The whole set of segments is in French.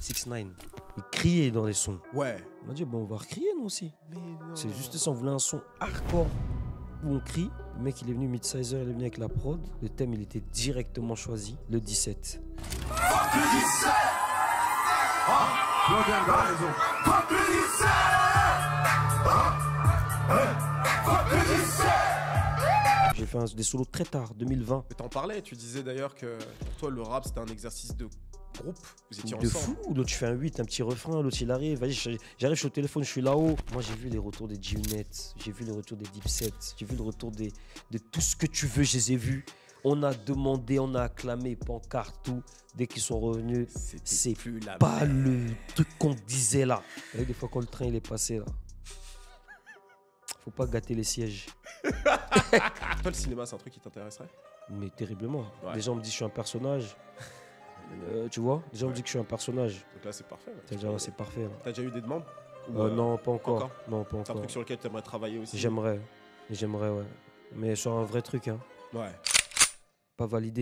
6ix9ine. Il criait dans les sons. Ouais. On m'a dit, bon, on va recrier nous aussi. Mais non. C'est juste ça, on voulait un son hardcore où on crie. Le mec, il est venu, Midsizer, il est venu avec la prod. Le thème, il était directement choisi, le 17. J'ai fait des solos très tard, 2020. Mais t'en parlais, tu disais d'ailleurs que pour toi, le rap, c'était un exercice de groupe. Vous étiez De ensemble. fou, l'autre tu fais un 8, un petit refrain, l'autre il arrive, vas-y, j'arrive, je suis au téléphone, je suis là-haut. Moi j'ai vu les retours des G-Unit, j'ai vu le retour des Dipset, j'ai vu le retour de tout ce que tu veux, je les ai vus. On a demandé, on a acclamé, pancarte, tout. Dès qu'ils sont revenus, c'est plus la pas même. le truc qu'on disait là. Et des fois quand le train il est passé là, faut pas gâter les sièges. Toi, le cinéma, c'est un truc qui t'intéresserait? Mais terriblement. Ouais. Les gens me disent que je suis un personnage. Tu vois, les gens me disent que je suis un personnage. Donc là, c'est parfait. là. C'est parfait. Là. T'as déjà eu des demandes? Ou, Non, pas encore. encore Non, pas C'est un encore. truc sur lequel t'aimerais travailler aussi? J'aimerais, ouais. Mais sur un vrai truc, hein. Ouais. Pas validé.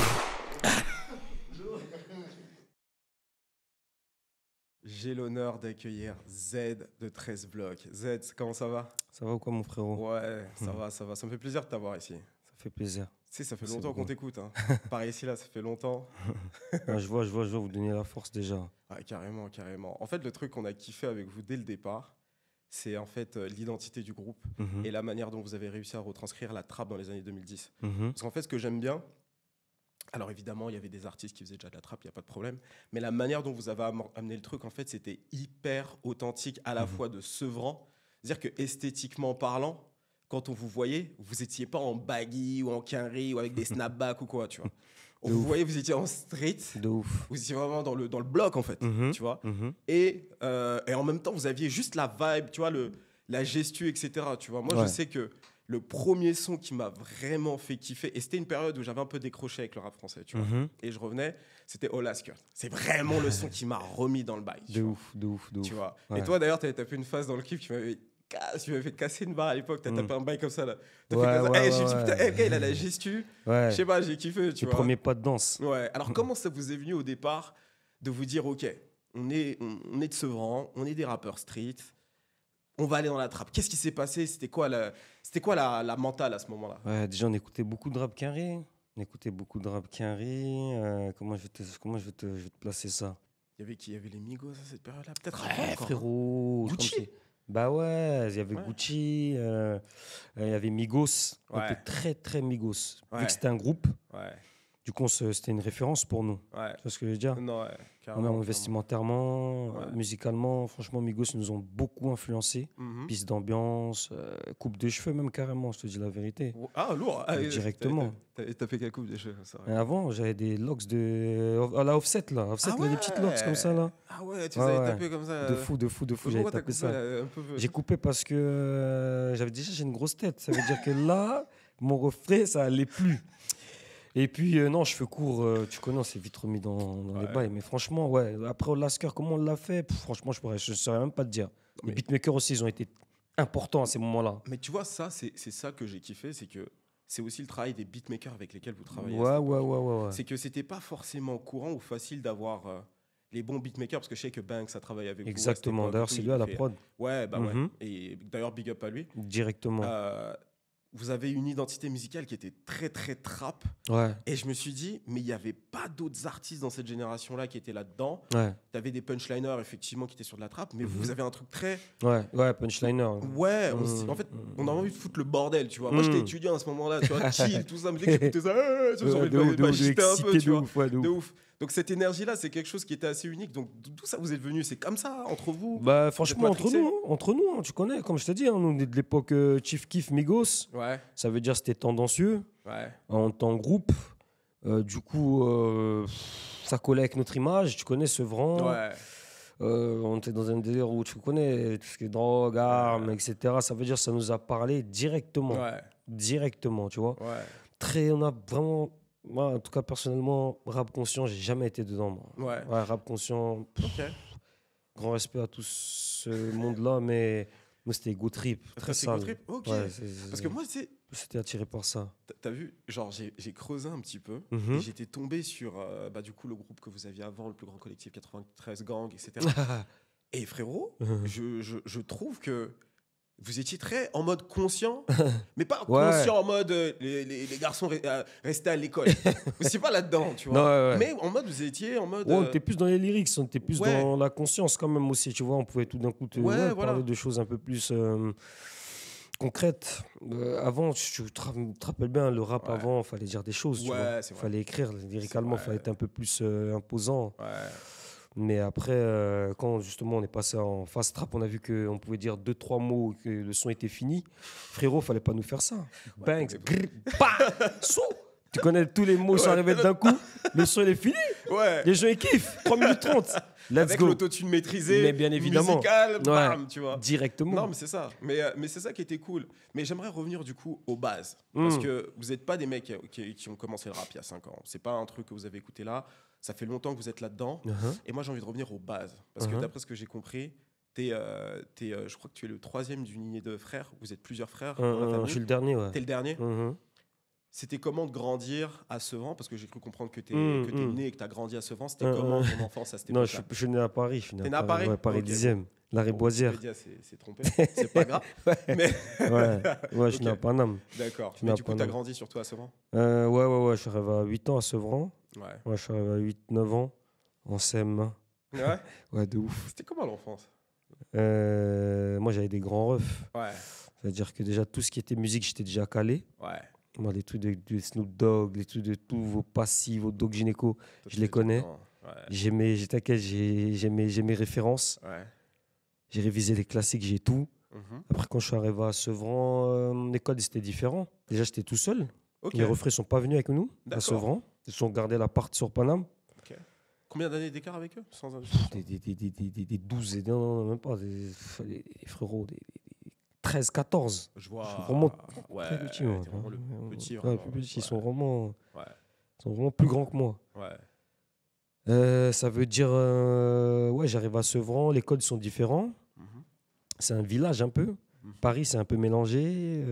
J'ai l'honneur d'accueillir Z de 13 blocs. Z, comment ça va? Ça va ou quoi, mon frérot? Ouais, ça va, ça va. Ça me fait plaisir de t'avoir ici. Ça fait plaisir. Tu sais, ça fait C'est longtemps qu'on beaucoup. t'écoute. Hein. Pareil ici, là, ça fait longtemps. Ouais, je vois, vous donnez la force déjà. Ah, carrément, carrément. En fait, le truc qu'on a kiffé avec vous dès le départ, c'est en fait l'identité du groupe Mhm. et la manière dont vous avez réussi à retranscrire la trappe dans les années 2010. Mhm. Parce qu'en fait, ce que j'aime bien, alors évidemment, il y avait des artistes qui faisaient déjà de la trappe, il n'y a pas de problème, mais la manière dont vous avez amené le truc, en fait, c'était hyper authentique, à la fois de sevrant, c'est-à-dire que esthétiquement parlant, quand on vous voyait, vous n'étiez pas en baggy ou en quinri ou avec des snapbacks ou quoi, tu vois. On De vous ouf. voyait, vous étiez en street, De ouf. vous étiez vraiment dans le bloc, en fait, Mhm. tu vois. Mhm. Et en même temps, vous aviez juste la vibe, tu vois, la gestu, etc. Tu vois. Moi, je Ouais. sais que le premier son qui m'a vraiment fait kiffer, et c'était une période où j'avais un peu décroché avec le rap français, tu vois, Mhm. et je revenais, c'était Olasker. C'est vraiment le son qui m'a remis dans le bail. De ouf, de ouf, de ouf. Tu vois. Ouais. Et toi, d'ailleurs, tu avais tapé une phase dans le clip qui m'avait fait casser une barre à l'époque. Tu as tapé un bail comme ça, là. T'as Ouais, fait comme ça. ouais, Eh, j'ai dit, ouais, putain, ouais. le gars, il a la gestu. Ouais. Je sais pas, j'ai kiffé, tu Les vois. premiers pas de danse. Ouais. Alors, comment ça vous est venu au départ de vous dire, OK, on est de Sevran, on est des rappeurs street, on va aller dans la trappe. Qu'est-ce qui s'est passé? C'était quoi la mentale à ce moment-là? Ouais, déjà, on écoutait beaucoup de rap carré. Comment je vais te placer ça? Il y avait qui? Il y avait les Migos à cette période-là? Peut-être Ouais, avant encore, hein. frérot. Gucci? comme c'est- Bah ouais, il y avait Ouais. Gucci, il y avait Migos. On Ouais. était très, très Migos. Ouais. Vu que c'était un groupe, Ouais, du coup, c'était une référence pour nous. ouais. Tu vois ce que je veux dire? Non, ouais, On carrément. a vestimentairement, Ouais. musicalement, franchement, Migos ils nous ont beaucoup influencés. Mhm. Piste d'ambiance, coupe de cheveux même carrément, je te dis la vérité. Ah, lourd. Ah, Directement. T'as fait quelle coupe de cheveux, ça? Et avant, j'avais des locks à la Offset là. Offset, Ah là, des petites locks comme ça là. Ah ouais, tu Ouais, les avais ouais. tapé comme ça. De fou, j'avais Pourquoi t'as tapé coupé ça. un peu? J'ai coupé parce que j'ai une grosse tête. Ça veut dire que là, mon reflet, ça allait plus. Et puis, non, cheveux courts, tu connais, on s'est vite remis dans les Ouais. bails. Mais franchement, ouais, après Olasker, comment on l'a fait? Franchement, je ne saurais même pas te dire. mais- Les beatmakers aussi, ils ont été importants à ces moments-là. Mais tu vois, ça, c'est ça que j'ai kiffé, c'est que c'est aussi le travail des beatmakers avec lesquels vous travaillez. Ouais, ouais. C'est que c'était pas forcément courant ou facile d'avoir les bons beatmakers, parce que je sais que Banks a travaillé avec vous. Exactement. D'ailleurs, c'est lui à la prod. Ouais, bah ouais. Mhm. Et d'ailleurs, big up à lui. Directement. Vous avez une identité musicale qui était très, très trap. Ouais, Et je me suis dit, mais il n'y avait pas d'autres artistes dans cette génération-là qui étaient là-dedans. ouais, Tu avais des punchliners, effectivement, qui étaient sur de la trappe, mais vous avez un truc très... ouais, punchliner. Ouais, Mm, en fait, mm, on a envie de foutre le bordel, tu vois. Moi, Mm. j'étais étudiant à ce moment-là, tu vois, chill, tout ça, mais dès que j'écoutais ça, j'ai Ouais, envie de ouf, de m'agiter un excité peu, tu de vois. ouf, ouais, de De ouf. ouf. Donc, cette énergie-là, c'est quelque chose qui était assez unique. Donc, d'où ça vous est venu? C'est comme ça, entre vous? Bah, franchement, matrixé? entre nous, tu connais, comme je te dis, nous, de l'époque Chief Keef Migos, Ouais, ça veut dire c'était tendancieux, ouais, en tant que groupe. Du coup, ça collait avec notre image, tu connais Sevran. ouais. On était dans un délire où tu connais tout ce qui est drogue, armes, etc. Ça veut dire que ça nous a parlé directement. Ouais, Directement, tu vois. ouais, On a vraiment. Moi, en tout cas, personnellement, rap conscient, j'ai jamais été dedans. Moi. ouais. Ouais, rap conscient, Ok. grand respect à tout ce monde-là, mais moi, c'était Ego Trip. Très c'est sale. Ego Trip. Ok. Ouais, Parce que moi, tu sais, C'était attiré par ça. T'as vu, genre, j'ai creusé un petit peu Mhm. et j'étais tombé sur, du coup, le groupe que vous aviez avant, le plus grand collectif 93 Gang, etc. Et frérot, Mhm. je trouve que vous étiez très en mode conscient, mais pas Ouais. conscient en mode les garçons restaient à l'école. C'est pas là-dedans, tu vois. Non, ouais, ouais. Mais en mode, vous étiez en mode. Ouais, on était plus dans les lyrics, on était plus ouais. dans la conscience quand même aussi, tu vois. On pouvait tout d'un coup Ouais, voilà. parler de choses un peu plus concrètes. Avant, tu te rappelles bien, le rap Ouais. avant, il fallait dire des choses, tu Ouais, vois. c'est Il vrai. fallait écrire, lyricalement, il vrai. fallait être un peu plus imposant. Ouais. Mais après, quand justement on est passé en fast trap, on a vu qu'on pouvait dire 2-3 mots, que le son était fini. Frérot, fallait pas nous faire ça. Bangs, grrr, pa, sou. Tu connais tous les mots, ils sont arrivés d'un coup. Le son, il est fini. Ouais. Les gens, ils kiffent. 3 minutes 30. Let's Avec go. l'autotune maîtrisée, Mais bien évidemment. musical, Ouais. bam, tu vois. Directement. Non, mais c'est ça. Mais c'est ça qui était cool. Mais j'aimerais revenir du coup aux bases. Parce que vous n'êtes pas des mecs qui ont commencé le rap il y a 5 ans. C'est pas un truc que vous avez écouté là. Ça fait longtemps que vous êtes là-dedans. Et moi, j'ai envie de revenir aux bases. Parce que d'après ce que j'ai compris, je crois que tu es le 3e d'une lignée de frères. Vous êtes plusieurs frères dans la famille. Je suis le dernier, ouais. T'es le dernier. C'était comment de grandir à Sevran? Parce que j'ai cru comprendre que t'es né et que t'as grandi à Sevran. C'était comment ton enfance à cette époque? Non, je suis né à Paris. T'es né à Paris? Ouais, Paris Ok, 10e. L'arrêt Bon, Boisière. Wikipédia c'est trompé. C'est pas grave. Mais... ouais, je suis né Ok. à Paname. D'accord. Je suis Mais né à du coup, t'as Paname. grandi surtout à Sevran? Ouais. Je suis arrivé à 8 ans à Sevran. Ouais. Ouais, je suis arrivé à 8-9 ans en CM1. Ouais. Ouais, de ouf. C'était comment l'enfance? Moi, j'avais des grands refs. Ouais. C'est-à-dire que déjà, tout ce qui était musique, j'étais déjà calé. Ouais. Moi, les trucs de Snoop Dogg, les trucs de tous vos passifs, vos Dog Gynéco, Toi, je les connais. Ouais. J'ai mes références. Ouais. J'ai révisé les classiques, j'ai tout. Mhm. Après, quand je suis arrivé à Sevran, l'école, c'était différent. Déjà, j'étais tout seul. Ok. Les refrains ne sont pas venus avec nous à D'accord. Sevran. Ils sont gardés l'appart sur Paname. Ok. Combien d'années d'écart avec eux? Sans Des 12, non, même pas. Des frérots, des 13, 14. Je vois. Je suis vraiment ouais, très petit, moi. t'es vraiment le plus petit. Ouais, Vraiment. plus petit. Ouais. Ils sont vraiment Ouais. plus grands que moi. Ouais. Ça veut dire, ouais, j'arrive à Sevran, les codes sont différents. Mhm. C'est un village un peu. Mhm. Paris, c'est un peu mélangé.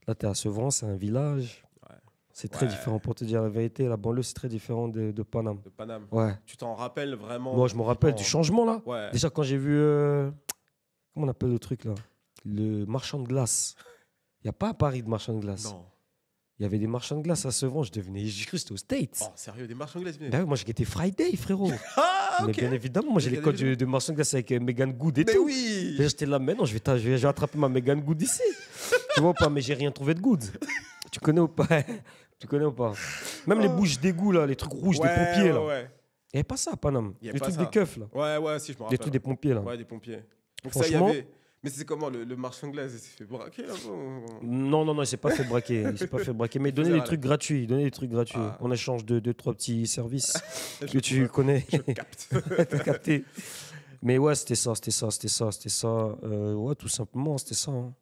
Là, tu es à Sevran, c'est un village. Ouais. C'est très Ouais. différent. Pour te dire la vérité, la banlieue, c'est très différent de Paname. De Paname. Ouais. Tu t'en rappelles vraiment? Moi, je me rappelle du changement, là. Ouais. Déjà, quand j'ai vu... comment on appelle le truc, là? Le marchand de glace. Il n'y a pas à Paris de marchand de glace. Non. Il y avait des marchands de glace à Sevran. J'ai cru que c'était aux States. Oh, sérieux, des marchands de glace. Bah oui, moi, j'ai été Friday, frérot. Ah, ok. Mais bien évidemment, moi, j'ai Mais les bien codes de marchand de glace avec Megan Good et Mais tout. oui. Et j'étais là, mais non, je vais attraper ma Megan Good ici. Tu vois ou pas? Mais j'ai rien trouvé de good. Tu connais ou pas? Tu connais ou pas? Même les bouches d'égout, là, les trucs rouges des pompiers, là. Ouais. Il n'y avait pas ça à Paname. Y a Les pas trucs ça. des keufs, là. Ouais, si, je me rappelle. Les trucs des pompiers, là. Ouais, des pompiers. Donc ça, il y Franchement- avait. Mais c'est comment le marchand de glace? Il s'est fait braquer là Non, il s'est pas fait braquer. Il s'est pas fait braquer. Mais donner faisait des trucs gratuits. Donner des trucs gratuits. Ah. En échange de 2-3 petits services que tu connais. Je capte. T'as capté. Mais ouais, c'était ça. Ouais, tout simplement, c'était ça. Hein.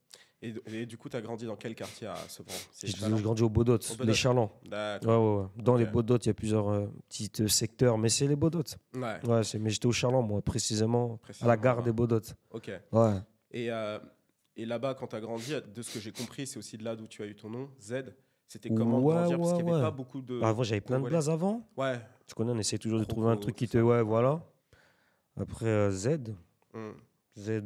Et du coup, tu as grandi dans quel quartier à Sevran? C'est J'ai Chalon? grandi au Bodot, Au Bodot. les Chalands. D'accord. Ouais. Dans les Ok. Bodot, il y a plusieurs petits secteurs, mais c'est les Bodot. Ouais. Ouais, mais j'étais au Chaland, moi, précisément à la gare des Bodot. Ok. Ouais. Et là-bas, quand tu as grandi, de ce que j'ai compris, c'est aussi de là d'où tu as eu ton nom, Z. C'était comment de Ouais, grandir? Parce qu'il n'y avait ouais. pas beaucoup de. Avant, j'avais plein de Congolais. blazes avant. Ouais. Tu connais, on essaie toujours de Croco, trouver un truc qui tout te. ça. Ouais, voilà. Après, Z. Hmm. Z,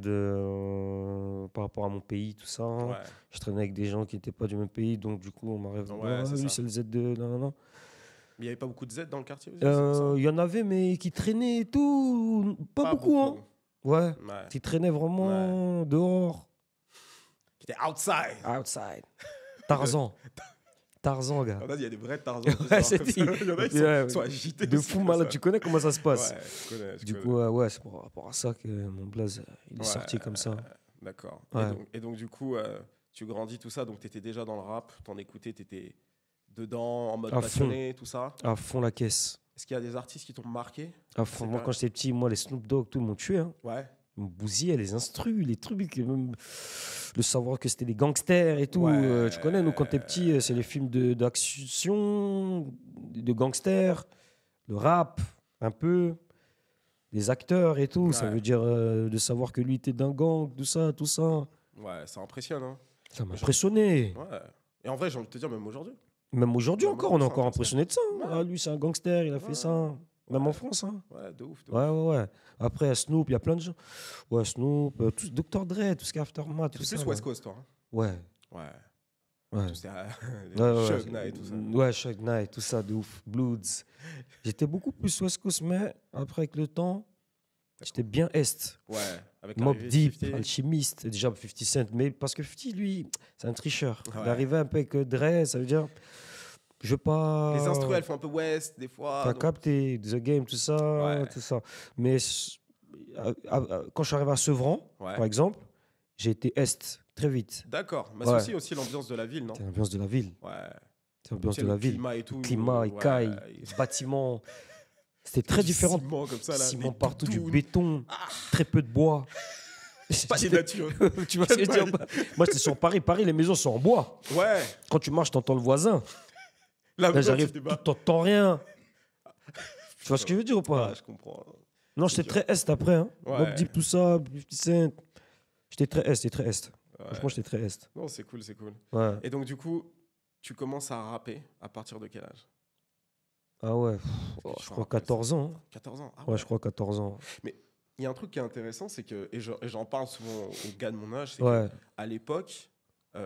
par rapport à mon pays, tout ça. Ouais. Je traînais avec des gens qui n'étaient pas du même pays, donc du coup, on m'arrive. Ouais, c'est lui, ça. c'est le Z de. Non. Mais il n'y avait pas beaucoup de Z dans le quartier aussi, c'est pour ça Il y en avait, mais qui traînaient et tout. Pas beaucoup, hein. Ouais. Ouais. Qui traînaient vraiment dehors. Qui était outside. Outside. Tarzan. Tarzan, gars. En fait, il y a des vrais Tarzans. Ouais, c'est il y en a qui Ouais, sont agités. De aussi, fou comme malade. ça. Tu connais comment ça se passe? Ouais, je Du connais. coup, ouais, c'est par rapport à ça que mon blaze, il est sorti comme ça. D'accord. Ouais. Et donc, du coup, tu grandis tout ça, donc tu étais déjà dans le rap, t'en écoutais, tu étais dedans, en mode À passionné, tout ça. À fond la caisse. Est-ce qu'il y a des artistes qui t'ont marqué? À fond. C'est Moi, pas- quand j'étais petit, moi, les Snoop Dogg, tout le monde tuait. Hein. Ouais. Ils me bousillaient, les instrus, les trucs. Même le savoir que c'était des gangsters et tout. Ouais. Tu connais, nous, quand t'es petit, c'est les films d'action, de gangsters, le rap, un peu, les acteurs et tout. Ça Ouais. veut dire de savoir que lui était d'un gang, tout ça. Ouais, ça impressionne. Hein. Ça m'a impressionné. Ouais. Et en vrai, j'ai envie de te dire, même aujourd'hui. Même aujourd'hui Même encore, on est aujourd'hui, encore c'est un impressionné de ça. gangster. Ah, lui, c'est un gangster, il a fait Ouais. ça. Même en Ouais. France. Hein. Ouais, de ouf, de Ouais, ouf. ouais, ouais. Après, Snoop, il y a plein de gens. Ouais, Snoop, Dr. Dre, tout ce qui est Aftermath, T'es tout plus ça. West là. Coast, toi. Hein. Ouais, Ouais. ouais. Tout ça, Ouais, ouais, Shug Knight, tout ça. ouais, Shug Knight, tout ça, de ouf. Bloods. J'étais beaucoup plus West Coast, mais après, avec le temps, j'étais bien Est. Ouais, avec Mob l'arrivée de Deep, 50. Alchimiste, déjà 50 Cent. Mais parce que 50, lui, c'est un tricheur. Il Ouais. arrivait un peu avec Dre, ça veut dire, je veux pas. Les instrus, elles font un peu West, des fois. T'as donc- capté, The Game, tout ça, Ouais. tout ça. Mais quand je suis arrivé à Sevran, Ouais. par exemple, j'ai été Est très vite. D'accord. Mais Ouais. c'est aussi l'ambiance de la ville, non? C'est l'ambiance de la ville. Ouais. C'est l'ambiance Tu sais, de la le ville. climat et tout. Climat, ouais. écailles, bâtiments. C'était très Du différent. ciment comme ça, là. Ciment des partout, du doudounes. béton, très peu de bois. Pas des natures. Tu vois ce que je veux dire? Moi, j'étais sur Paris. Paris, les maisons sont en bois. Ouais. Quand tu marches, t'entends le voisin. Là, Là, j'arrive, tu t'entends rien. Tu vois ce que je veux dire ou pas? Ouais, je comprends. Non, j'étais très Est après. Hein. Ouais. Mobb Deep, tout ça, 50 Cent. J'étais très Est, j'étais très Est. Ouais. Franchement, j'étais très Est. Non, c'est cool, c'est cool. Ouais. Et donc, du coup, tu commences à rapper à partir de quel âge? Ah ouais, que tu je te crois rappelles, 14 ans. Hein. 14 ans. Ah Ouais, je crois 14 ans. Il y a un truc qui est intéressant, c'est que, et j'en parle souvent aux gars de mon âge, c'est Ouais, qu'à l'époque, tu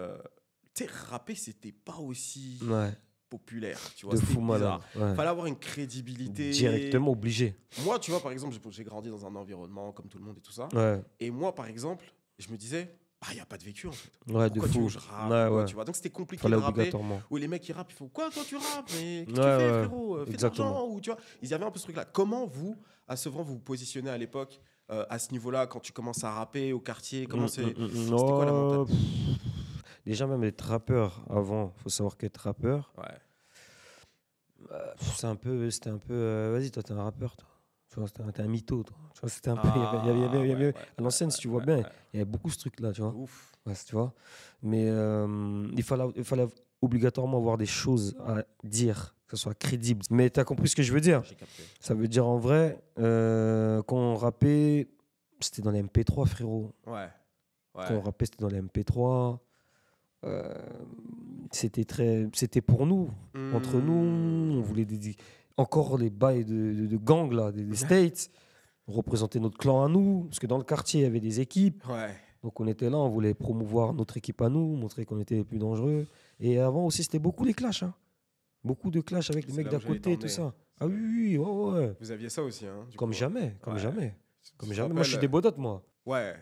sais, rapper, c'était pas aussi ouais. populaire. Tu vois, De c'était fou malade. bizarre. Ouais. Fallait avoir une crédibilité. Directement obligé. Moi, tu vois, par exemple, j'ai grandi dans un environnement comme tout le monde et tout ça. Ouais, Et moi, par exemple, je me disais, il n'y a pas de vécu en fait. ouais, de Pourquoi tu veux fou. que je rappe Ouais, quoi, ouais. tu vois. Donc c'était compliqué Fallait de rapper. obligatoirement. Où les mecs qui rappent, ils font quoi, toi tu rappes? Mais qu'est-ce que Ouais, tu fais, ouais. frérot? Fais de Exactement. l'argent ou tu vois. Ils avaient un peu ce truc-là. Comment vous, à Sevran, vous vous positionnez à l'époque à ce niveau-là quand tu commences à rapper au quartier? Comment c'était quoi la Oh, mentale? déjà, même être rappeur avant, faut savoir qu'être rappeur, Ouais. c'était un peu. Vas-y, toi, t'es un rappeur, toi. Tu vois, t'es un mytho, toi. Tu vois, c'était un peu. Ouais, À l'ancienne, si tu vois bien, il y avait beaucoup ce truc-là, tu vois. Ouf. Ouais, tu vois. Mais il fallait obligatoirement avoir des choses à dire, que ce soit crédible. Mais tu as compris ce que je veux dire? J'ai capté. Ça veut dire en vrai, quand on rappait, c'était dans les MP3, frérot. Ouais. Quand on Ouais. rappait, c'était dans les MP3. C'était pour nous, entre nous. On voulait encore les bails de gang, là, des States. On représentait notre clan à nous, parce que dans le quartier, il y avait des équipes. Ouais. Donc on était là, on voulait promouvoir notre équipe à nous, montrer qu'on était les plus dangereux. Et avant aussi, c'était beaucoup les clashs. Hein. Beaucoup de clashs avec les C'est mecs là d'à où j'allais côté et tout t'emmener. ça. Ah oui, ouais, ouais. Vous aviez ça aussi, hein, du Comme coup. jamais, comme Ouais. jamais. Tu Comme te jamais. Moi, je suis rappelles des Bodottes, moi. Ouais.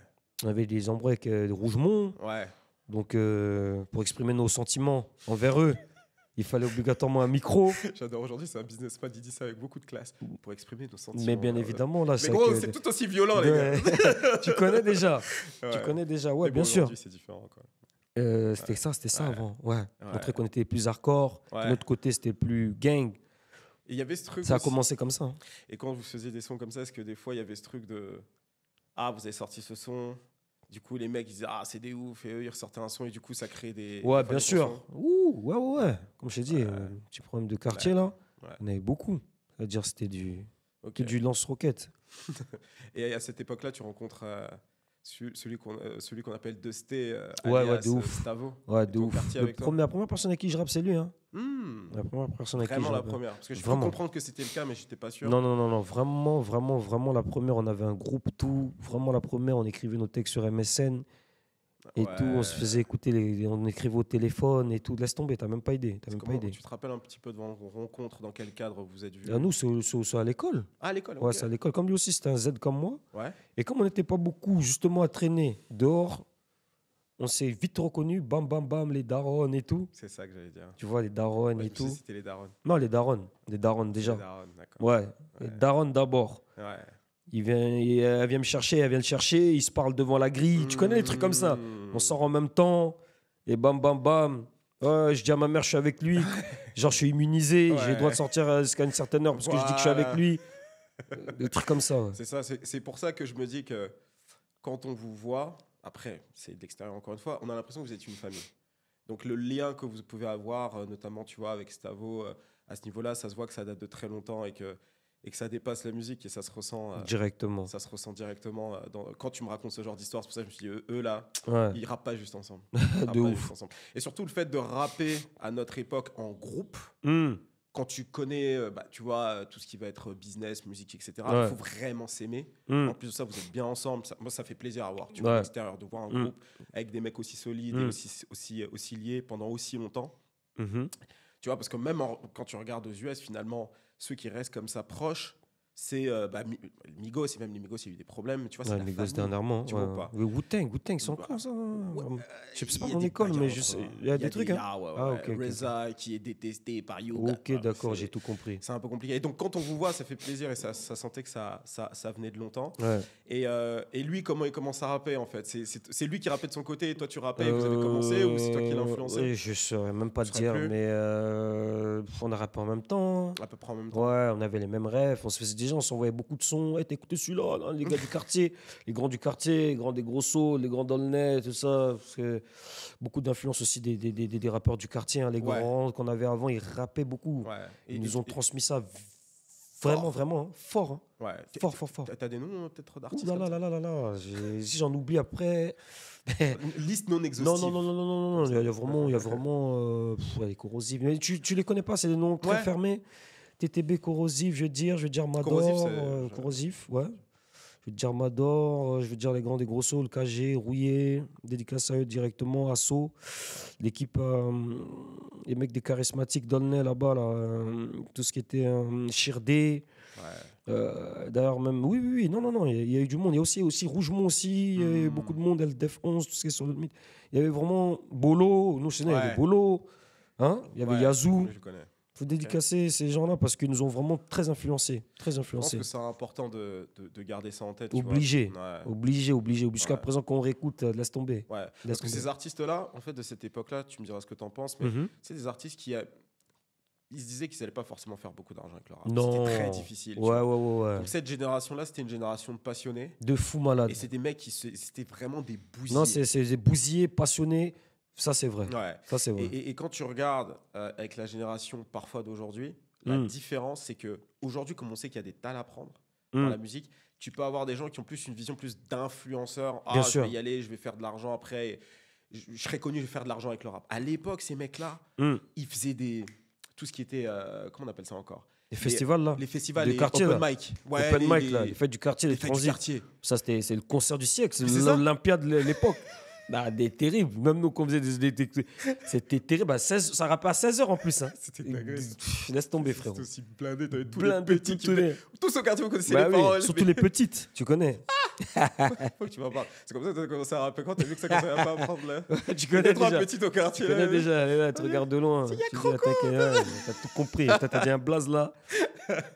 On avait des embrouilles avec de Rougemont. Ouais. Donc, pour exprimer nos sentiments envers eux, il fallait obligatoirement un micro. J'adore aujourd'hui, c'est un businessman, il dit ça avec beaucoup de classe pour exprimer nos sentiments. Mais bien évidemment, là, Mais gros, c'est tout aussi violent, les gars. Tu connais déjà. Ouais. Tu connais déjà, ouais, Mais bon, bien sûr. aujourd'hui, c'est différent, quoi. C'était ça Ouais. avant. Ouais. Ouais. Montrer qu'on était plus hardcore. Ouais. De notre côté, c'était plus gang. Et il y avait ce truc Ça a aussi. commencé comme ça. Hein. Et quand vous faisiez des sons comme ça, est-ce que des fois, il y avait ce truc de ah, vous avez sorti ce son. Du coup, les mecs, ils disaient ah, c'est des ouf. Et eux, ils ressortaient un son. Et du coup, ça crée des. Ouais, des bien sûr. tensions. Ouh, ouais. Comme je t'ai dit, petit problème de quartier, là. Ouais. On avait beaucoup. C'est-à-dire, c'était du Ok. lance-roquette. Et à cette époque-là, tu rencontres celui qu'on appelle Dusté, Ouais, alias de ouf. Stavo. Ouais, était de au ouf. quartier avec toi La première personne avec qui je rappe, c'est lui. Hein. Hmm. La première personne avec qui Vraiment je la rappe. première. Parce que je peux Vraiment. comprendre que c'était le cas, mais je n'étais pas sûr. Non. Vraiment la première. On avait un groupe, tout. Vraiment la première. On écrivait nos textes sur MSN et Ouais. tout. On se faisait écouter, on écrivait au téléphone et tout. Laisse tomber, t'as même pas idée. T'as C'est même pas comment- idée. Tu te rappelles un petit peu de vos rencontres, dans quel cadre vous êtes vus? À nous, c'est à l'école. Ah, à l'école, Ouais, ok. c'est à l'école. Comme lui aussi, c'était un Z comme moi. Ouais. Et comme on n'était pas beaucoup, justement, à traîner dehors, on s'est vite reconnus. Bam, bam, bam, les darons et tout. C'est ça que j'allais dire. Tu vois, les darons Ouais, et je me suis dit, tout. c'était les darons. Non, les darons. Les darons, déjà. Les darons, d'accord. Ouais. Les darons d'abord. Ouais. Elle vient me chercher, elle vient le chercher, ils se parlent devant la grille. Tu connais les trucs comme ça. Hmm. On sort en même temps, et bam, bam, bam. Ouais, je dis à ma mère, je suis avec lui. Genre, je suis immunisé, j'ai le droit de sortir jusqu'à une certaine heure parce que je dis que je suis avec Voilà. lui. Des trucs comme ça. Ouais. C'est ça, c'est pour ça que je me dis que quand on vous voit, après, c'est de l'extérieur encore une fois, on a l'impression que vous êtes une famille. Donc le lien que vous pouvez avoir, notamment tu vois, avec Stavo, à ce niveau-là, ça se voit que ça date de très longtemps et que et que ça dépasse la musique et ça se ressent. Directement. Ça se ressent directement quand tu me racontes ce genre d'histoire. C'est pour ça que je me suis dit, eux là, Ouais. ils rappent pas juste ensemble. Ils rappent De pas ouf. juste ensemble. Et surtout le fait de rapper à notre époque en groupe, Hum. quand tu connais, tu vois, tout ce qui va être business, musique, etc., il Ouais. faut vraiment s'aimer. Hum. En plus de ça, vous êtes bien ensemble. Moi, ça fait plaisir à voir. Tu vois, Ouais. à l'extérieur, de voir un groupe avec des mecs aussi solides et aussi liés pendant aussi longtemps. Mhm. Tu vois, parce que même quand tu regardes aux US, finalement, ceux qui restent comme ça proches, c'est Migos, et même les Migos, il y a eu des problèmes. Tu vois, c'est Ouais, la les gosses famille. dernièrement. Tu vois ou pas? Le Wu-Tang, ils sont Bah, encore ça. Je sais pas Il y a mon des école, bagarres mais entre- il y a des trucs. Hein. ouais, Ah, ouais. ok, ok. Reza qui est détesté par Yuga. Ok, d'accord, j'ai tout compris. C'est un peu compliqué. Et donc, quand on vous voit, ça fait plaisir et ça sentait que ça venait de longtemps. Ouais. Et lui, comment il commence à rapper en fait? C'est lui qui rappait de son côté et toi tu rappais et vous avez commencé ou c'est toi qui l'as influencé? Oui, je saurais même pas Tu te saurais dire, plus mais on a rappé en même temps. À peu près en même temps. Ouais, on avait les mêmes rêves. On se faisait déjà, on s'envoyait beaucoup de sons. Hey, t'écoutes celui-là, là, les gars du quartier, les grands du quartier, les grands des gros sauts, les grands dans le nez, tout ça. Parce que beaucoup d'influence aussi des rappeurs du quartier, hein, les Ouais. grands qu'on avait avant, ils rappaient beaucoup. Ouais. Ils nous ont transmis ça vraiment, vraiment hein, fort. Hein. Ouais. Fort, fort, fort. T'as des noms peut-être Ouh d'artistes là comme là ça là là là là. Si j'en oublie après. Liste non exhaustive. Non. Il y a vraiment les corrosifs. Mais tu les connais pas, c'est des noms très Ouais. fermés. TTB corrosif, je veux dire Mador. Corrosif, Corrosif, ouais. Je veux dire Mador, je veux dire les grands des gros sauts, le KG, Rouillé, dédicace à eux directement, Asso. L'équipe, les mecs des charismatiques Dolnay là-bas, là, tout ce qui était Chirdé. Ouais. D'ailleurs, même, oui, non, il y a eu du monde. Il y a aussi Rougemont, aussi, il y a eu beaucoup de monde, LDF 11, tout ce qui est sur le mythe. Il y avait vraiment Bolo, nous, chez nous, il y avait Ouais. Bolo, hein, il y avait Ouais, Yazoo. je connais. Il faut dédicacer ces gens-là parce qu'ils nous ont vraiment très influencés. Très Je pense influencés. que c'est important de garder ça en tête. Obligé. Tu vois. Obligé. Jusqu'à Ouais. présent, quand on réécoute, laisse tomber. Ouais. Laisse Parce que tomber. ces artistes-là, en fait, de cette époque-là, tu me diras ce que tu en penses, mais Mhm. c'est des artistes ils se disaient qu'ils n'allaient pas forcément faire beaucoup d'argent avec leur rap. Non. C'était très difficile. tu Ouais. vois. Donc cette génération-là, c'était une génération de passionnés. De fous malades. Et c'est des mecs c'était vraiment des bousillés. Non, c'est des bousillés, passionnés. Ça, c'est vrai. Ouais. Ça, c'est vrai. Et quand tu regardes avec la génération parfois d'aujourd'hui, la différence, c'est que aujourd'hui, comme on sait qu'il y a des talents à prendre dans la musique, tu peux avoir des gens qui ont plus une vision plus d'influenceurs. Bien Je sûr. vais y aller, je vais faire de l'argent après. Je serai connu, je vais faire de l'argent avec le rap. À l'époque, ces mecs-là, ils faisaient tout ce qui était. Comment on appelle ça encore? Les festivals, là. Les festivals, de les quartier, open là. mic. Ouais, Open mic, là. Les fêtes du quartier, les fêtes du transits. quartier. Ça, c'est le concert du siècle. C'est C'est ça. l'Olympiade de l'époque. Bah, des terribles. Même nous, quand on faisait c'était terrible. Bah, ça rappait à 16h en plus. Hein. C'était dingue. Laisse tomber, frérot. C'était aussi blindé. T'avais tous Blindé, les petits. tous les- Tous au quartier, vous connaissez Bah les oui, paroles. surtout les petites, tu connais. Faut que tu m'en parles. C'est comme ça que tu as commencé à rapper quand t'as vu que ça commençait à pas apprendre là. Tu Les connais trois déjà. petites au quartier. Tu connais là. déjà. Elle est là, tu regardes de loin. Il y a Tu dis, Croco. t'as tout compris. T'as dit un blaze là.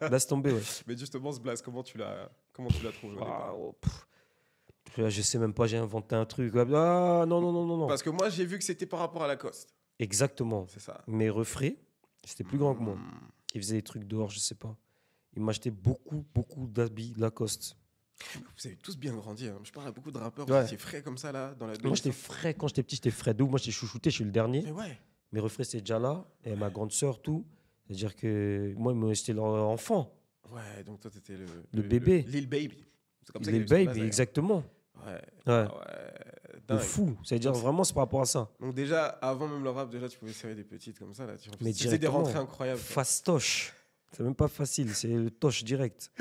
Laisse tomber, ouais. Mais justement, ce blast, comment tu l'as trouvé au départ? Ah, oh, pff. Je sais même pas, j'ai inventé un truc. Ah, non. Parce que moi, j'ai vu que c'était par rapport à Lacoste. Exactement. C'est ça. Mes refraits, c'était plus grand que moi. Il faisait des trucs dehors, je sais pas. Il m'achetait beaucoup d'habits Lacoste. Vous avez tous bien grandi. Hein. Je parle à beaucoup de rappeurs. Ouais. Vous étiez frais comme ça là dans la. Moi, j'étais frais. Quand j'étais petit, j'étais frais. D'où moi, j'étais chouchouté, je suis le dernier. Mais ouais. Mes refraits, c'est déjà là. Et ma grande sœur, tout. C'est-à-dire que moi, j'étais leur enfant. Ouais, donc toi, t'étais Le bébé. Lil Baby. C'est comme ça Les qu'il y avait son baby, blaze, exactement. d'ailleurs. Ouais. Ouais. Ah ouais. De Dingue. fou. C'est-à-dire vraiment, c'est par rapport à ça. Donc déjà, avant même le rap, déjà, tu pouvais serrer des petites comme ça là. Tu Mais faisais des directement. rentrées incroyables. quoi. Fastoche. C'est même pas facile, c'est le toche direct.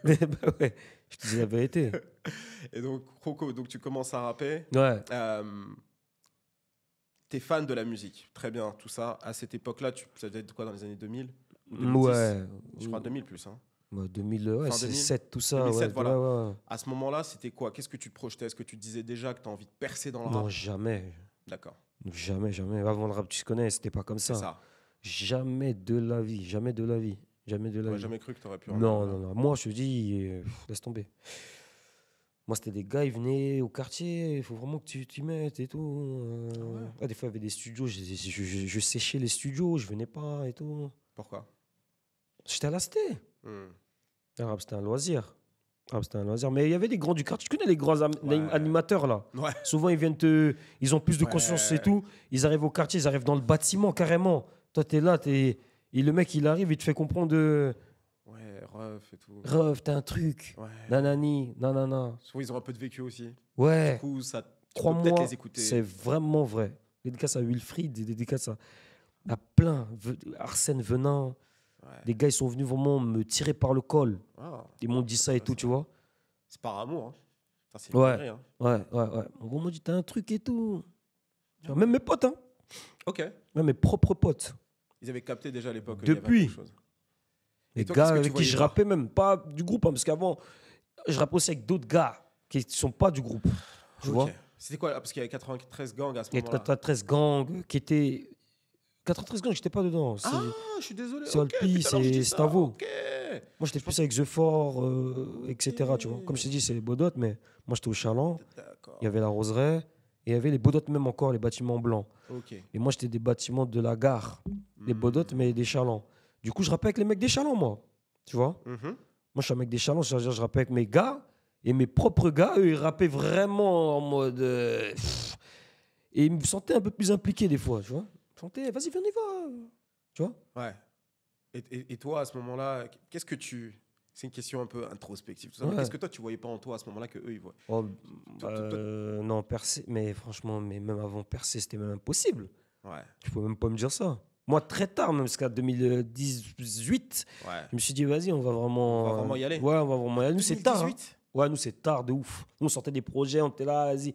Bah ouais, je te dis la vérité. Et donc, Croco, donc tu commences à rapper. Ouais. T'es fan de la musique. Très bien, tout ça. À cette époque-là, ça devait être quoi dans les années 2000 ou 2010? Ouais. Je crois 2000 plus. Hein. Ouais, 2000, ouais, Fin c'est 2000. 7, tout ça. 2007, ouais, voilà. ouais. À ce moment-là, c'était quoi? Qu'est-ce que tu te projetais? Est-ce que tu te disais déjà que tu as envie de percer dans le Non, rap? jamais. D'accord, Jamais. Avant le rap, tu connais, c'était pas comme c'est ça. ça. Jamais de la vie. Jamais de la vie. J'aurais jamais cru que tu aurais pu. Non. Moi, je te dis, laisse tomber. Moi, c'était des gars, ils venaient au quartier, il faut vraiment que tu t'y mettes et tout. Des fois, il y avait des studios, je séchais les studios, je venais pas et tout. Pourquoi? J'étais à la cité. Hmm. Le rap, c'était un loisir. Mais il y avait des grands du quartier. Tu connais les grands animateurs, là. Ouais. Souvent, ils viennent ils ont plus de conscience et tout. Ils arrivent au quartier, ils arrivent dans le bâtiment, carrément. Toi, t'es là, et le mec, il arrive, il te fait comprendre Ouais, ref et tout. Ref, t'as un truc. Ouais. Nanani, nanana. Souvent, ils ont un peu de vécu aussi. Du Ouais, coup, ça, tu peux peut-être crois-moi, les écouter. c'est vraiment vrai. Dédicace à Wilfried, des dédicaces à plein. Arsène Venin. Ouais. Des gars, ils sont venus vraiment me tirer par le col. Ah, Ils m'ont dit ça et tout, tu vois. c'est par amour. Hein. Ça, c'est Ouais. vrai. Hein. Ouais. On m'a dit, t'as un truc et tout. Tu vois, même mes potes, hein. Ok. Même mes propres potes. Ils avaient capté déjà à l'époque. qu'il y avait Depuis. quelque chose. Les toi, gars qu'est-ce que tu avec qui voyais je voir rappais, même pas du groupe, hein, parce qu'avant, je rappais aussi avec d'autres gars qui ne sont pas du groupe. Tu Ok. vois. C'était quoi? Parce qu'il y avait 93 gangs à ce Il y a moment-là. 93 gangs qui étaient. 93 gangs, j'étais pas dedans. Ah, je suis désolé. C'est Ok, Olpi, putain, alors je dis c'est ça. Stavo. Ok. Moi, j'étais plus avec The Fort, etc. Ok. Tu vois. Comme je t'ai dit, c'est les Bodotes, mais moi, j'étais au Chaland. D'accord. Il y avait la Roseraie. Et il y avait les Bodotes, même encore, les bâtiments blancs. Ok. Et moi, j'étais des bâtiments de la gare. Les Bodotes, mais des Chalands. Du coup, je rappais avec les mecs des Chalands, moi. Tu vois. Mhm. Moi, je suis un mec des Chalands, c'est-à-dire je rappais avec mes gars. Et mes propres gars, eux, ils rappaient vraiment en mode. Et ils me sentaient un peu plus impliqué des fois, tu vois. Ils me sentaient, vas-y, viens, on y va. Tu vois. Ouais. Et toi, à ce moment-là, qu'est-ce que tu. C'est une question un peu introspective, tout ça. Mais Ouais. qu'est-ce que toi, tu voyais pas en toi à ce moment-là que eux ils voient? Oh, Toi- non, percer, mais franchement, mais même avant percer, c'était même impossible. Ouais. Tu peux même pas me dire ça. Moi, très tard, même jusqu'à 2018, Ouais. je me suis dit, vas-y, on va vraiment. On va vraiment y aller. Ouais, on va vraiment y aller. Nous, c'est tard. Hein. 2018? Ouais, nous, c'est tard de ouf. Nous, on sortait des projets, on était là, vas-y.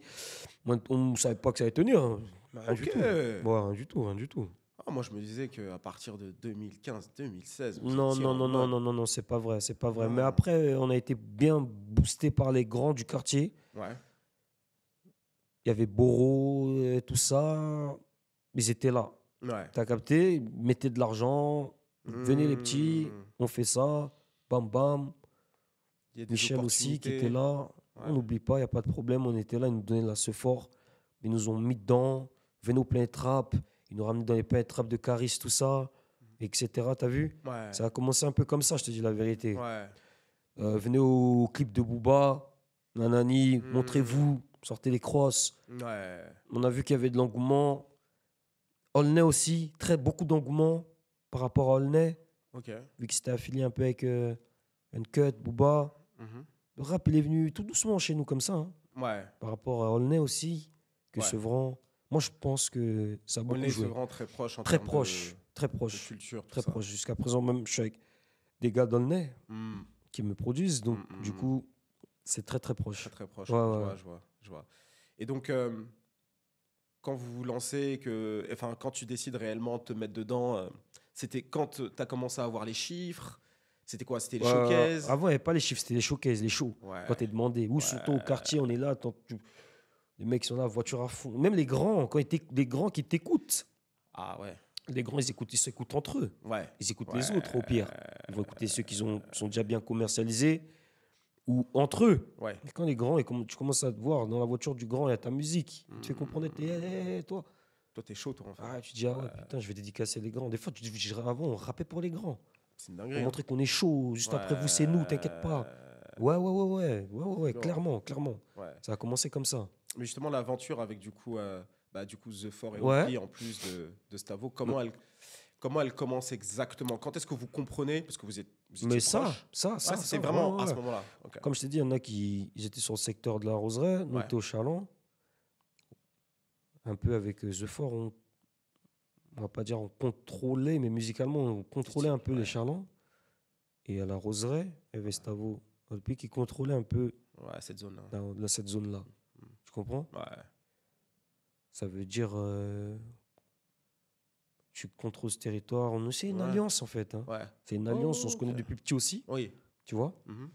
On ne savait pas que ça allait tenir. Hein. Rien du Ok. tout. Ouais, rien du tout, rien du tout. Ah, moi, je me disais qu'à partir de 2015, 2016, vous Non, étiez non, en non, non, mode- non, non, non, c'est pas vrai, c'est pas vrai. Non. Mais après, on a été bien boosté par les grands du quartier. Ouais. Il y avait Boro, tout ça. Ils étaient là. Ouais. T'as capté? Mettez de l'argent. Venez les petits, Mmh. on fait ça. Bam, bam. Il y a des Michel aussi qui était opportunités. là. Ouais. On n'oublie pas, il n'y a pas de problème. On était là, ils nous donnaient la ce fort. Ils nous ont mis dedans. Venez au plein trap. Ils nous ramenaient dans les plein trap de Caris, tout ça, etc. T'as vu? Ouais. Ça a commencé un peu comme ça, je te dis la vérité. Ouais. Venez au clip de Booba. Nanani, Mm. montrez-vous. Sortez les crosses. Ouais. On a vu qu'il y avait de l'engouement. Aulnay aussi, beaucoup d'engouement par rapport à Aulnay, Ok. vu que c'était affilié un peu avec Uncut, Booba. Mhm. Le rap, il est venu tout doucement chez nous comme ça. Hein. Ouais. Par rapport à Aulnay aussi, que Ouais. Sevran. Moi, je pense que ça a On beaucoup est joué. vraiment très proche en Très termes proche, très de proche, culture, tout très ça. proche. Jusqu'à présent, même, je suis avec des gars d'Aulnay Mm. qui me produisent. Donc, Mm, mm, du mm. coup, c'est très, très proche. Très très proche. Ouais, Je ouais. vois, je vois, je vois. Et donc, quand vous vous lancez, quand tu décides réellement de te mettre dedans, c'était quand tu as commencé à avoir les chiffres? C'était quoi? C'était les showcases? Avant, il n'y avait pas les chiffres, c'était les showcases, les shows. Ouais. Quand t'es demandé. Ou surtout au quartier, on est là. Les mecs sont là, voiture à fond. Même les grands, les grands qui t'écoutent. Ah ouais. Les grands, ils s'écoutent entre eux. Ouais. Ils écoutent Ouais. les autres, au pire. Ils vont écouter ceux qui sont déjà bien commercialisés ou entre eux. Ouais. Et quand les grands, tu commences à te voir dans la voiture du grand, il y a ta musique. Tu te fais comprendre, toi. Toi, t'es chaud, toi, en fait. Ah, tu dis, ah ouais, putain, je vais dédicacer les grands. Des fois, avant, on rappait pour les grands. C'est une Pour dinguerie. montrer qu'on est chaud. Juste après vous, c'est nous, t'inquiète pas. Ouais, Lourd. clairement. Ouais. Ça a commencé comme ça. Mais justement, l'aventure avec du coup The Fort et Ouais. Olpi, en plus de Stavo, comment elle commence exactement? Quand est-ce que vous comprenez? Parce que vous étiez Mais ça, proches. ça, C'est vraiment ouais, à ce ouais. moment-là. Ok. Comme je t'ai dit, il y en a ils étaient sur le secteur de la Roseraie, nous, on Ouais. était au Chaland. Un peu avec The Fort, on va pas dire on contrôlait, mais musicalement, on contrôlait un peu Ouais. les Chalands. Et à la Roseraie, il y avait Stavo Olpi qui contrôlait un peu Ouais, cette zone-là. cette zone-là. Tu comprends? Ouais. Ça veut dire tu contrôles ce territoire. C'est une Ouais. alliance en fait. Hein. Ouais. C'est une alliance, on se ok. connaît depuis petit aussi, Oui. tu vois. Mhm.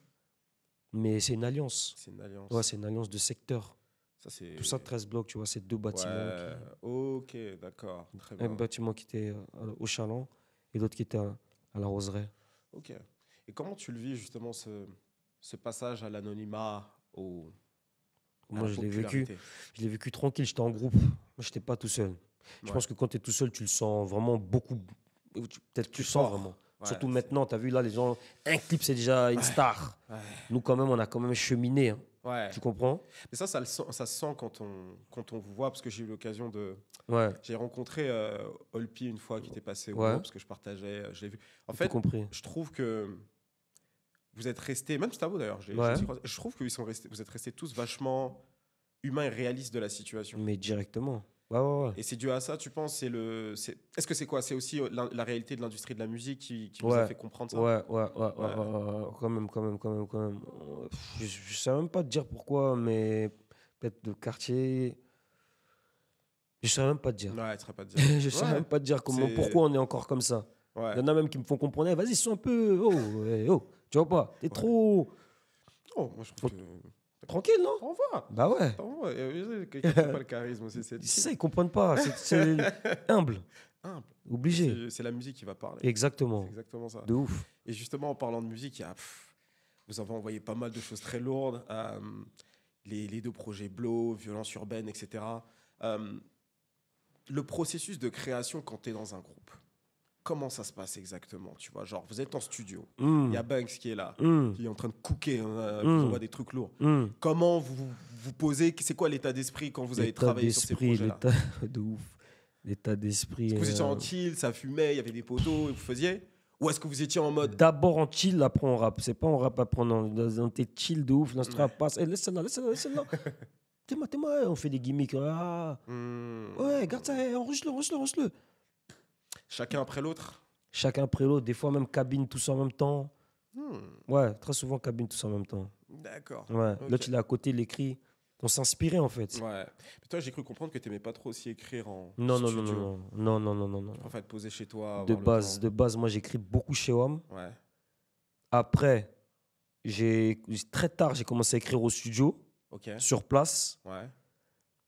Mais c'est une alliance. C'est une alliance. Ouais, c'est une alliance de secteurs. Ça, c'est... Tout ça, 13 blocs, tu vois, c'est deux bâtiments. Ouais. Ok, d'accord. Très Un bien. bâtiment qui était au Chaland et l'autre qui était à la Roseraie. Ok. Et comment tu le vis, justement, ce passage à l'anonymat, à Moi, la je l'ai vécu. popularité? Je l'ai vécu tranquille, j'étais en groupe. Moi, je n'étais pas tout seul. Je Ouais. pense que quand tu es tout seul, tu le sens vraiment beaucoup. Peut-être tu le sens fort. vraiment. Ouais, Surtout c'est- maintenant, tu as vu là, les gens. Un clip, c'est déjà une star. Ouais. Nous, quand même, on a quand même cheminé. Hein. Ouais. Tu comprends? Mais ça se sent quand on vous voit, parce que j'ai eu l'occasion de... Ouais, J'ai rencontré Olpi une fois qui était passé au Ouais. groupe, parce que je partageais, je l'ai vu. En j'ai fait, compris. je trouve que vous êtes restés, même Stavo d'ailleurs, Ouais. je trouve que vous êtes restés tous vachement humains et réalistes de la situation. Mais directement. Ouais. Et c'est dû à ça, tu penses, est-ce que c'est quoi? C'est aussi la réalité de l'industrie de la musique qui vous Ouais. a fait comprendre ça? Ouais. Quand même. Je sais même pas te dire pourquoi, mais peut-être le quartier. Je sais même pas te dire. Ouais, tu serais pas de dire. Je sais Ouais, même pas te dire pourquoi on est encore comme ça. ouais. Il y en a même qui me font comprendre, eh, vas-y, sois un peu. Oh, tu vois pas, t'es Ouais. trop Oh, moi je trouve que. tranquille, non? T'envoies. Bah ouais. T'envoies. Quelqu'un qui n'a pas le charisme aussi, c'est C'est ça, ils comprennent pas. C'est humble, humble. obligé. C'est la musique qui va parler. Exactement. C'est exactement ça. De ouf. Et justement, en parlant de musique, vous avez envoyé pas mal de choses très lourdes. Les 2 projets Blow, Violence urbaine, etc. Le processus de création quand tu es dans un groupe, comment ça se passe exactement? Tu vois, genre, vous êtes en studio, il y a Banks qui est là, qui est en train de cooker, vous envoie des trucs lourds. Comment vous posez, c'est quoi l'état d'esprit quand vous avez travaillé sur ces projets-là? De ouf. L'état d'esprit. Est-ce que vous étiez en chill, ça fumait, il y avait des poteaux et vous faisiez? Ou est-ce que vous étiez en mode... D'abord en chill, après on rappe. C'est pas en rap, après on t'es chill de ouf. L'instru passe. Eh, laisse celle-là. T'es-moi. On fait des gimmicks. Ah. Ouais, garde ça. Enregistre-le. Chacun après l'autre? Chacun après l'autre. Des fois même cabine tous en même temps. Ouais, très souvent cabine tous en même temps. D'accord. Ouais. Ok. L'autre il est à côté, il écrit. On s'inspirait en fait. Ouais. Mais toi, j'ai cru comprendre que tu n'aimais pas trop aussi écrire en Non. studio. Non. Tu préfères te poser chez toi. De avoir le temps. base, moi j'écris beaucoup chez WAM. Ouais. Après, très tard, j'ai commencé à écrire au studio, Ok. sur place. Ouais.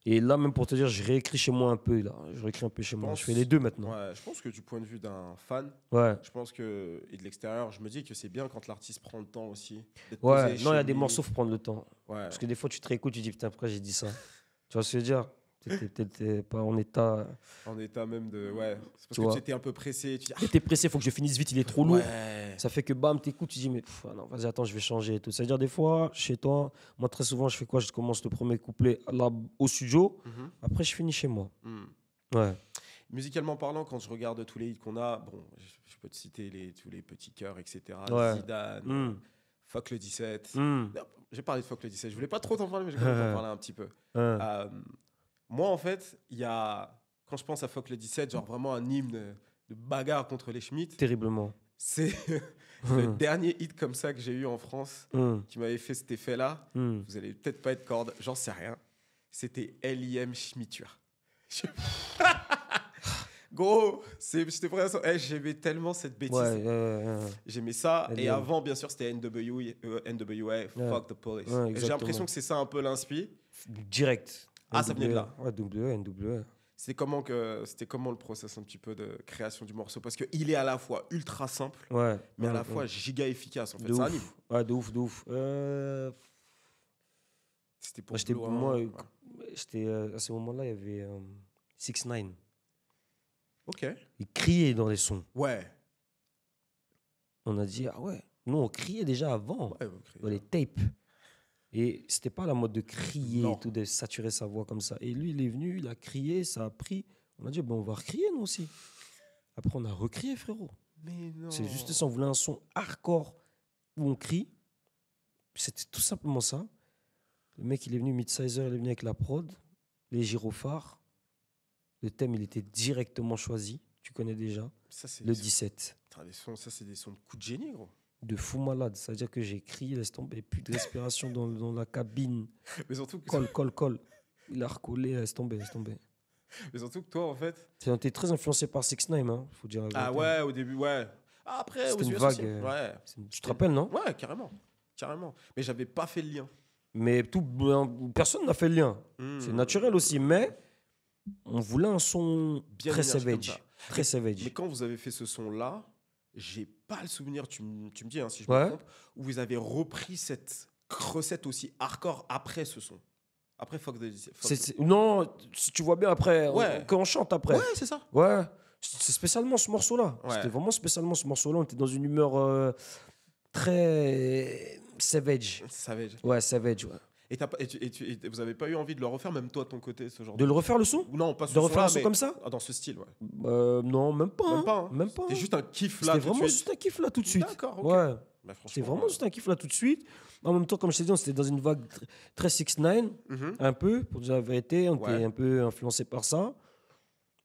Et là, même pour te dire, je réécris chez moi un peu. Là. Je réécris un peu chez moi. pense- Je fais les deux maintenant. Ouais. Je pense que du point de vue d'un fan, Ouais. je pense que et de l'extérieur, je me dis que c'est bien quand l'artiste prend le temps aussi. d'être Ouais. posé Non, il y a chez des lui. morceaux, faut prendre le temps. Ouais. Parce que des fois, tu te réécoutes, tu dis putain, pourquoi j'ai dit ça? Tu vois ce que je veux dire? T'es pas en état. En état même de. Ouais. C'est parce Tu que vois. tu étais un peu pressé. Tu dis. T'es pressé, faut que je finisse vite, il est trop lourd. Ouais. Ça fait que bam, t'écoutes, tu dis, mais non, vas-y, attends, je vais changer et tout. C'est-à-dire, des fois, chez toi, moi, très souvent, je fais quoi? Je commence le premier couplet là, au studio, Mhm. après, je finis chez moi. Mhm. Ouais. Musicalement parlant, quand je regarde tous les hits qu'on a, bon, je peux te citer tous les petits cœurs, etc. Ouais. Zidane, Fuck le 17. Mm. J'ai parlé de Fuck le 17. Je voulais pas trop t'en parler, mais j'ai quand même t'en parler un petit peu. Moi, en fait, quand je pense à Fuck le 17, genre vraiment un hymne de bagarre contre les Schmitt, Terriblement. c'est le dernier hit comme ça que j'ai eu en France qui m'avait fait cet effet-là. Vous allez peut-être pas être corde, j'en sais rien. C'était L.I.M. Schmitture. Gros, j'étais prêt à ça. J'aimais tellement cette bêtise. Ouais. J'aimais ça. Et LIM. avant, bien sûr, c'était NWA, Fuck the Police. Ouais, Et j'ai l'impression que c'est ça un peu l'inspi. Direct. Ah, ça venait de là. Ouais, NWA. C'était comment le process un petit peu de création du morceau? Parce qu'il est à la fois ultra simple, Ouais. mais à la Ouais. fois giga efficace. En fait, De c'est un ouf. hymne. Ouais, de ouf. C'était pour Moi, Blow, j'étais à ce moment-là, il y avait 6ix9ine. Ok. Il criait dans les sons. Ouais. On a dit, ah ouais. Nous, on criait déjà avant, Ouais, dans les tapes. Et c'était pas la mode de crier Non. et tout, de saturer sa voix comme ça. Et lui, il est venu, il a crié, ça a pris. On a dit, bon, on va recrier nous aussi. Après, on a recrié, frérot. Mais non. C'est juste ça, on voulait un son hardcore où on crie. C'était tout simplement ça. Le mec, il est venu, Midsizer, il est venu avec la prod, les gyrophares. Le thème, il était directement choisi. Tu connais déjà. Ça, c'est Le 17. Putain, ça, c'est des sons de coups de génie, gros. De fou malade. Ça veut dire que j'ai crié, laisse tomber, plus de respiration dans la cabine. Mais surtout que, Colle. Il a recollé, laisse tomber. mais surtout que toi, en fait. On était très influencé par 6ix9ine, hein, faut dire la Ah vérité. ouais, au début, ouais. Ah, après, C'était aux une US vague, aussi. Ouais. Tu te rappelles, non? Ouais, carrément. Mais j'avais pas fait le lien. Mais personne n'a fait le lien. C'est naturel aussi, mais on voulait un son Bien très énergique comme savage. ça. Très savage. Mais quand vous avez fait ce son-là, j'ai pas le souvenir, tu me dis hein, si je Ouais. me trompe, où vous avez repris cette recette aussi hardcore après ce son. Après Fuck the 17. Non, si tu vois bien après, Ouais. quand on chante après. Ouais, c'est ça. Ouais. C'est spécialement ce morceau-là. Ouais. C'était vraiment spécialement ce morceau-là. On était dans une humeur très savage. Savage. Ouais, savage, ouais. Et vous avez pas eu envie de le refaire, même toi de ton côté, ce genre De le refaire le son? Ou non, pas ce De refaire son-là, un son mais comme ça? dans ce style, ouais. Non, même pas. Même pas. Hein. Même pas. C'était juste un kiff là. C'était tout de vraiment suite. juste un kiff là tout de suite. D'accord, ok. Ouais. Bah, franchement, C'est vraiment juste un kiff là tout de suite. En même temps, comme je t'ai dit, on était dans une vague très 6ix9ine, un peu, pour dire la vérité. On Ouais. était un peu influencé par ça.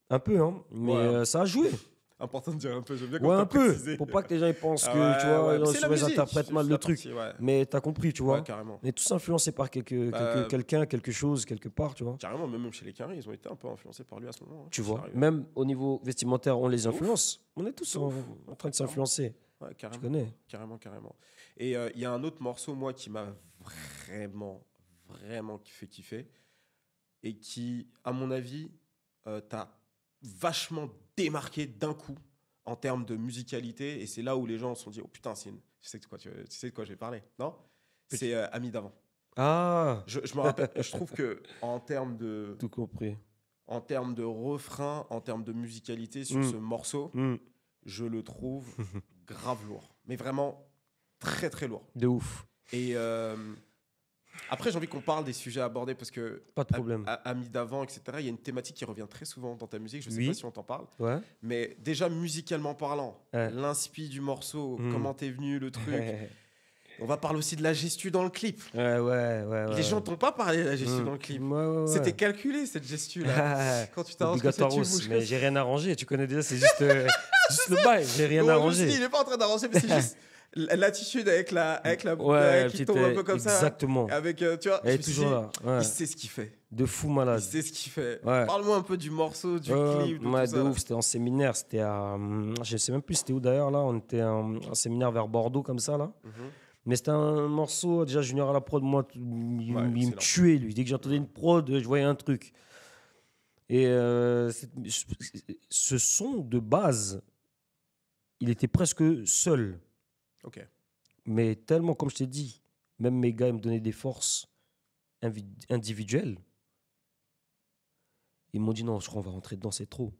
Un peu, hein. Mais Ouais. ça a joué. Important de dire un peu, j'aime bien Ouais, quand t'as un peu. précisé. Pour pas que les gens ils pensent Ah que, tu ouais, vois, ouais. ils C'est la musique, interprètent c'est mal juste le la truc. partie, ouais. Mais t'as compris, tu vois. Ouais, carrément. On est tous influencés par quelqu'un, quelque chose, quelque part, tu vois. Carrément, même chez les Carrés, ils ont été un peu influencés par lui à ce moment. Tu quand il est vois. arrivé. Même au niveau vestimentaire, on les De ouf. influence. On est tous De ouf. en train de Carrément. s'influencer. Ouais, Tu carrément. connais. Carrément. Et il y a un autre morceau, moi, qui m'a vraiment fait kiffer. Et qui, à mon avis, t'a vachement démarqué d'un coup en termes de musicalité. Et c'est là où les gens se sont dit, oh putain, tu sais de quoi je vais parler, non? C'est Ami d'avant. Ah, Je me rappelle, je trouve que tout compris. en termes de refrain, en termes de musicalité sur ce morceau, je le trouve grave lourd. Mais vraiment très très lourd. De ouf. Et après, j'ai envie qu'on parle des sujets abordés parce que Pas de problème. Amis d'avant, etc., il y a une thématique qui revient très souvent dans ta musique. Je sais Oui. pas si on t'en parle. Ouais. Mais déjà, musicalement parlant, Ouais. l'inspi du morceau, Mm. comment t'es venu, le truc. On va parler aussi de la gestu dans le clip. Ouais. Les gens t'ont pas parlé de la gestu dans le clip. Ouais. C'était calculé, cette gestu-là. Quand tu t'arranges que ça, tu Obligatoirement, bouges. mais j'ai rien arrangé. Tu connais déjà, c'est juste, juste le bail. J'ai rien Bon, arrangé. il est pas en train d'arranger, mais c'est juste l'attitude avec la Ouais, qui tombe un peu comme ça. exactement. Avec, tu vois, Elle je est me suis toujours dit, là. Ouais. il sait ce qu'il fait. De fou Il malade. sait ce qu'il fait. Ouais. Parle-moi un peu du morceau, du clip, de ouais, tout de ça. ouf. C'était en séminaire. C'était à. Je sais même plus c'était où d'ailleurs, là. On était en séminaire vers Bordeaux, comme ça, là. Mhm. Mais c'était un morceau, déjà Junior à la prod, moi, il me excellent. tuait, lui. Dès que j'entendais une prod, je voyais un truc. Et ce son de base, il était presque seul. Ok. Mais tellement, comme je t'ai dit, même mes gars, ils me donnaient des forces individuelles. Ils m'ont dit non, je crois qu'on va rentrer dedans, c'est trop.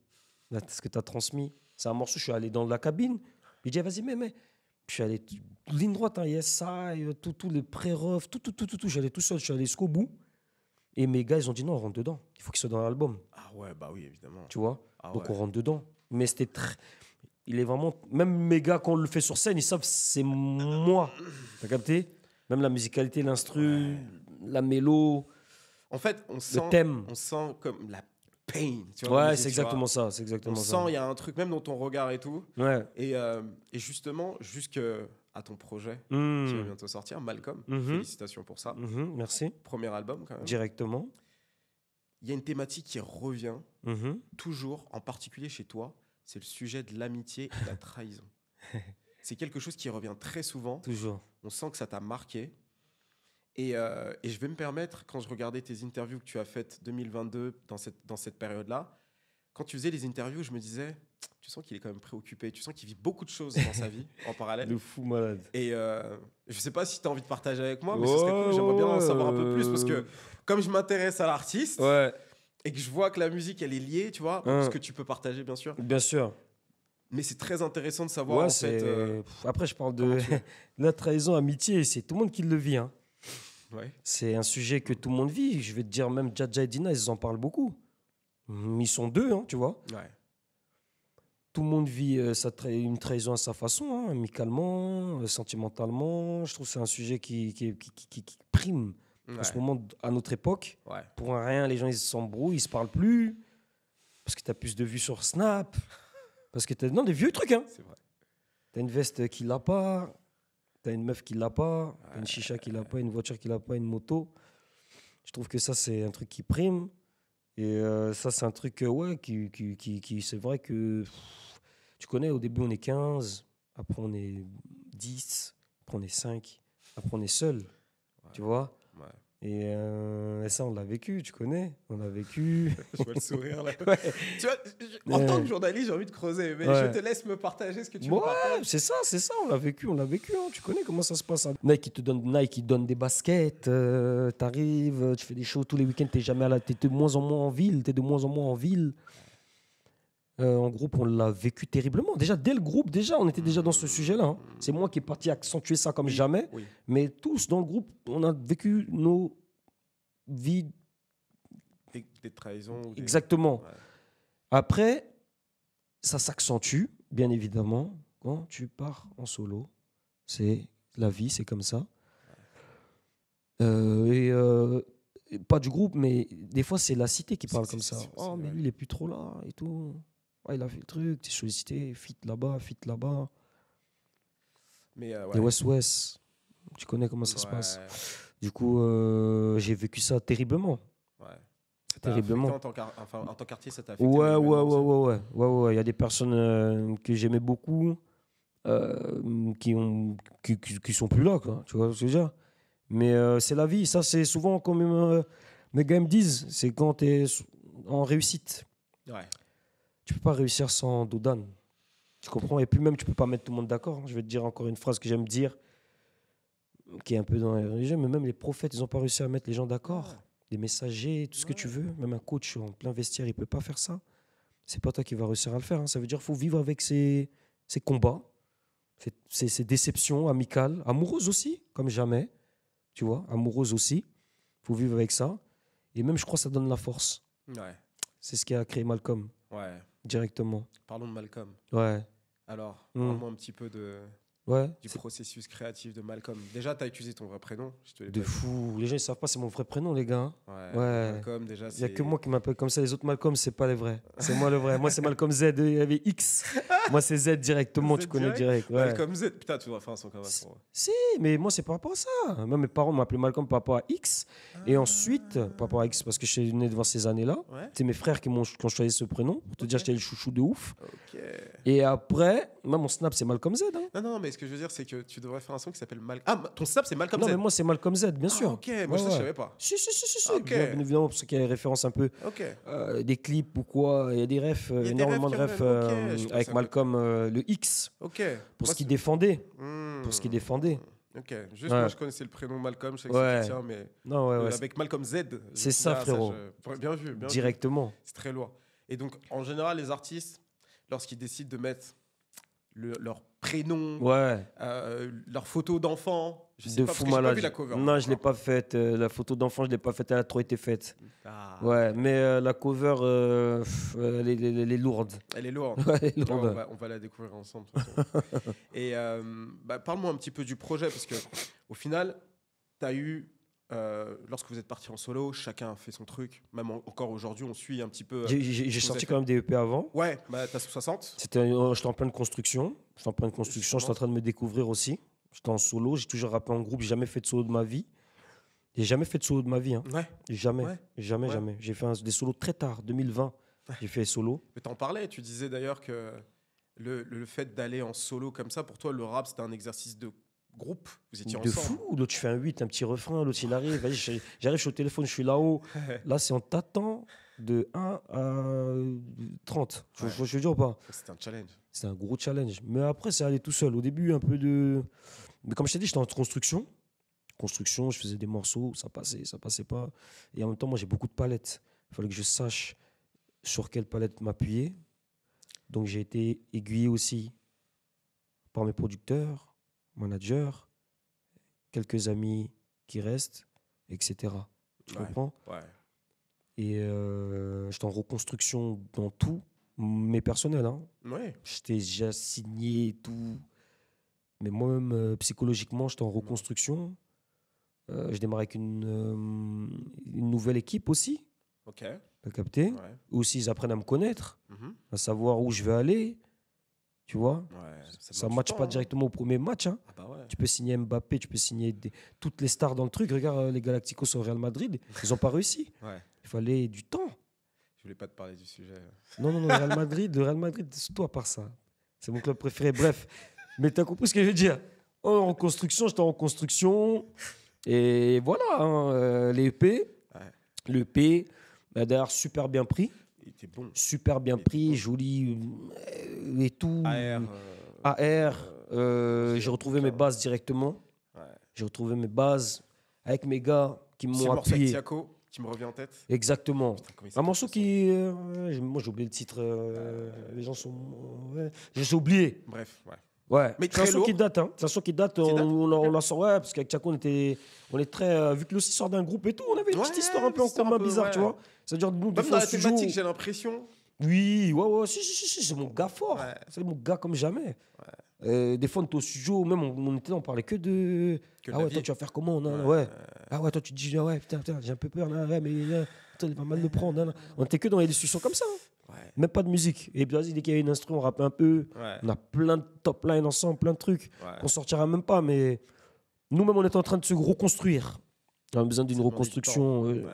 Là, ce que tu as transmis, c'est un morceau, je suis allé dans la cabine. J'ai dit, vas-y, mais. Je suis allé ligne droite, hein, yes, ça, tout les pré-refs, tout. J'allais tout seul, je suis allé jusqu'au bout. Et mes gars, ils ont dit non, on rentre dedans. Il faut qu'il soit dans l'album. Ah ouais, bah oui, évidemment. Tu vois. Ah Donc ouais. on rentre dedans. Mais c'était très. Il est vraiment. Même mes gars, quand on le fait sur scène, ils savent c'est moi. T'as capté? Même la musicalité, l'instru, la mélo, En fait, le thème. on sent comme la pain. Tu vois, Ouais, musique, c'est tu vois. exactement ça. C'est exactement On ça. sent, il y a un truc, même dans ton regard et tout. Ouais. Et justement, jusqu'à ton projet qui va bientôt sortir, Malcolm, félicitations pour ça. Merci. Premier album, quand même. Directement. Il y a une thématique qui revient Mhm. toujours, en particulier chez toi, c'est le sujet de l'amitié et de la trahison. C'est quelque chose qui revient très souvent. Toujours. On sent que ça t'a marqué. Et je vais me permettre, quand je regardais tes interviews que tu as faites 2022 dans cette période-là, quand tu faisais les interviews, je me disais, tu sens qu'il est quand même préoccupé, tu sens qu'il vit beaucoup de choses dans sa vie en parallèle. Le fou malade. Et je sais pas si tu as envie de partager avec moi, mais ce serait cool, j'aimerais bien en savoir un peu plus, parce que comme je m'intéresse à l'artiste, Ouais, et que je vois que la musique, elle est liée, tu vois, ce que tu peux partager, bien sûr. bien sûr. Mais c'est très intéressant de savoir, Ouais, en fait... Après, je parle de comment tu es. la trahison, amitié, c'est tout le monde qui le vit. Hein. Ouais. C'est un sujet que tout le monde vit. Je vais te dire, même Djadja et Dina, ils en parlent beaucoup. Ils sont deux, hein, tu vois. Ouais. Tout le monde vit une trahison à sa façon, hein, amicalement, sentimentalement. Je trouve que c'est un sujet qui prime en ce moment à notre époque. Ouais. Pour rien, les gens, ils s'embrouillent, ils se parlent plus. Parce que tu as plus de vues sur Snap. Parce que non, des vieux trucs, hein. C'est vrai. T'as une veste qui l'a pas, t'as une meuf qui l'a pas, t'as une chicha qui l'a pas, une voiture qui l'a pas, une moto. Je trouve que ça, c'est un truc qui prime. Et ça, c'est un truc, ouais, qui c'est vrai que tu connais, au début, on est 15, après, on est 10, après, on est 5, après, on est seul. Ouais. Tu vois? Ouais. Et ça, on l'a vécu, tu connais? On l'a vécu. Je vois le sourire là. Ouais. Tu vois, en tant que journaliste, j'ai envie de creuser, mais Ouais. je te laisse me partager ce que tu me Ouais, partages. c'est ça, on l'a vécu, hein. Tu connais comment ça se passe. Hein. Nike, il te donne des baskets, t'arrives, tu fais des shows tous les week-ends, t'es de moins en moins en ville. En groupe, on l'a vécu terriblement. Déjà, dès le groupe, on était déjà dans ce sujet-là. Hein. C'est moi qui est parti accentuer ça comme jamais. Oui. Mais tous, dans le groupe, on a vécu nos vies. Des trahisons. ou des- Exactement. Ouais. Après, ça s'accentue, bien évidemment, quand tu pars en solo. C'est la vie, c'est comme ça. Et pas du groupe, mais des fois, c'est la cité qui parle comme ça. Oh, mais lui, il est plus trop là et tout. Ouais, il a fait le truc, t'es sollicité, fit là-bas, fit là-bas. Mais Et West, tu connais comment ça se passe. Du coup, j'ai vécu ça terriblement. Ouais. Terriblement. En tant qu'artiste, ça t'a affecté. Ouais. Il y a des personnes que j'aimais beaucoup qui sont plus là, quoi. Tu vois ce que je veux dire? Mais c'est la vie. Ça, c'est souvent comme mes gars me disent, c'est quand tu es en réussite. Ouais. Tu peux pas réussir sans Dodan. Tu comprends? Et puis même, tu peux pas mettre tout le monde d'accord. Je vais te dire encore une phrase que j'aime dire, qui est un peu dans les religions, mais même les prophètes, ils n'ont pas réussi à mettre les gens d'accord. Ouais. Des messagers, tout ce que tu veux. Même un coach en plein vestiaire, il peut pas faire ça. C'est pas toi qui vas réussir à le faire. Hein. Ça veut dire qu'il faut vivre avec ces combats, ces déceptions amicales, amoureuses aussi, comme jamais. Tu vois, amoureuses aussi. Il faut vivre avec ça. Et même, je crois que ça donne la force. Ouais. C'est ce qui a créé Malcolm. Ouais. Directement. Parlons de Malcolm. Ouais. Alors, parle-moi un petit peu du processus créatif de Malcolm. Déjà, tu as utilisé ton vrai prénom. De fou. Les gens, ils savent pas, c'est mon vrai prénom, les gars. Ouais. Malcolm, déjà, il n'y a que moi qui m'appelle comme ça. Les autres Malcolm, c'est pas les vrais. C'est moi le vrai. Moi, c'est Malcolm Z. Il y avait X. Moi, c'est Z directement. Z tu connais direct. Ouais. Malcolm Z. Putain, tu dois faire un son comme ça. Si, mais moi, c'est par rapport à ça. Même mes parents m'ont appelé Malcolm par rapport à X. Et ensuite, par rapport à X, parce que je suis né devant ces années-là. C'est mes frères qui ont choisi ce prénom. Pour te dire, j'étais le chouchou de ouf. Et après, moi, mon snap, c'est Malcolm Z. Hein. Non, mais ce que je veux dire, c'est que tu devrais faire un son qui s'appelle Malcolm. Ah, ton snap, c'est Malcolm Z. Non, mais moi, c'est Malcolm Z, bien sûr. Ok, moi, je savais pas. Si. Bien évidemment, pour ceux qui ont des références un peu, des clips ou quoi. Il y a des refs, énormément de refs avec Malcolm, le X. Pour ce qu'il défendait. Pour ce qu'il défendait. Ok, juste moi je connaissais le prénom Malcolm, je sais que c'est tien, mais avec Malcolm Z. C'est ça, frérot. Bien vu. Directement. C'est très lourd. Et donc, en général, les artistes, lorsqu'ils décident de mettre leur prénom, leur photo d'enfant. Je sais pas, parce que j'ai pas vu la cover. Non, je l'ai pas faite. La photo d'enfant, je l'ai pas faite. Elle a trop été faite. Ouais, mais la cover, elle est lourde. Elle est lourde. Ouais, elle est lourde. On va la découvrir ensemble. Et parle-moi un petit peu du projet, parce que au final, tu as eu. Lorsque vous êtes parti en solo, chacun a fait son truc. Même encore aujourd'hui, on suit un petit peu. J'ai sorti quand même des EP avant. Ouais, t'as 60. J'étais en pleine construction. J'étais en train de me découvrir aussi. J'étais en solo. J'ai toujours rappé en groupe. J'ai jamais fait de solo de ma vie. J'ai jamais fait de solo de ma vie. Hein. Jamais. J'ai fait des solos très tard, 2020. J'ai fait solo. Mais t'en parlais. Tu disais d'ailleurs que le fait d'aller en solo comme ça, pour toi, le rap, c'était un exercice de groupe, vous étiez ensemble. De fou, l'autre tu fais un 8, un petit refrain, l'autre il arrive, vas-y, j'arrive, je suis au téléphone, je suis là-haut. Là, c'est en t'attend de 1 à 30. Je veux dire ou pas? C'était un challenge. C'était un gros challenge. Mais après, c'est allé tout seul. Au début, un peu de. Mais comme je t'ai dit, j'étais en construction. Je faisais des morceaux, ça passait pas. Et en même temps, moi, j'ai beaucoup de palettes. Il fallait que je sache sur quelle palette m'appuyer. Donc, j'ai été aiguillé aussi par mes producteurs, manager, quelques amis qui restent, etc. Tu comprends? Et j'étais en reconstruction dans tout, mes personnels. Hein. J'étais déjà signé et tout. Mais moi-même, psychologiquement, j'étais en reconstruction. Je démarre avec une nouvelle équipe aussi. T'as capté? Aussi, ils apprennent à me connaître, à savoir où je vais aller. Tu vois, ça ne matche pas directement au premier match. Hein. Tu peux signer Mbappé, tu peux signer toutes les stars dans le truc. Regarde les Galacticos au Real Madrid, ils n'ont pas réussi. Il fallait du temps. Je voulais pas te parler du sujet. Non, le Real Madrid, c'est toi par ça. C'est mon club préféré. Bref, mais tu as compris ce que je veux dire. En construction, j'étais en construction. Et voilà, hein, les EP. L'EP, d'ailleurs, super bien pris. Bon. Super bien pris, joli et tout. AR. J'ai retrouvé mes bases directement. J'ai retrouvé mes bases avec mes gars qui m'ont appuyé. C'est Tiako qui me revient en tête. Exactement. Putain, un morceau qui... moi, j'ai oublié le titre. Les gens sont... j'ai oublié. Bref, mais c'est un son qui date. Hein. C'est un son qui date. On la sort, parce qu'avec Tiako, on est très... vu que lui aussi sort d'un groupe et tout, on avait une petite histoire un peu en commun bizarre, tu vois. C'est-à-dire, nous, même dans la thématique, j'ai l'impression. Oui, si, c'est mon gars fort. C'est mon gars comme jamais. Des fois, on était au studio, même on était là, on parlait que de. Que de Ah la ouais, vie. toi, tu vas faire comment? Non, non, Ouais. ouais. Ah ouais, toi, tu te dis, ah ouais, putain, j'ai un peu peur. Là, ouais, mais putain, il va mal le prendre. Là. On était que dans les discussions comme ça. Hein. Ouais. Même pas de musique. Et puis, vas-y, dès qu'il y a une instru, on rappe un peu. Ouais. On a plein de top lines ensemble, plein de trucs. Ouais. On sortira même pas, mais nous-mêmes, on est en train de se reconstruire. On a besoin d'une Ça demande du reconstruction. temps. Ouais. Vous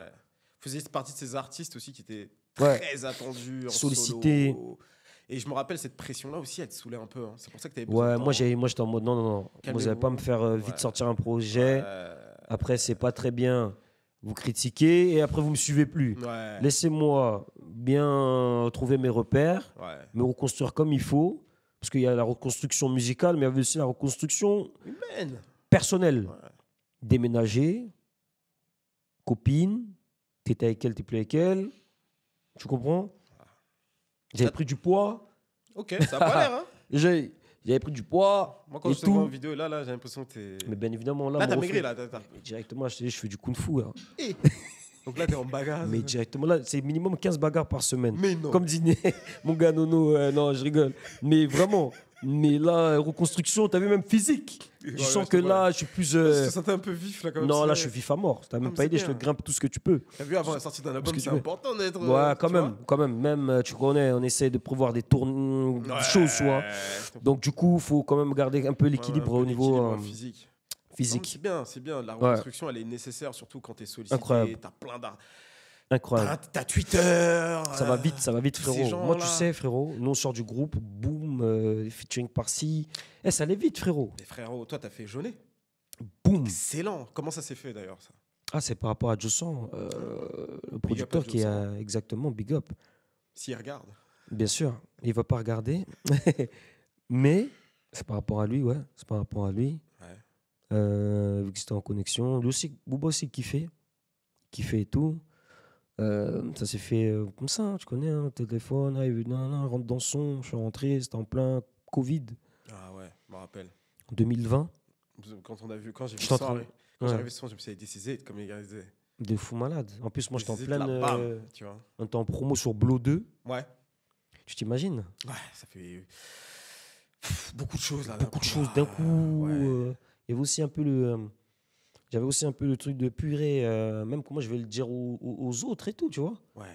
faisiez partie de ces artistes aussi qui étaient Ouais. très attendus, en Sollicités. solo. Et je me rappelle cette pression-là aussi, elle te saoulait un peu. Hein. C'est pour ça que tu avais Ouais, besoin de temps. moi, j'étais en mode non, non, non. Vous Calmez-vous. n'allez pas me faire vite Ouais. sortir un projet. Ouais. Après, c'est pas très bien. Vous critiquez et après, vous me suivez plus. Ouais. Laissez-moi bien trouver mes repères, Ouais. me reconstruire comme il faut. Parce qu'il y a la reconstruction musicale, mais il y avait aussi la reconstruction Humaine. personnelle. Ouais. Déménager, copine, t'étais avec elle, t'es plus avec elle. Tu comprends? J'avais pris du poids. Ok, ça a pas l'air, hein. J'avais pris du poids. Moi, quand et je te vois en tout. vidéo, là, j'ai l'impression que t'es. Mais bien évidemment, là, Là, mon t'as maigri, reflet- là. Directement, là, je fais du kung-fu. Là. Donc là, t'es en bagarre. Mais directement, là, c'est minimum 15 bagarres par semaine. Mais non. Comme dîner, mon gars Nono, non, je rigole. Mais vraiment, mais là, reconstruction, t'as vu, même physique. Ouais, Je sens je que te vois. là, je suis plus. Je te sentais un peu vif, là, comme Non, ça. là, je suis vif à mort. T'as même mais pas c'est idée, je te bien. grimpe tout ce que tu peux. T'as vu, avant la sortie d'un album, que c'est tu veux. important d'être. Ouais, quand tu même, quand même. Même, tu connais, on essaie de prévoir des vois. choses, tu vois. Donc, du coup, il faut quand même garder un peu l'équilibre Ouais, un au peu niveau l'équilibre physique. Non, mais physique. c'est bien, c'est bien. La reconstruction, elle est nécessaire, surtout quand t'es sollicité. Incroyable. T'as plein d'art. Incroyable. T'as Twitter. Ça va vite, tous ces frérot. Moi, tu gens-là. sais, frérot, nous, on sort du groupe, boum, featuring par-ci. Eh, ça allait vite, frérot. Mais frérot, toi, t'as fait Jaunet. Boum. Excellent. Comment ça s'est fait d'ailleurs, ça? Ah, c'est par rapport à Josan, le producteur à qui Josan. a exactement Big Up. S'il regarde. Bien sûr, il va pas regarder. Mais c'est par rapport à lui, ouais. C'est par rapport à lui. Ouais. Vu que c'était en connexion. Lui aussi, Booba aussi kiffait. Kiffait et tout. Ça s'est fait comme ça, hein, tu connais, hein, téléphone, non, rentre dans son, je suis rentré, c'était en plein Covid, Ah ouais, je me rappelle. en 2020, Quand j'ai vu J'étais en ça, train- quand ouais. j'arrivais sur son, je me suis dit, décisé, comme les gars disaient. de fou malade. En plus, moi, j'étais en This is pleine, la bam, tu vois. on était en promo sur Blo 2, Ouais. tu t'imagines? Ouais, ça fait beaucoup de choses là. Beaucoup de choses d'un coup. Ouais. Il y avait aussi un peu le... j'avais aussi un peu le truc de purée, même comment je vais le dire aux autres et tout, tu vois. Ouais.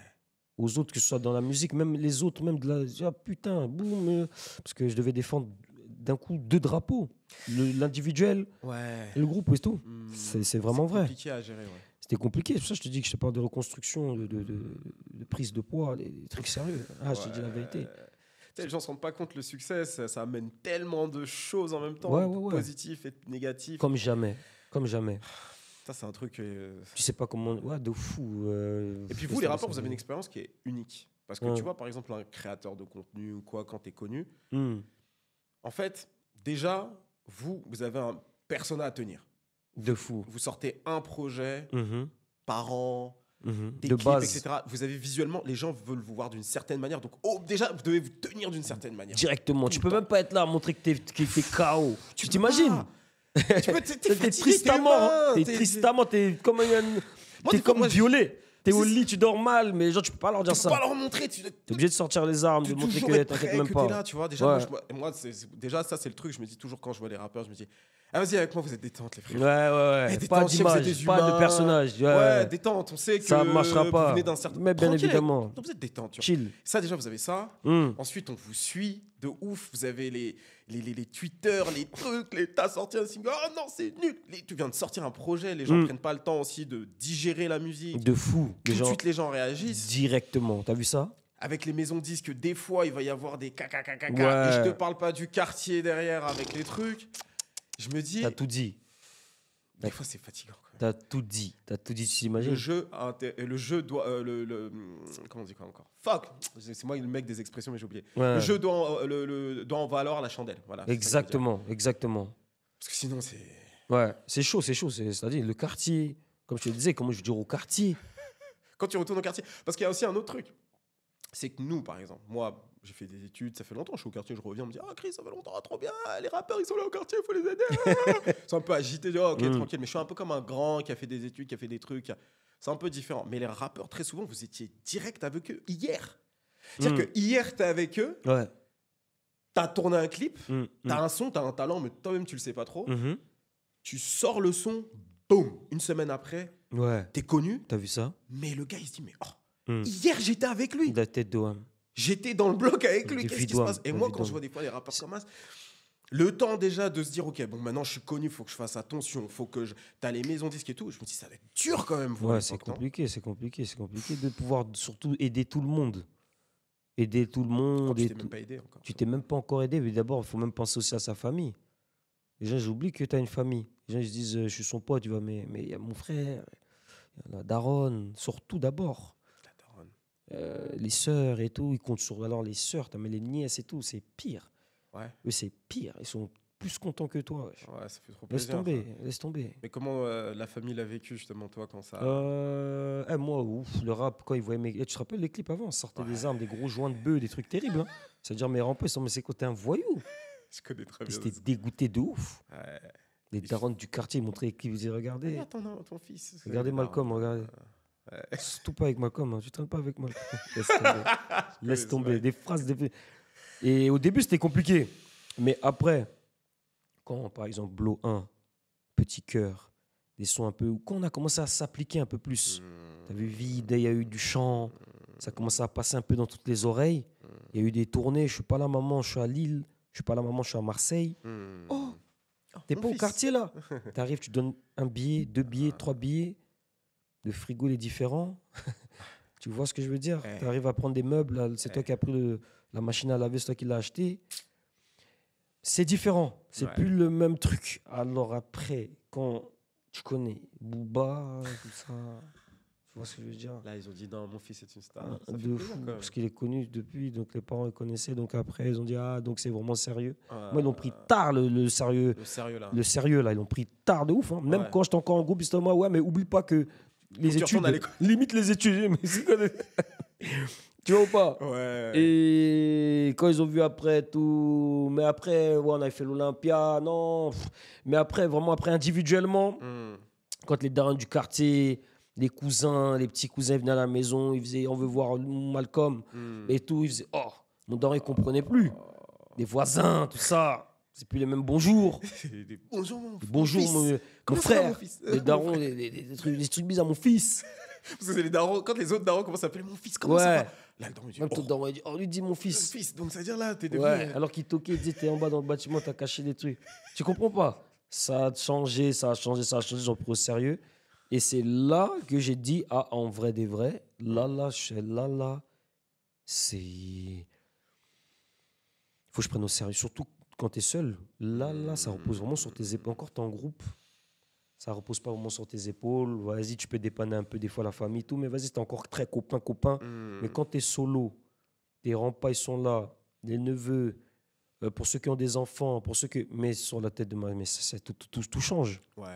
Aux autres, que ce soit dans la musique, même les autres, même de la... Ah, putain, boum. Parce que je devais défendre d'un coup 2 drapeaux. L'individuel Ouais. et le groupe et tout. Hmm. C'est vraiment vrai. compliqué à gérer, ouais. C'était compliqué. C'est pour ça que je te dis que je te parle de reconstruction, de prise de poids, des trucs sérieux. Ah, je te dis la vérité. Tu sais, les gens ne se rendent pas compte, le succès, ça amène tellement de choses en même temps, Ouais. positifs et négatifs. Comme jamais. Comme jamais. Ça, c'est un truc. Tu sais pas comment... Ouais, de fou. Et puis vous, les rappeurs, vous avez une expérience qui est unique. Parce que Ouais. tu vois, par exemple, un créateur de contenu ou quoi, quand tu es connu, Hmm. en fait, déjà, vous avez un persona à tenir. De fou. Vous sortez un projet Mhm. par an, Mhm. des De clips, base. etc. Vous avez visuellement, les gens veulent vous voir d'une certaine manière. Donc, déjà, vous devez vous tenir d'une certaine manière. Directement. Tout Tu le peux temps. même pas être là à montrer que t'es KO. Tu peux t'imagines? pas. Tu peux, t'es T'es fatigué, tristement. humain, T'es tristement. T'es comme Moi, t'es des fois, comme moi, violé. T'es au c'est- lit, tu dors mal, mais genre tu peux pas leur dire Tu peux ça. pas leur montrer. T'es obligé de sortir les armes, de montrer toujours que être t'inquiète prêt, même que pas. t'es là, tu vois. Déjà, Ouais. moi, déjà, ça, c'est le truc. Je me dis toujours quand je vois les rappeurs, je me dis, ah, vas-y, avec moi, vous êtes détente, les frères. Ouais. Eh, Pas détente, je sais que vous êtes d'image, des pas de humains. personnage. Ouais, détente. On sait que Ça marchera vous pas. venez d'un certain. Mais bien Tranquille, évidemment. donc vous êtes détente. Tu vois. Chill. Ça, déjà, vous avez ça. Hmm. Ensuite, on vous suit de ouf. Vous avez les Twitter, les trucs. T'as sorti un single. Oh non, c'est nul. Tu viens de sortir un projet. Les gens Mm. prennent pas le temps aussi de digérer la musique. De fou. Tout de suite, les gens réagissent. Directement. T'as vu ça? Avec les maisons de disques, des fois, il va y avoir des caca. Ouais. Et je te parle pas du quartier derrière avec les trucs. Je me dis, T'as tout dit. des fois, c'est fatigant. Quoi. T'as tout dit. T'as tout dit, tu Le t'imagines? jeu doit. Comment on dit quoi encore? Fuck! C'est moi le mec des expressions, mais j'ai oublié. Ouais. Le jeu doit en valoir la chandelle. Voilà, c'est ça que je veux dire. Exactement. Parce que sinon, c'est. Ouais, c'est chaud. C'est-à-dire le quartier, comme je te disais, comment je veux dire au quartier. Quand tu retournes au quartier. Parce qu'il y a aussi un autre truc. C'est que nous, par exemple, moi, j'ai fait des études, ça fait longtemps, je suis au quartier, je reviens, on me dit, ah Chris, ça fait longtemps, trop bien, les rappeurs, ils sont là au quartier, il faut les aider. Ils sont un peu agités, ok, tranquille, mais je suis un peu comme un grand qui a fait des études, qui a fait des trucs. C'est un peu différent. Mais les rappeurs, très souvent, vous étiez direct avec eux hier. C'est-à-dire que hier, t'es avec eux, Ouais. t'as tourné un clip, Mm, t'as un son, t'as un talent, mais toi-même, tu le sais pas trop. mhm. Tu sors le son, boum, une semaine après, Ouais, t'es connu, t'as vu ça? mais le gars, il se dit, mais Mm. hier, j'étais avec lui. La tête d'Oam. J'étais dans le bloc avec lui, Des qu'est-ce qui se vidoines, passe? Et des moi, quand vidoines. je vois des fois les rappeurs comme ça, le temps déjà de se dire, ok, bon, maintenant je suis connu, il faut que je fasse attention, faut que je. T'as les maisons disques et tout. Je me dis, ça va être dur quand même. Vous, à Ouais, c'est l'époque, non? compliqué, c'est compliqué, c'est compliqué de pouvoir surtout aider tout le monde. Aider tout le Oh, monde. tu Et t'es même tout. pas aidé encore. Tu t'es même pas encore aidé, mais d'abord, il faut même penser aussi à sa famille. Les gens, j'oublie que tu as une famille. Les gens, ils se disent, je suis son pote, tu vois, mais il y a mon frère, il y a la daronne, surtout d'abord. La daronne. Les sœurs et tout, ils comptent sur. Alors, les sœurs, mais les nièces et tout, c'est pire. Ouais, Eux, c'est pire. Ils sont plus contents que toi. Wesh. ouais, ça fait trop Laisse plaisir. tomber, ça. laisse tomber. Mais comment la famille l'a vécu justement, toi, quand ça. Moi, ouf, le rap, quand ils voyaient mes. Tu te rappelles les clips avant? On sortait des Ouais. armes, des gros joints de bœufs, des trucs terribles. Hein. C'est-à-dire, mes rampés, ils sont, mais c'est quoi, t'es un voyou? Je connais très Ils bien. étaient ça. dégoûtés de ouf. Ouais. Les Ils darons du quartier, ils montraient les clips, ils disaient, regardez. Attends, non, ton fils. c'est Regardez la Malcolm, daronne. regardez. Ouais. Surtout pas avec Malcolm, hein. Tu traînes pas avec Malcolm. Laisse tomber. Laisse ça, tomber. ouais. Des phrases. Et au début, c'était compliqué. Mais après, quand par exemple, Blow 1, Petit Cœur, des sons un peu. Quand on a commencé à s'appliquer un peu plus, t'as vu Vide, il y a eu du chant, ça a commencé à passer un peu dans toutes les oreilles. Il y a eu des tournées. Je suis pas là, maman, je suis à Lille. Je suis pas là, maman, je suis à Marseille. Oh, t'es mon pas au fils. quartier là. T'arrives, tu donnes un billet, 2 billets, 3 billets. Le frigo il est différent. Tu vois ce que je veux dire? Ouais. Tu arrives à prendre des meubles, là, c'est toi qui as pris la machine à laver, c'est toi qui l'as acheté. C'est différent. C'est Ouais. plus le même truc. Alors après, quand tu connais Booba, tout ça, tu vois ce que je veux dire? Là, ils ont dit non, mon fils est une star. Ça fait De plaisir, fou, quand même. parce qu'il est connu depuis, donc les parents le connaissaient, donc après ils ont dit ah donc c'est vraiment sérieux. Ah, Moi ils l'ont pris tard le sérieux, le sérieux là. le sérieux là, ils l'ont pris tard de ouf. Hein. Même Ouais. quand j'étais encore en groupe, ils se disaient moi ouais mais oublie pas que les Faut que tu retournes à études, l'école. limite les études, mais c'est quoi tu vois ou pas? Ouais. Et quand ils ont vu après tout, mais après ouais, on avait fait l'Olympia, non, mais après vraiment après individuellement, quand les darons du quartier, les cousins, les petits cousins venaient à la maison, ils faisaient on veut voir Malcolm et tout, ils faisaient oh mon daron il comprenait plus, les voisins tout ça, c'est plus les mêmes bonjours. Bonjour, mon Bonjour, fils. mon Comment ça va, frère. mon fils Les darons, des trucs bizarres, mon fils. Parce que c'est les darons, quand les autres darons commencent à appeler mon fils, comment ça Ouais. va? Là, le daron, il dit, Même oh, tout daron, il dit, oh, lui dit mon le fils. fils. Donc, ça veut dire là, t'es devenu. Ouais, alors qu'il toquait, il disait, t'es en bas dans le bâtiment, t'as caché des trucs. Tu comprends pas? Ça a changé, ça a changé, ça a changé, j'en pris au sérieux. Et c'est là que j'ai dit, ah, en vrai des vrais, là, c'est. Faut que je prenne au sérieux, surtout quand t'es seul. Là, ça repose vraiment sur tes épaules. Encore, t'es en groupe. Ça repose pas vraiment sur tes épaules. Vas-y, tu peux dépanner un peu des fois la famille, tout, mais vas-y, t'es encore très copain. Mais quand t'es solo, tes rampas, ils sont là, les neveux, pour ceux qui ont des enfants, pour ceux qui. Mais sur la tête de ma. Mais tout change. Ouais,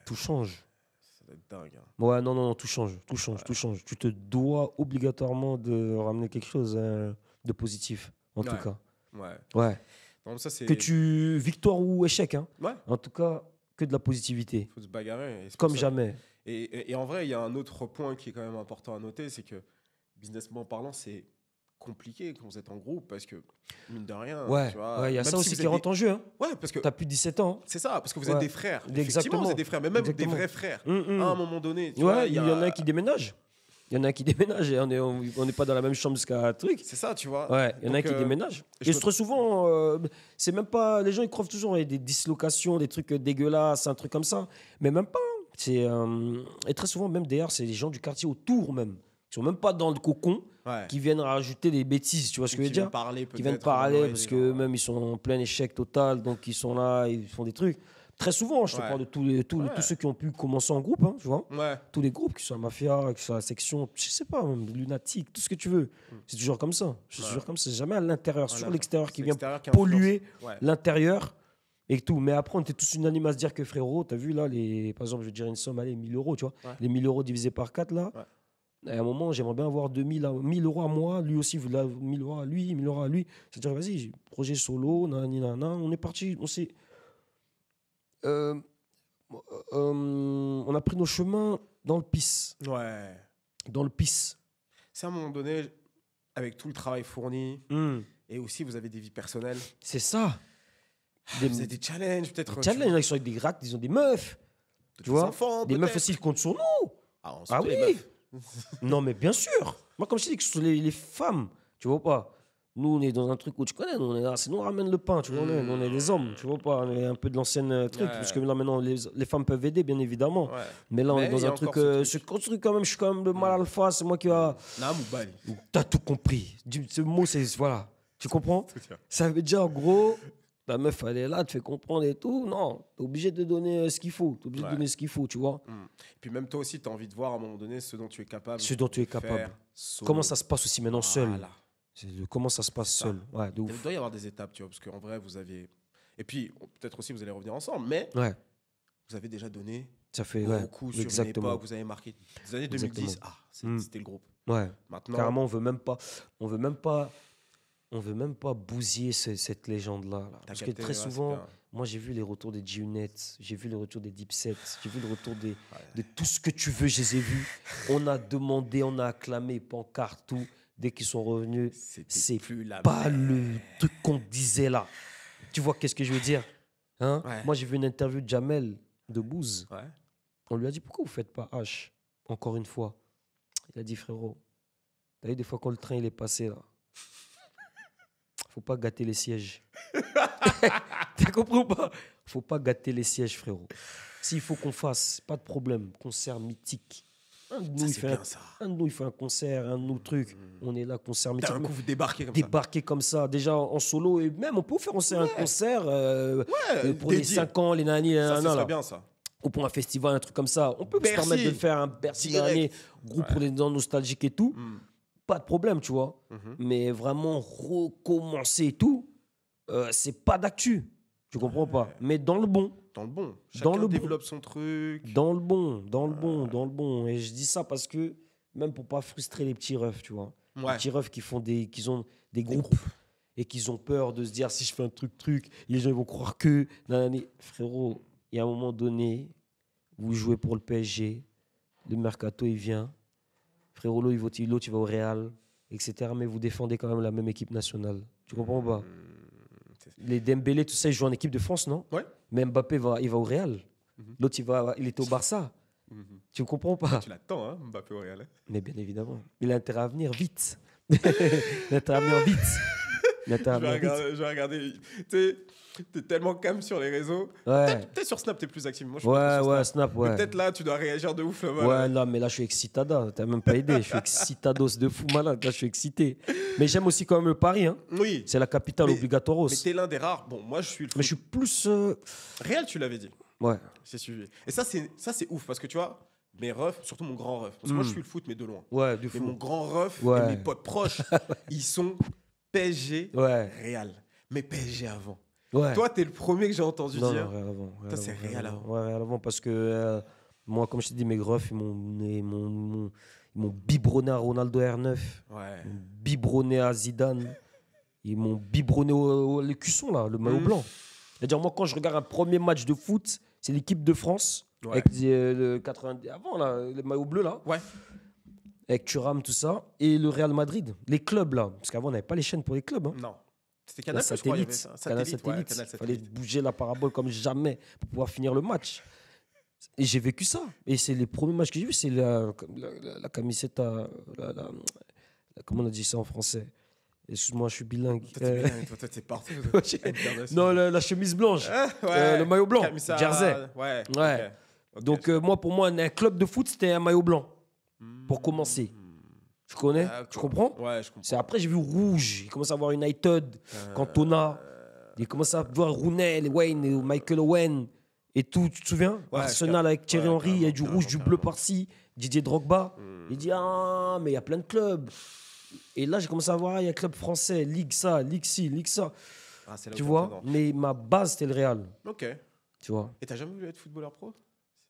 Tout change. ça doit être dingue. Hein. Ouais, non, tout change. Tout change. Tu te dois obligatoirement de ramener quelque chose de positif, en tout Ouais. cas. Ouais. Ouais. Donc, ça, c'est. Que tu. Victoire ou échec, hein. Ouais, En tout cas, que de la positivité. faut se bagarrer. Et c'est Comme pour ça- jamais. Et en vrai, il y a un autre point qui est quand même important à noter, c'est que businessment parlant, c'est compliqué quand vous êtes en groupe parce que, mine de rien, Ouais, tu vois, ouais, il y a même ça si aussi vous qui êtes rentre en jeu. Hein. Ouais, parce que T'as plus de 17 ans. c'est ça, parce que vous Ouais. êtes des frères. Exactement. Effectivement, vous êtes des frères, mais même Exactement. des vrais frères. Hum. À un moment donné, tu vois, Ouais, il y en a un qui déménage. Il y en a un qui déménage et on n'est pas dans la même chambre jusqu'à un truc. c'est ça, tu vois. Ouais, il y en a un Donc, qui déménage. je Et me- très souvent, c'est même pas. Les gens ils croient toujours il y a des dislocations, des trucs dégueulasses, un truc comme ça. Mais même pas. Et très souvent, même d'ailleurs, c'est les gens du quartier autour même. Qui sont même pas dans le cocon, Ouais. qui viennent rajouter des bêtises, tu vois ce que je veux Qui viennent dire? parler Qui viennent peut-être, parler dans parce les que gens, même ils sont en plein échec total, donc ils sont là, ils font des trucs. Très souvent, je te Ouais. parle de tous Ouais. ceux qui ont pu commencer en groupe, hein, tu vois? Ouais. Tous les groupes, qui sont la mafia, qui sont la section, je sais pas, même lunatique, tout ce que tu veux. C'est toujours comme ça. C'est toujours comme ça. C'est jamais à l'intérieur, c'est toujours Voilà. l'extérieur qui C'est vient l'extérieur qui influence. polluer Ouais. l'intérieur et tout. Mais après, on était tous unanimes à se dire que frérot, t'as vu là, par exemple, je vais te dire une somme, allez, 1000 euros, tu vois. Ouais. Les 1000 euros divisés par 4 là. Ouais. À un moment, j'aimerais bien avoir 1000 euros à moi, lui aussi, 1000 euros à lui, 1000 euros à lui. C'est-à-dire, vas-y, projet solo, on est parti, on a pris nos chemins dans le pisse. Ouais. Dans le pisse. C'est à un moment donné, avec tout le travail fourni, Hmm. Et aussi, vous avez des vies personnelles. C'est ça. Vous avez des challenges, peut-être. Challenge, il y en a qui sont avec des gracs, ils ont des meufs. Tu vois, enfants, des meufs peut-être. aussi, ils comptent sur nous. Ah, Ah oui. oui. Non, mais bien sûr. Moi, comme je te dis, que ce sont les femmes, tu vois pas. Nous, on est dans un truc où tu connais, nous, on est là, c'est nous, on ramène le pain, tu vois. Nous, on est des hommes, tu vois pas. On est un peu de l'ancienne truc, Ouais. parce que là, maintenant, les femmes peuvent aider, bien évidemment. Ouais. Mais là, on Mais est il dans y a un truc. encore ce truc. C'est construit quand même, je suis quand même le mal alpha, c'est moi qui va. Namoubali. T'as tout compris. Ce mot, c'est. Voilà. Tu comprends? Ça veut dire, en gros, la meuf, elle est là, te fait comprendre et tout. Non, t'es obligé de donner ce qu'il faut. T'es obligé de donner ce qu'il faut, tu vois. Puis même toi aussi, tu as envie de voir à un moment donné ce dont tu es capable. Ce dont tu es de faire capable. solo. Comment ça se passe aussi maintenant seul? Voilà. Comment ça se passe seul? Ouais, de Il ouf. doit y avoir des étapes, tu vois, parce qu'en vrai, vous avez. Et puis, peut-être aussi, vous allez revenir ensemble, mais Ouais, vous avez déjà donné ça fait. beaucoup sur une exactement. époque. Vous avez marqué les années 2010. Exactement. C'était le groupe. Ouais. Maintenant, Carrément, on veut même pas bousiller cette légende-là. Là. t'as Parce que capté, très ouais, souvent, c'est bien. moi j'ai vu les retours des G-Unit, j'ai vu les retours des Deep Set, j'ai vu le retour de tout ce que tu veux, je les ai vus. On a demandé, on a acclamé, pancarte, tout. Dès qu'ils sont revenus, c'est plus la pas même. le truc qu'on disait là. Tu vois qu'est-ce que je veux dire, hein? Ouais. Moi j'ai vu une interview de Jamel de Booz. Ouais. On lui a dit pourquoi vous faites pas H encore une fois. Il a dit frérot, t'as vu des fois quand le train il est passé là, faut pas gâter les sièges. T'as compris ou pas? Faut pas gâter les sièges frérot. S'il faut qu'on fasse, pas de problème, concert mythique. Un de nous, Ça, il c'est fait bien, ça. un de nous, il fait un concert, un de nous truc. On est là, concert mythique. D'un coup, vous débarquez comme Débarquer comme ça, déjà en solo, et même on peut faire un concert pour les dédié. 5 ans, les nanani, ça. Ça, ce nanana, serait là. bien, ça. Ou pour un festival, un truc comme ça. On peut se Bercy. permettre de le faire un Bercy Direct. dernier, groupe pour les gens nostalgiques et tout. Pas de problème, tu vois. Mhm. Mais vraiment recommencer et tout, c'est pas d'actu. Tu comprends pas? Mais dans le bon. Dans le bon. Chacun Dans le bon. développe son truc. Dans le bon, dans le bon, dans le bon. Et je dis ça parce que, même pour pas frustrer les petits refs, tu vois. Ouais. Les petits refs qui ont des groupes et qui ont peur de se dire si je fais un truc, les gens ils vont croire que. Nanani. Frérot, il y a un moment donné, vous jouez pour le PSG, le mercato il vient, frérot, l'autre il va au Real, etc. Mais vous défendez quand même la même équipe nationale. Tu comprends pas? Les Dembélé, tout ça, ils jouent en équipe de France, non? Ouais. Mais Mbappé, il va au Real. L'autre, il était au Barça. Tu comprends pas? Tu l'attends, hein, Mbappé au Real. Mais bien évidemment. Il a intérêt à venir vite. Il a intérêt à venir vite. Il a intérêt à venir vite. Je vais regarder. Tu sais, t'es tellement calme sur les réseaux. Ouais. Peut-être sur Snap, t'es plus actif. Moi, je suis pas trop sur Ouais, Snap. Snap, ouais. Mais peut-être là, tu dois réagir de ouf là-bas. Ouais, là. là, mais là, je suis excitada. T'as même pas aidé. Je suis excitados de fou malade. Là, je suis excité. Mais j'aime aussi quand même le Paris. Hein. Oui. C'est la capitale Mais obligatoros. t'es l'un des rares. Bon, moi, je suis le Mais je suis plus. Real, tu l'avais dit. Ouais. J'ai suivi. Et ça, c'est ouf parce que tu vois, mes refs, surtout mon grand ref. Parce que moi, je suis le foot, mais de loin. Ouais, du Mais mon fou. grand ref Ouais. et mes potes proches, ils sont PSG, Ouais. Real. Mais PSG avant. Ouais. Toi, t'es le premier que j'ai entendu Non, dire. non, Real avant. Toi, c'est Real avant. Ouais, Real avant parce que moi, comme je t'ai dit, mes refs, ils m'ont biberonné à Ronaldo R9. Ouais. Ils m'ont biberonné à Zidane. Ils m'ont biberonné au l'écusson, là, le maillot blanc. C'est-à-dire, moi, quand je regarde un premier match de foot, c'est l'équipe de France, Ouais. avec le 90, avant, là, le maillot bleu, là, Ouais. avec Thuram, tout ça, et le Real Madrid, les clubs, là. Parce qu'avant, on n'avait pas les chaînes pour les clubs. Hein. Non. C'était La Canal+, je crois, il y avait satellite, ça. Canal Satellite, satellite. ouais, Canal Il fallait Satellite. bouger la parabole comme jamais pour pouvoir finir le match. Et j'ai vécu ça. Et c'est les premiers matchs que j'ai vus, c'est la camiseta, comment on a dit ça en français? Excuse-moi, je suis bilingue. Toi, t'es bien, toi, t'es partout. Non, la chemise blanche, le maillot blanc, Camisa, jersey. Ouais. Ouais. ok. Donc moi, pour moi, un club de foot, c'était un maillot blanc pour commencer. Tu connais? D'accord. Tu comprends? Ouais, je comprends. C'est après j'ai vu rouge. Il commence à voir United, Cantona. Il commence à voir Rooney, Wayne, Michael Owen et tout. Tu te souviens? Ouais, Arsenal avec Thierry ouais, Henry, il y a du carrément, rouge, du bleu carrément. par-ci. Didier Drogba. Il dit ah mais il y a plein de clubs. Et là j'ai commencé à voir il y a club français, Ligue ça, Ligue ci, Ligue ça. Ah, c'est là Tu où vois? t'es dedans. Mais ma base c'était le Real. Ok. Tu vois? Et t'as jamais voulu être footballeur pro?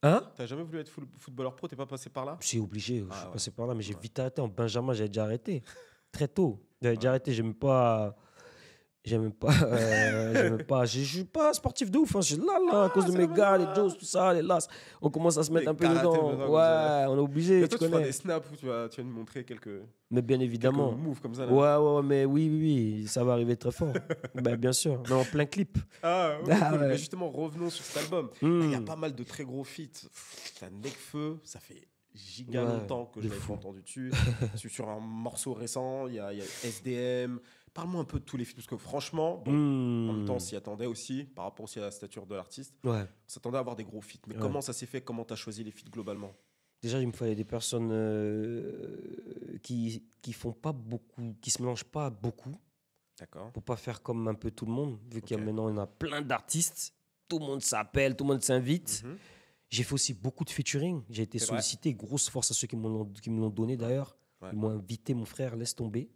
Hein? T'as jamais voulu être footballeur pro? T'es pas passé par là? C'est obligé, je suis ouais. passé par là, mais j'ai vite arrêté. En Benjamin, j'avais déjà arrêté. Très tôt. J'avais déjà arrêté, j'aimais pas J'aime pas. J'aime pas. Je suis pas sportif de ouf. Hein. Je suis là, à cause de mes gars, les Joes, tout ça, les Las. On commence à se mettre Les un peu karatés dedans. dedans, comme Ouais, ça. on est obligé, Mais tu toi, tu feras connais. des snaps où tu vas nous montrer quelques Mais bien évidemment. moves comme ça. Là. Ouais, mais oui, ça va arriver très fort. Ben, bien sûr, mais en plein clip. Ah, ok, Ah, cool. ouais. Mais justement, revenons sur cet album. Il y a Hmm. pas mal de très gros feats. T'as Nekfeu, ça fait giga Ouais, longtemps que de je l'avais pas fou. entendu dessus. Sur un morceau récent, il y a SDM. Parle-moi un peu de tous les feats, parce que franchement, bon, en même temps, on s'y attendait aussi, par rapport aussi à la stature de l'artiste. Ouais. On s'attendait à avoir des gros feats. Mais Ouais. comment ça s'est fait? Comment t'as choisi les feats globalement? Déjà, il me fallait des personnes qui font pas beaucoup, qui se mélangent pas beaucoup, D'accord. pour pas faire comme un peu tout le monde, vu qu'il y a Ok. maintenant, il y en a plein d'artistes, tout le monde s'appelle, tout le monde s'invite. Mhm. J'ai fait aussi beaucoup de featuring, j'ai été C'est vrai. sollicité, grosse force à ceux qui me l'ont donné d'ailleurs. Ouais. Ils m'ont invité, mon frère, laisse tomber.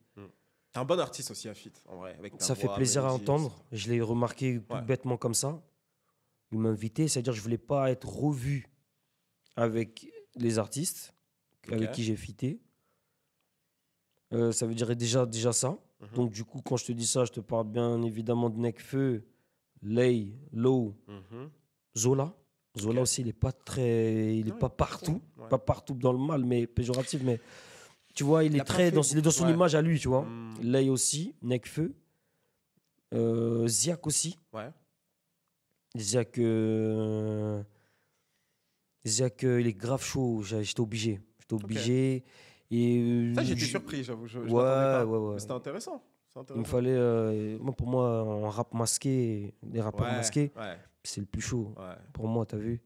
T'es un bon artiste aussi à feat, en vrai. Avec ta Ça fait voix, plaisir à mélodie, entendre. Je l'ai remarqué tout Ouais. bêtement comme ça. Il m'a invité, c'est-à-dire que je voulais pas être revu avec les artistes avec Ok. qui j'ai fité. Ça veut dire déjà ça. Mhm. Donc du coup, quand je te dis ça, je te parle bien évidemment de Nekfeu, Lay, Low, Mhm. Zola. Zola Ok. aussi, il est pas très, il est Non, pas partout, Ouais. pas partout dans le mal, mais péjoratif, mais tu vois, il Il est a pas très fait il est dans son ouais. image à lui, tu vois. Mm. Lay aussi, Nekfeu, Ziak aussi. Ouais. Ziak, il est grave chaud. J'étais obligé. J'étais obligé. Et Ça, j'étais je- surpris, j'avoue. Je Ouais, m'attendais pas. ouais. Mais c'était intéressant. C'est Il me intéressant. fallait. Pour moi, en rap masqué, les rappeurs masqués, Ouais. c'est le plus chaud. Ouais. Pour moi, t'as vu?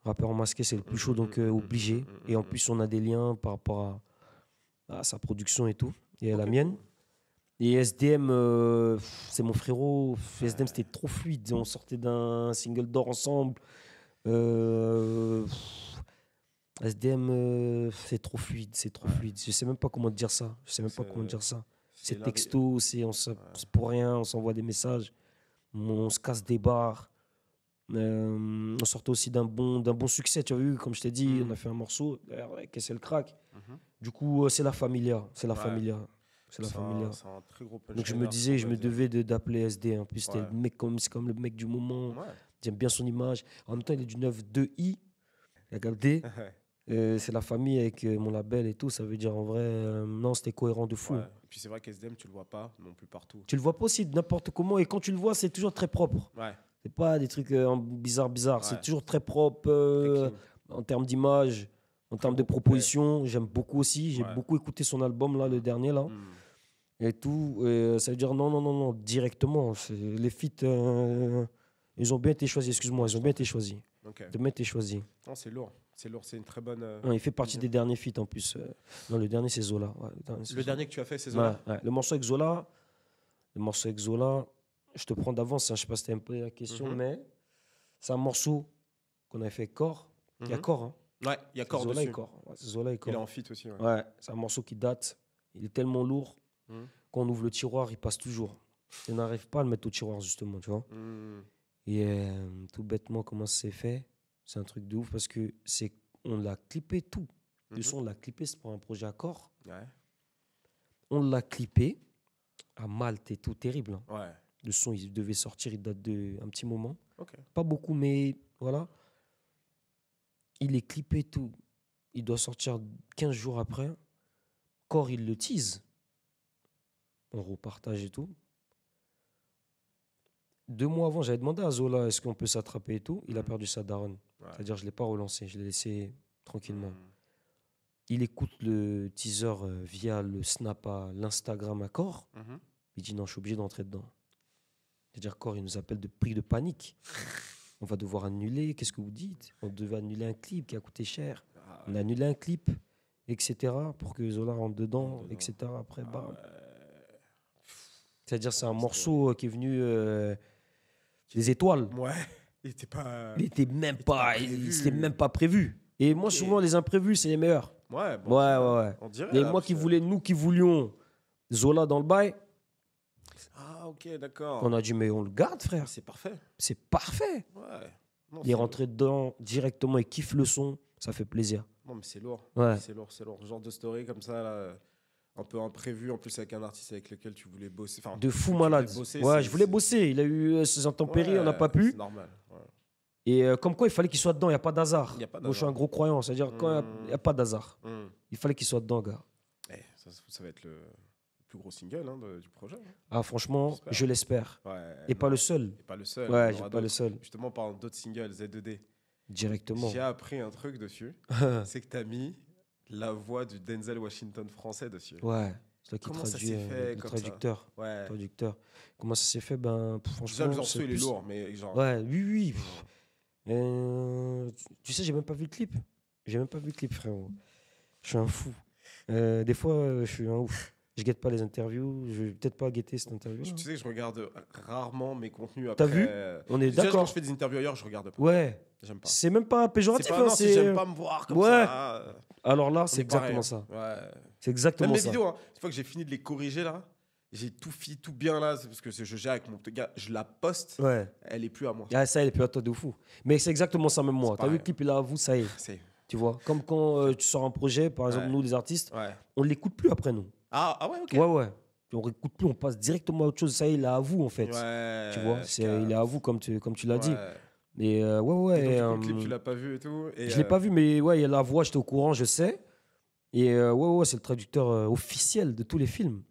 Rappeur masqué, c'est le plus chaud, donc obligé. Et en plus, on a des liens par rapport à sa production et tout, et à la Ok, mienne. cool. Et SDM, c'est mon frérot. SDM, c'était trop fluide. On sortait d'un single d'or ensemble. Euh, SDM, c'est trop fluide, c'est trop fluide. Je sais même pas comment te dire ça. Je sais même pas comment te dire ça. C'est l'un des- texto, c'est pour rien, on s'envoie des messages, on se casse des barres. On sortait aussi d'un bon succès, tu as vu, comme je t'ai dit, on a fait un morceau, d'ailleurs, ouais, c'est le crack. Mhm. Du coup, c'est la familia, c'est la Ouais. familia, c'est la familia. C'est un très gros Donc je me punchliner, disais, je on me va dire. devais d'appeler SD. En plus, c'était Ouais. le mec c'est comme le mec du moment. Ouais. J'aime bien son image. En même temps, il est du 9-2i. Regardez, c'est la famille avec mon label et tout. Ça veut dire en vrai, non, c'était cohérent de fou. Ouais. Et puis c'est vrai qu'SDM, tu le vois pas non plus partout. Tu le vois pas aussi de n'importe comment. Et quand tu le vois, c'est toujours très propre. Ouais. C'est pas des trucs bizarres. Ouais. C'est toujours très propre Très clean. en termes d'image, en termes de beau couplet. propositions. J'aime beaucoup aussi. J'ai Ouais. beaucoup écouté son album, là, le dernier, là. Mm. Et tout. Ça veut dire non, directement. Les feats, ils ont bien été choisis. Excuse-moi, ils ont bien été choisis. Ok. Ils ont bien été choisis. Non, c'est lourd. C'est lourd. C'est une très bonne. Ouais, il fait partie des derniers feats en plus. Non, le dernier, c'est Zola. Ouais, c'est Le Zola. dernier que tu as fait, c'est Ouais, Zola. ouais. Le morceau avec Zola, je te prends d'avance, hein, je sais pas si tu as un peu la question, Mhm. mais c'est un morceau qu'on avait fait corps. Il y a Mhm. corps. Hein. Ouais, il y a corps Zola dessus. et corps. Ouais, c'est Zola et Il corps. est en feat aussi. Ouais. Ouais, c'est un morceau qui date. Il est tellement lourd. Mhm. Quand on ouvre le tiroir, il passe toujours. On n'arrive pas à le mettre au tiroir, justement, tu vois. Mm. Et tout bêtement, comment c'est fait? C'est un truc de ouf parce que on l'a clippé tout. Le Mhm. son, on l'a clippé, c'est pour un projet à corps. Ouais. On l'a clippé à Malte et tout, terrible. Hein. Ouais. Le son, il devait sortir, il date de un petit moment. Ok. Pas beaucoup, mais voilà. Il est clippé tout. Il doit sortir 15 jours après. Corps, il le tease. On repartage et tout. 2 mois avant, j'avais demandé à Zola est-ce qu'on peut s'attraper et tout. Il a Mhm. perdu sa daronne. Ouais. C'est-à-dire, je ne l'ai pas relancé. Je l'ai laissé tranquillement. Mm. Il écoute le teaser via le Snap à l'Instagram à Corps. Mhm. Il dit non, je suis obligé d'entrer dedans. C'est-à-dire, Corps, il nous appelle de prix de panique. On va devoir annuler. Qu'est-ce que vous dites? On devait annuler un clip qui a coûté cher. Ah, On a annulé un clip, etc. pour que Zola rentre dedans, Rentre dedans. etc. Après, ah bam. ouais. C'est-à-dire, c'est un C'était- morceau qui est venu des étoiles. Ouais. Il était pas. Il n'était même était pas, pas il prévu. c'était même pas prévu. Et moi, Ok. souvent, les imprévus, c'est les meilleurs. Ouais. Bon, Ouais. On dirait. Et là, moi parce que- nous qui voulions Zola dans le bail, Ah, ok, d'accord. on a dit, mais on le garde, frère. C'est parfait. C'est parfait. Ouais. Non, Il est rentré dedans directement, il kiffe le son, ça fait plaisir. Non, mais c'est lourd. Ouais. C'est lourd. Ce genre de story comme ça, là. un peu imprévu, en plus avec un artiste avec lequel tu voulais bosser. Enfin, De fou tu voulais malade. bosser, Ouais, c'est- je voulais c'est- bosser. Il a eu ses intempéries, on n'a pas Ouais, pu. C'est normal. Ouais. Et comme quoi, il fallait qu'il soit dedans, il n'y a pas d'hasard. Il y a pas Moi, je suis un d'hasard. gros croyant, c'est-à-dire quand il n'y a pas d'hasard, il fallait qu'il soit dedans, gars. Ça va être le plus gros single hein, du projet. Hein. Ah, franchement, J'espère. je l'espère. Ouais, Et non, pas le seul. et pas le seul. Ouais, il y en j'ai aura pas le d'autres. seul. Justement, en parlant d'autres singles, Z2D, Directement. j'ai appris un truc dessus. C'est que tu as mis la voix du Denzel Washington français dessus. Ouais, c'est toi qui Comment ça traduis, s'est fait le comme traducteur. Ouais. Traducteur. Comment ça s'est fait? Ben, Déjà, franchement, le morceau, c'est il est plus- lourd, mais genre. Ouais, oui. Tu sais, j'ai même pas vu le clip. J'ai même pas vu le clip, frérot. Je suis un fou. Des fois, je suis un ouf. Je guette pas les interviews. Je vais peut-être pas guetter cette interview. Tu sais que je regarde rarement mes contenus T'as après. vu On est Déjà, quand d'accord. je fais des interviews ailleurs, je regarde pas. Ouais. J'aime pas. C'est même pas péjoratif. C'est pas, hein, non, si c'est- j'aime pas me voir comme Ouais. ça. Alors là, on c'est est pareil, exactement ça. Ouais. C'est exactement Même les ça. vidéos, hein, une fois que j'ai fini de les corriger là, j'ai tout tout bien là, c'est parce que je gère avec mon petit gars, je la poste, Ouais. elle est plus à moi. Ah, ça, elle est plus à toi de fou. Mais c'est exactement ça, même moi. C'est T'as vu pareil. le clip, il est à vous, ça y est. C'est Tu vois, comme quand tu sors un projet, par exemple, Ouais. nous, les artistes, ouais. on l'écoute plus après nous. Ah ouais, ok. Ouais. On réécoute plus, on passe directement à autre chose. Ça y est, il est à vous, en fait. Ouais, Tu vois, il est à vous, comme tu l'as dit. Ouais. Et Et donc, ouais. du coup, le clip, tu l'as pas vu et tout. Et Je l'ai pas vu, mais ouais, il y a la voix, j'étais au courant, je sais. Et ouais, c'est le traducteur officiel de tous les films.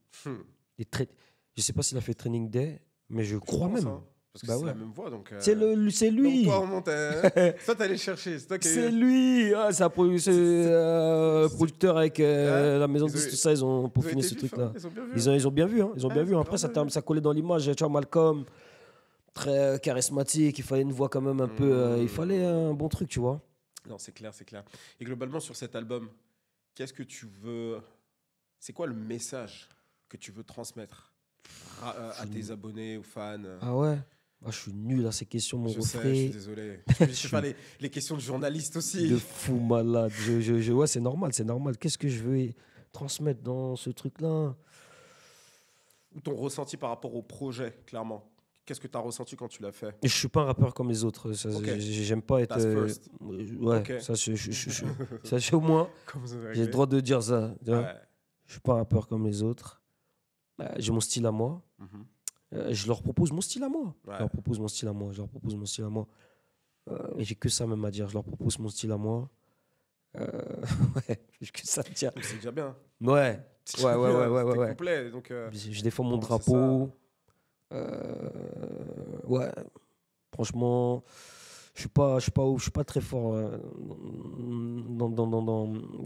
Je sais pas s'il a fait Training Day, mais je crois même. hein, parce que Bah c'est ouais. la même voix, donc. C'est lui. Donc, toi, on monte, toi, t'allais chercher. C'est toi qui. C'est lui. Ah, c'est un producteur avec la maison de Ils ont- disques, tout ça. Ils ont Ils ont peaufiné été ce vifs, truc-là. hein, ils ont bien vu. Ils ont bien vu. Hein. Ils ont Ouais, bien vu. ils ont Après, bien vu. ça collait dans l'image. Tu vois, Malcolm, très charismatique. Il fallait une voix quand même un peu. Il fallait un bon truc, tu vois. Non, c'est clair, c'est clair. Et globalement, sur cet album, qu'est-ce que tu veux. C'est quoi le message que tu veux transmettre à tes abonnés, aux fans Ah ouais. Ah, je suis nul à ces questions, mon Je sais, je refrain. suis désolé. Je sais pas les questions de journalistes aussi. De fou malade. Ouais, c'est normal, c'est normal. Qu'est-ce que je veux transmettre dans ce truc-là? Ou ton ressenti par rapport au projet, clairement. Qu'est-ce que tu as ressenti quand tu l'as fait Je suis pas un rappeur comme les autres. Ça, Ok. J'aime pas être. That's first. Ouais, Ok. ça, ça, au moins, Comme vous avez j'ai le droit de dire ça. Tu vois. Ouais. Je suis pas un rappeur comme les autres. J'ai mon style à moi. Mhm. Je leur propose mon style à moi. Ouais. Je leur propose mon style à moi. Et j'ai que ça même à dire. Je leur propose mon style à moi. Ouais, j'ai que ça à dire. Donc, c'est déjà bien. Ouais. C'est Ouais, déjà ouais, bien, ouais, ouais, c'était ouais. complet. Donc, Je défends mon non, c'est drapeau. Ouais. Franchement, je suis pas très fort dans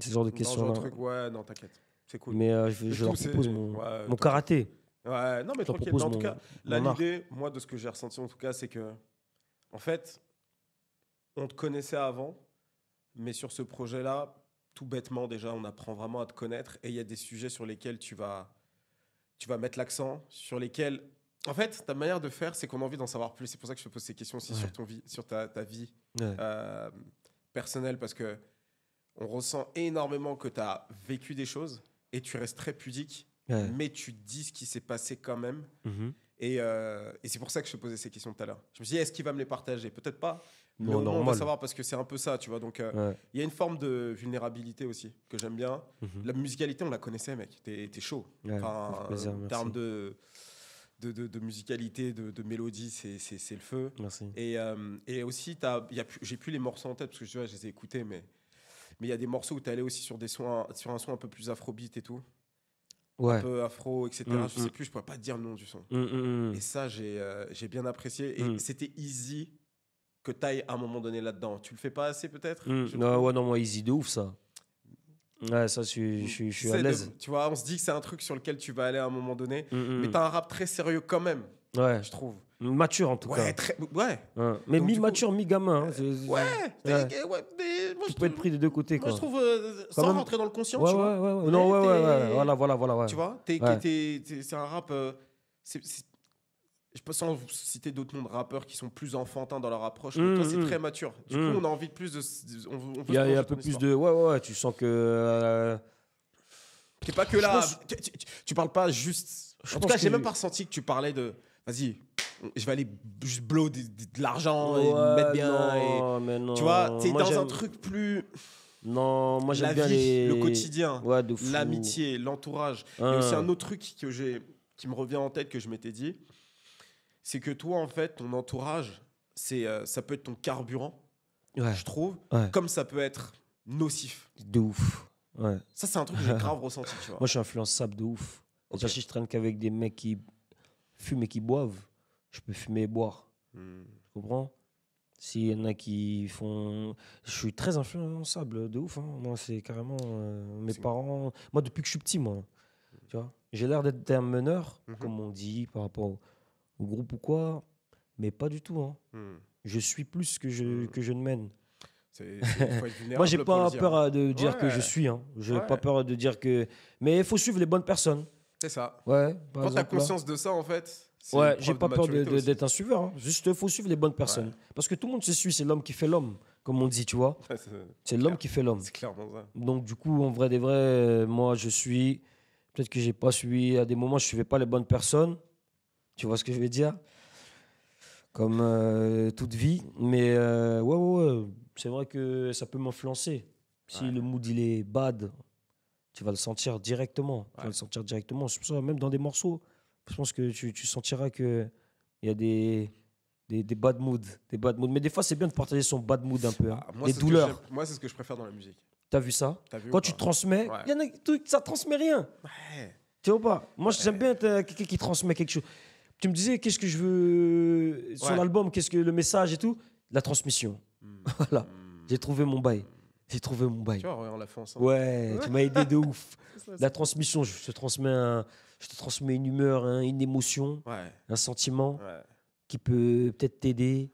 ce genre de dans ce questions genre là. de truc, ouais, non, t'inquiète. C'est cool. Mais je Le leur tout, c'est- propose ouais, mon t'inquiète. karaté. Ouais, non, mais Je leur tranquille. propose Mais en tout cas, là, mon art. l'idée, moi, de ce que j'ai ressenti, en tout cas, c'est que, en fait, on te connaissait avant, mais sur ce projet-là, tout bêtement, déjà, on apprend vraiment à te connaître et il y a des sujets sur lesquels tu vas mettre l'accent, sur lesquels. En fait, ta manière de faire, c'est qu'on a envie d'en savoir plus. C'est pour ça que je te pose ces questions aussi Ouais. sur ta vie Ouais. personnelle, parce que on ressent énormément que tu as vécu des choses et tu restes très pudique, Ouais. mais tu dis ce qui s'est passé quand même. Mhm. Et c'est pour ça que je te posais ces questions tout à l'heure. Je me suis dit, est-ce qu'il va me les partager? Peut-être pas, mais Non, au moins on va normal. savoir parce que c'est un peu ça, tu vois. Donc, Ouais. il y a une forme de vulnérabilité aussi que j'aime bien. Mhm. La musicalité, on la connaissait, mec. T'es chaud. Ouais, Enfin, ça fait plaisir, en merci. termes de musicalité, de mélodie, c'est le feu. Merci. Et aussi, j'ai plus les morceaux en tête parce que je les ai écoutés, mais il y a des morceaux où tu allé aussi sur un son un peu plus afrobeat et tout. Ouais. Un peu afro, etc. Mm, Je sais plus, je pourrais pas te dire le nom du son. Mm. Et ça, j'ai bien apprécié. Et Mm. c'était easy que tu ailles à un moment donné là-dedans. Tu le fais pas assez, peut-être je Non, trouve. ouais, non, moi, easy de ouf, ça. Ouais, ça, je suis à C'est l'aise. tu vois, on se dit que c'est un truc sur lequel tu vas aller à un moment donné. Mm. Mais tu as un rap très sérieux quand même, Ouais. je trouve. Mature, en tout Ouais, cas. ouais. Ouais. Mais Donc, du coup- mi-mature, mi-gamin. hein. Ouais, Ouais. mais moi, Tu peux être pris des deux côtés, moi, quoi. je trouve, sans même- rentrer dans le conscient, Ouais, tu ouais, vois. ouais. Non, Mais ouais. Voilà. Ouais. Tu vois, Ouais. c'est un rap. Je peux sans citer d'autres noms de rappeurs qui sont plus enfantins dans leur approche, mais toi, c'est très mature. Du coup, on a envie de plus de. On veut Il y a se plonger un dans peu ton plus histoire. de. Ouais. Tu sens que. T'es pas que là. pense- Tu parles pas juste. Je En tout pense cas, j'ai que- même pas ressenti que tu parlais de. Vas-y, je vais aller juste blow de l'argent et me mettre bien. Non, mais non. Tu vois, t'es Moi, dans un j'aime- truc plus. Non, moi La j'aime bien vie, le quotidien, Ouais, de fou. l'amitié, l'entourage. Il y a aussi un autre truc qui me revient en tête que je m'étais dit, c'est que toi, en fait, ton entourage, ça peut être ton carburant, Ouais, je trouve, ouais. comme ça peut être nocif. De ouf. Ouais. Ça, c'est un truc que j'ai grave ressenti, tu vois. Moi, je suis influençable de ouf. Ok. Déjà, si je traîne qu'avec des mecs qui fument et qui boivent, je peux fumer et boire. Hmm. Tu comprends? S'il y en a qui font. Je suis très influençable de ouf. Hein. Moi, c'est carrément mes C'est- parents. Moi, depuis que je suis petit, moi. Tu vois? J'ai l'air d'être un meneur, Mhm. comme on dit, par rapport au groupe ou quoi. Mais pas du tout. Hein. Hmm. Je suis plus que je ne mène. Il faut être vulnérable Moi, j'ai pour pas le dire. peur de dire que je Ouais. suis. Hein. J'ai Ouais. pas peur de dire que. Mais il faut suivre les bonnes personnes. C'est ça. Ouais, par Quand tu as exemple, là. conscience de ça, en fait, c'est Ouais, une j'ai preuve pas peur maturité aussi. d'être un suiveur. Hein. Juste, il faut suivre les bonnes personnes. Ouais. Parce que tout le monde se suit, c'est l'homme qui fait l'homme, comme on dit, tu vois. Ouais, C'est l'homme qui fait l'homme. c'est clairement ça. Donc, du coup, en vrai des vrais, moi, je suis. Peut-être que j'ai pas suivi. À des moments, je suivais pas les bonnes personnes. Tu vois ce que je veux dire? Comme toute vie. Mais ouais. C'est vrai que ça peut m'influencer. Si Ouais. le mood, il est bad, tu vas le sentir directement. Tu vas Ouais. le sentir directement. C'est pour ça, même dans des morceaux, je pense que tu sentiras qu'il y a des bad moods. Des bad moods. Mais des fois, c'est bien de partager son bad mood un peu. Hein. Moi, Les c'est ce que douleurs. j'aime- moi, c'est ce que je préfère dans la musique. T'as vu ça? T'as vu ou Quand pas tu transmets, Ouais. il y en a des trucs, ça transmet rien. Ouais. Tu vois pas? Moi, j'aime bien être quelqu'un qui transmet quelque chose. Tu me disais, qu'est-ce que je veux sur Ouais. l'album, qu'est-ce que le message et tout? La transmission. Hmm. Voilà. Hmm. J'ai trouvé mon bail. J'ai trouvé mon bail. Tu vois, ouais, on l'a fait ensemble. Ouais, tu m'as aidé de ouf. C'est ça, La transmission, je te transmets une humeur, hein, une émotion, Ouais. un sentiment Ouais. qui peut peut-être t'aider,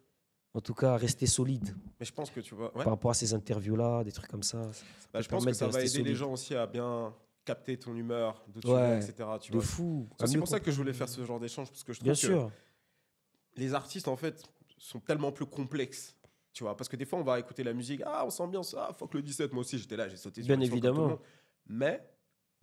en tout cas, à rester solide Mais je pense que tu vois. Ouais. par rapport à ces interviews-là, des trucs comme ça. Ça Bah, peut je pense que permettre ça de va rester aider les solide. gens aussi à bien capter ton humeur, d'où tu Ouais. viens, etc. Tu De vois. fou. C'est aussi pour ça que je voulais faire ce genre d'échange, parce que je trouve Bien que sûr. les artistes, en fait, sont tellement plus complexes. Tu vois, parce que des fois, on va écouter la musique, ah, on sent bien ça, fuck le 17, moi aussi, j'étais là, j'ai sauté sur Bien le son comme tout le évidemment. monde. Mais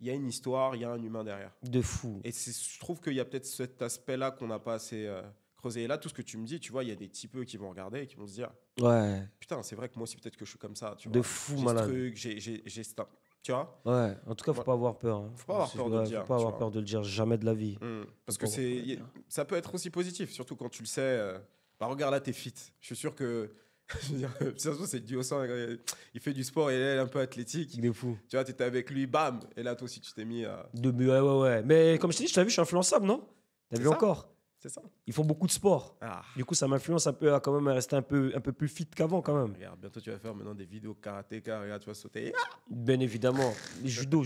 il y a une histoire, il y a un humain derrière. De fou. Et je trouve qu'il y a peut-être cet aspect-là qu'on n'a pas assez creusé. Et là, tout ce que tu me dis, tu vois, il y a des typeux qui vont regarder et qui vont se dire, Ouais. putain, c'est vrai que moi aussi, peut-être que je suis comme ça. Tu De vois. fou, J'ai ce malade. truc, j'ai ça. Tu vois. Ouais. En tout cas, faut Ouais. pas avoir peur. Hein. Faut pas avoir peur de le dire, Faut pas tu avoir vois. peur de le dire jamais de la vie. Parce Faut que pas avoir peur de le dire. ça peut être aussi positif, surtout quand tu le sais. Bah, regarde là, t'es fit. Je suis sûr que. Je veux dire, ça se trouve, c'est dû au sang. Il fait du sport et il est un peu athlétique. Il est fou. Tu vois, t'étais avec lui, bam. Et là, toi aussi, tu t'es mis à. Ouais. Mais comme je t'ai dit, je t'avais vu, je suis influençable, non? T'as C'est vu ça. encore? C'est ça. Ils font beaucoup de sport. Ah. Du coup, ça m'influence un peu à quand même rester un peu plus fit qu'avant, quand même. Regarde, bientôt, tu vas faire maintenant des vidéos karatéka. Regarde, tu vas sauter. Ah, Bien évidemment. Judo,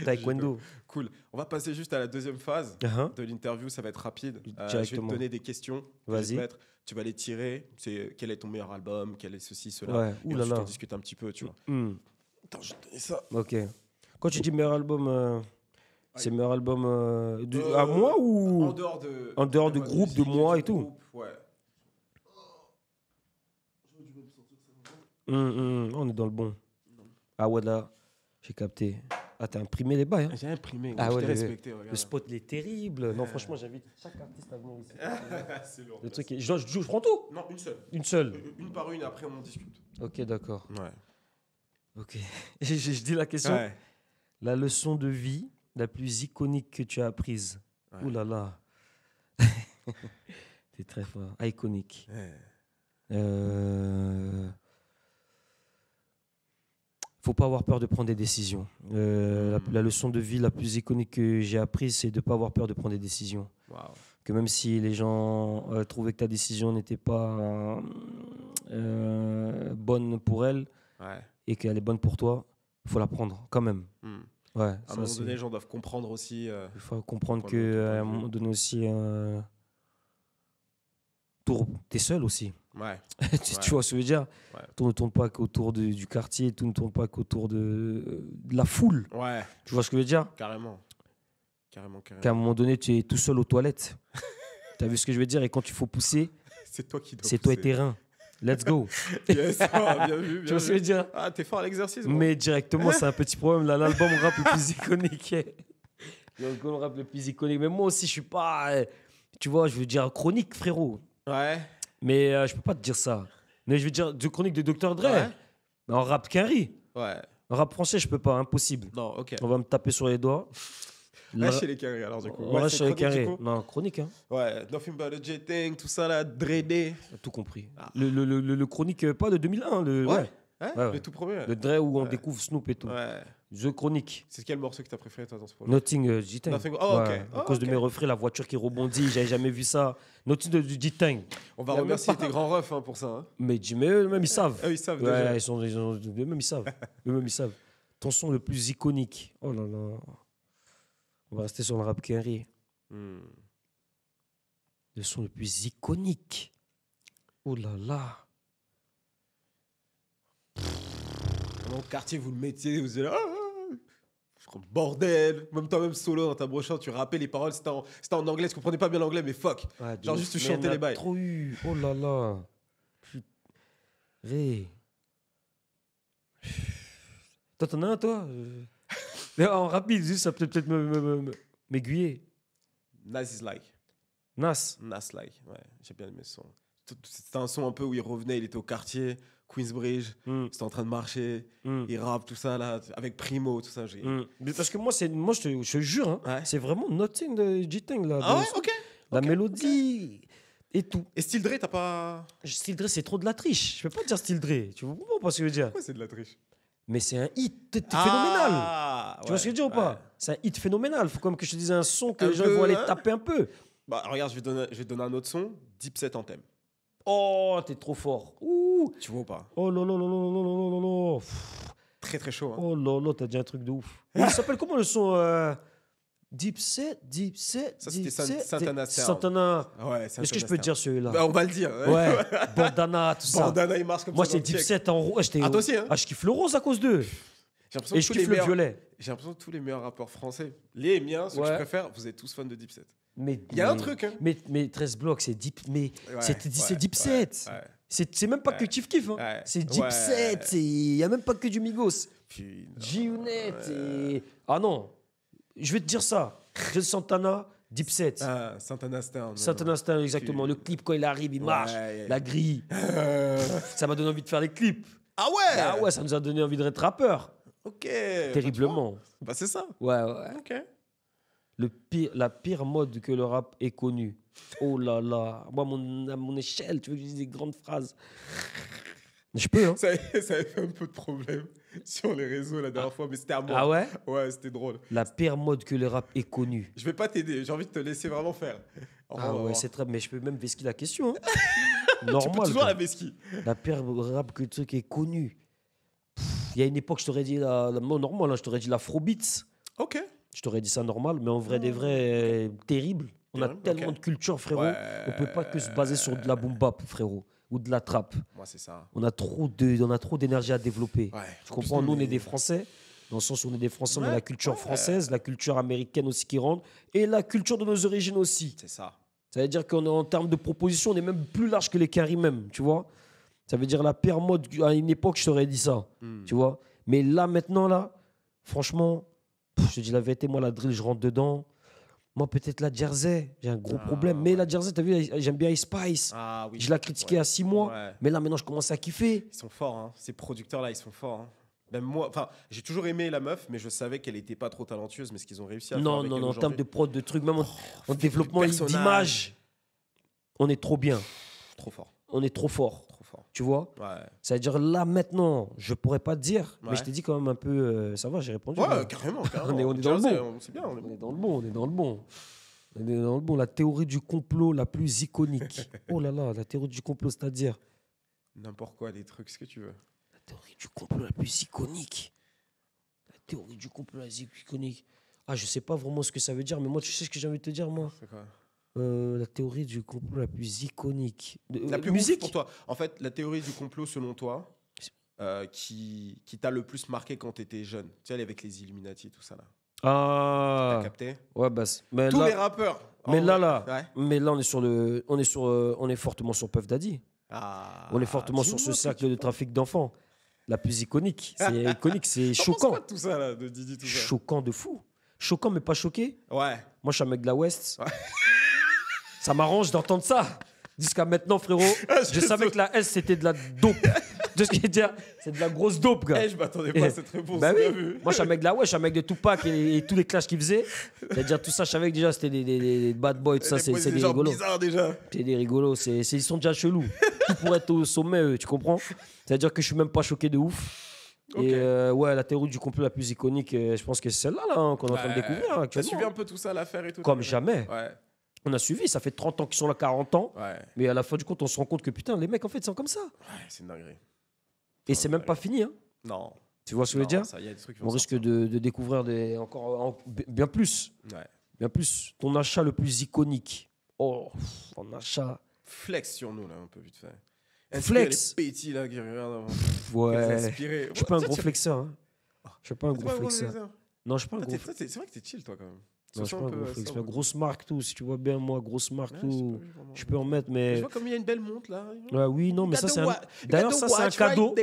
taekwondo. cool. On va passer juste à la deuxième phase Hein? de l'interview. Ça va être rapide. Je vais te Directement. donner des questions. que Vas-y. je vais te mettre. Tu vas les tirer. C'est quel est ton meilleur album? Quel est ceci, cela? Ouais. Et Ouh là ensuite, là. on discute un petit peu, tu vois. Attends, je vais te donner ça. Ok. Quand tu dis meilleur album, c'est meilleur album Euh, à moi ou En dehors de, En dehors de votre groupe, de musique moi du et tout. groupe, ouais. On est dans le bon. Ah ouais, là, j'ai capté. Ah, t'as imprimé les bails, hein? J'ai imprimé, Ah je ouais, t'ai le- respecté. Regarde. Le spot, il est terrible. Non, franchement, j'invite chaque artiste à venir ici. C'est lourd. Le truc est... je prends tout? Non, une seule. Une seule. Une par une, après on en discute. Ok, d'accord. Ouais. Ok. je dis la question. La leçon de vie la plus iconique que tu as apprise. Ouais. Ouh là là. T'es très fort. Ah, iconique. Ouais. Faut pas avoir peur de prendre des décisions. La leçon de vie la plus iconique que j'ai apprise, c'est de pas avoir peur de prendre des décisions. Waouh. Que même si les gens trouvaient que ta décision n'était pas bonne pour elle Ouais. et qu'elle est bonne pour toi, il faut la prendre quand même. Ouais, À un ça, moment c'est- donné, les gens doivent comprendre aussi. il faut comprendre Point de que vue, ton point à de un vue. moment donné aussi, t'es seul aussi. Ouais. Tu vois ce que je veux dire? Ouais. Tout ne tourne pas qu'autour du quartier, tout ne tourne pas qu'autour de la foule. Ouais. Tu vois ce que je veux dire? Carrément. Carrément. Qu'à un moment donné, tu es tout seul aux toilettes. Tu as vu ce que je veux dire? Et quand il faut pousser, C'est toi qui dois. c'est toi et pousser. tes reins. Let's go. Yes. Ah, bien vu. Tu Bien vois ce que je veux vu. dire? Ah, t'es fort à l'exercice. gros. Mais directement, c'est un petit problème. Là, l'album rap le plus iconique. L'album rap le plus iconique. Mais moi aussi, je suis pas. Tu vois, je veux dire chronique, frérot. Ouais. Mais je peux pas te dire ça. Mais je veux dire de chronique de Dr. Dre. Ouais. Mais en rap qu'un riz. Ouais. Rap français, je peux pas, impossible. Non, ok. On va me taper sur les doigts. Là, chez les carrés, alors du coup. On reste c'est sur les chronique, du carrés. coup. Non, chronique, hein. Ouais, Nothing But a J-Thing, tout ça là, Dredé. Tout compris. Ah. Le chronique, pas de 2001. Ouais. Ouais, Le ouais. tout premier. Le Dre où on Ouais. découvre Snoop et tout. Ouais. The Chronique. C'est quel morceau que t'as préféré, toi, dans ce projet? Nothing G-Tang. Nothing- oh, ok. Ouais, à Oh, cause de ok. mes refrains, la voiture qui rebondit, j'avais jamais vu ça. Nothing de G-Tang. On va Il y a remercier même pas- tes grands refs hein, pour ça. Hein. Mais eux-mêmes, ils savent. Eux, ils savent Ouais, déjà. eux-mêmes, ils savent. Eux-mêmes, ils savent. Ton son le plus iconique. Oh là là. On va rester sur le rap Kenry. Hmm. Le son le plus iconique. Oh là là. Dans le quartier, vous le mettiez, vous êtes là. Bordel. Même toi, même solo dans ta brochette, tu rappais les paroles. C'était en anglais, tu comprenais pas bien l'anglais, mais fuck. Ouais, de Genre ouf. juste tu Mais chantais on a les bails. trop eu. Oh là là. Ré. Toi, t'en as un, toi Mais en rapide, juste, ça peut peut-être m'aiguiller. Nas is like. Nas. Nas like. Ouais, j'ai bien aimé ce son. C'était un son un peu où il revenait, il était au quartier, Queensbridge, Mm, c'était en train de marcher, mm, il rappe, tout ça là, avec Primo, tout ça. Mais parce que moi, je te jure, hein, Ouais. c'est vraiment Nothing de G-Tang, là. Ah de- ouais, ok. La ok, mélodie et tout. Et Still Dre, t'as pas. Style Dre, c'est trop de la triche. Je peux pas dire Style Dre. Tu comprends pas ce que je veux dire? Pourquoi c'est de la triche? Mais c'est un hit phénoménal. Ah, Tu vois ce que je veux dire ou pas? C'est un hit phénoménal. Faut comme que je te dise un son que Un les gens peu, vont aller hein. taper un peu. Bah regarde, je vais te donner un autre son, Deep Set Anthem. Oh, t'es trop fort. Ouh. Tu vois ou pas? Oh là là là là là là là là là. Pff. Très très chaud. Hein. Oh là là, t'as dit un truc de ouf. Il s'appelle comment le son Deep Set, Deep Set, Ça, c'était Deep Set. Santana Stern. Santana. Ah ouais, c'est Est-ce que je peux te dire celui-là? Bah, on va le dire. Ouais, Bandana, tout ça. Bandana, il marche comme Moi, ça. c'est dans le Deep check. Set en rose. Ah, toi aussi, hein? Ah, je kiffe le rose à cause d'eux. J'ai l'impression Et que je tous kiffe les le meilleurs- violet. J'ai l'impression que tous les meilleurs rappeurs français, les miens, ceux que je Ouais. préfère, vous êtes tous fans de Deep Set. Mais Il y a un truc, hein. Mais 13 blocs, c'est Deep. Mais Ouais, c'est Deep ouais, Set. ouais. C'est même pas que Ouais. Kiff Kiff. Hein. Ouais. C'est Deep Ouais. Set. Il n'y a même pas que du Migos. Puis, non. G-Unit. Ah non. Je vais te dire ça. Jay Santana, Deep Set. Ah, Santana Stern. Santana Stern, exactement. Puis- Le clip, quand il arrive, il marche. Ouais. La grille. Ça m'a donné envie de faire des clips. Ah ouais. Ah ouais, ça nous a donné envie d'être rappeur. Ok. Terriblement. Bah c'est ça. Ouais, ouais. Ok. La pire mode que le rap ait connue. Oh là là. Moi, à mon échelle, tu veux que je dise des grandes phrases. Je peux, hein. Ça avait fait un peu de problème sur les réseaux la dernière fois, mais c'était à moi. Ah ouais? Ouais, c'était drôle. La pire mode que le rap ait connue. Je vais pas t'aider, j'ai envie de te laisser vraiment faire. Ah ouais, c'est très... Mais je peux même vesquiller la question. Hein. Tu peux Normal. toujours quoi. la vesquille. La pire rap que le truc est connu. Il y a une époque, je t'aurais dit normal, hein, je t'aurais dit l'afrobeats. Ok. Je t'aurais dit ça normal, mais en vrai des vrais, terrible. On a Terrible, tellement ok. de culture, frérot. Ouais. On peut pas que se baser sur de la boom bap, frérot, ou de la trappe. Moi, c'est ça. On a trop d'énergie à développer. Ouais. Tu comprends? Nous, on est des Français. Dans le sens où on est des Français, on a la culture française, la culture américaine aussi qui rentre, et la culture de nos origines aussi. C'est ça. Ça veut dire qu'en termes de proposition, on est même plus large que les carrés même, tu vois. Ça veut dire la pire mode, à une époque, je t'aurais dit ça, tu vois. Mais là, maintenant, là, franchement, je te dis la vérité, moi, la drill, je rentre dedans. Moi, peut-être la Jersey, j'ai un gros problème. Mais la Jersey, t'as vu, j'aime bien Ice Spice. Ah oui. Je l'ai critiqué à 6 mois, Ouais. mais là, maintenant, je commence à kiffer. Ils sont forts, hein. Ces producteurs-là, ils sont forts. Hein. Même moi, enfin, j'ai toujours aimé la meuf, mais je savais qu'elle était pas trop talentueuse. Mais ce qu'ils ont réussi à faire Non, avec non, elle non, en termes aujourd'hui, de prod, de trucs, même en du développement personnage. d'image, on est trop bien. trop fort, On est trop fort, trop fort. tu vois. Ouais. Ça veut dire là, maintenant, je pourrais pas te dire, mais Ouais. je t'ai dit quand même un peu, ça va, j'ai répondu. Ouais, là. carrément, On est dans le Jersey, bon. C'est bien, on est On bon. est dans le bon, on est dans le bon. On est dans le bon. La théorie du complot la plus iconique. Oh là là, la théorie du complot, c'est-à-dire N'importe quoi, des trucs, ce que tu veux. la théorie du complot la plus iconique. La théorie du complot la plus iconique. Ah, je sais pas vraiment ce que ça veut dire, mais moi, tu sais ce que j'ai envie de te dire, moi. C'est quoi La théorie du complot la plus iconique. La plus musique ouf pour toi. En fait, la théorie du complot, selon toi, qui t'a le plus marqué quand t'étais jeune. Tu sais, avec les Illuminati, tout ça là. Ah, T'as capté ouais, bah, mais Tous là, les rappeurs. mais en là, vrai. là, Ouais. mais là, on est fortement sur Puff Daddy. Ah, On est fortement sur ce dis-moi ce que cercle tu de penses. trafic d'enfants. La plus iconique. C'est iconique, c'est T'en penses choquant. quoi de tout ça là, de Didi, tout ça Choquant de fou. Choquant, mais pas choqué. Ouais. Moi, je suis un mec de la West. Ouais. Ça m'arrange d'entendre ça. Jusqu'à maintenant, frérot, je savais que la S, c'était de la dope. Tu vois ce que je veux dire? C'est de la grosse dope, gars. Eh, je m'attendais pas à cette réponse. Bah bien oui. vu. Moi, je suis un mec de la ouais, je suis un mec de Tupac et tous les clashs qu'il faisait. C'est-à-dire, tout ça, je savais que déjà, c'était des bad boys, tout ça, c'est des genre rigolos. bizarre déjà. C'est des rigolos, ils sont déjà chelous. Tout pour être au sommet, eux, tu comprends? C'est-à-dire que je suis même pas choqué de ouf. Ok. Et ouais, la théorie du complot la plus iconique, je pense que c'est celle-là là, hein, qu'on est en train de découvrir T'as actuellement. suivi un peu tout ça, l'affaire et tout? Comme t'as- jamais. Ouais. On a suivi, ça fait 30 ans qu'ils sont là, 40 ans. Ouais. Mais à la fin du compte, on se rend compte que putain, les mecs, en fait, sont comme ça. Ouais, c'est une dinguerie. Et c'est même pas fini. Hein. Non. Tu vois ce que je veux dire? Ça, y a des trucs qui On vont risque sortir. de découvrir bien plus. Ouais. Bien plus. Ton achat le plus iconique. Oh, ton achat. Flex sur nous, là, un peu vite fait. Flex. Les petits, là, qui regardent. Ouais. Je Je suis pas un gros flexeur. Hein. Je suis pas un C'est gros pas un gros flexeur. flexeur. Non, je suis pas un Ah, gros flexeur. C'est vrai que t'es chill, toi, quand même. Non, je suis pas un gros flexeur. sobre. Grosse marque, tout. Si tu vois bien, moi, grosse marque, Ouais, tout. j'ai pas vu vraiment. Je peux en mettre, Je mais. vois comme il y a une belle montre, là. Ouais, oui, non, mais ça, c'est un. D'ailleurs, ça, c'est un cadeau.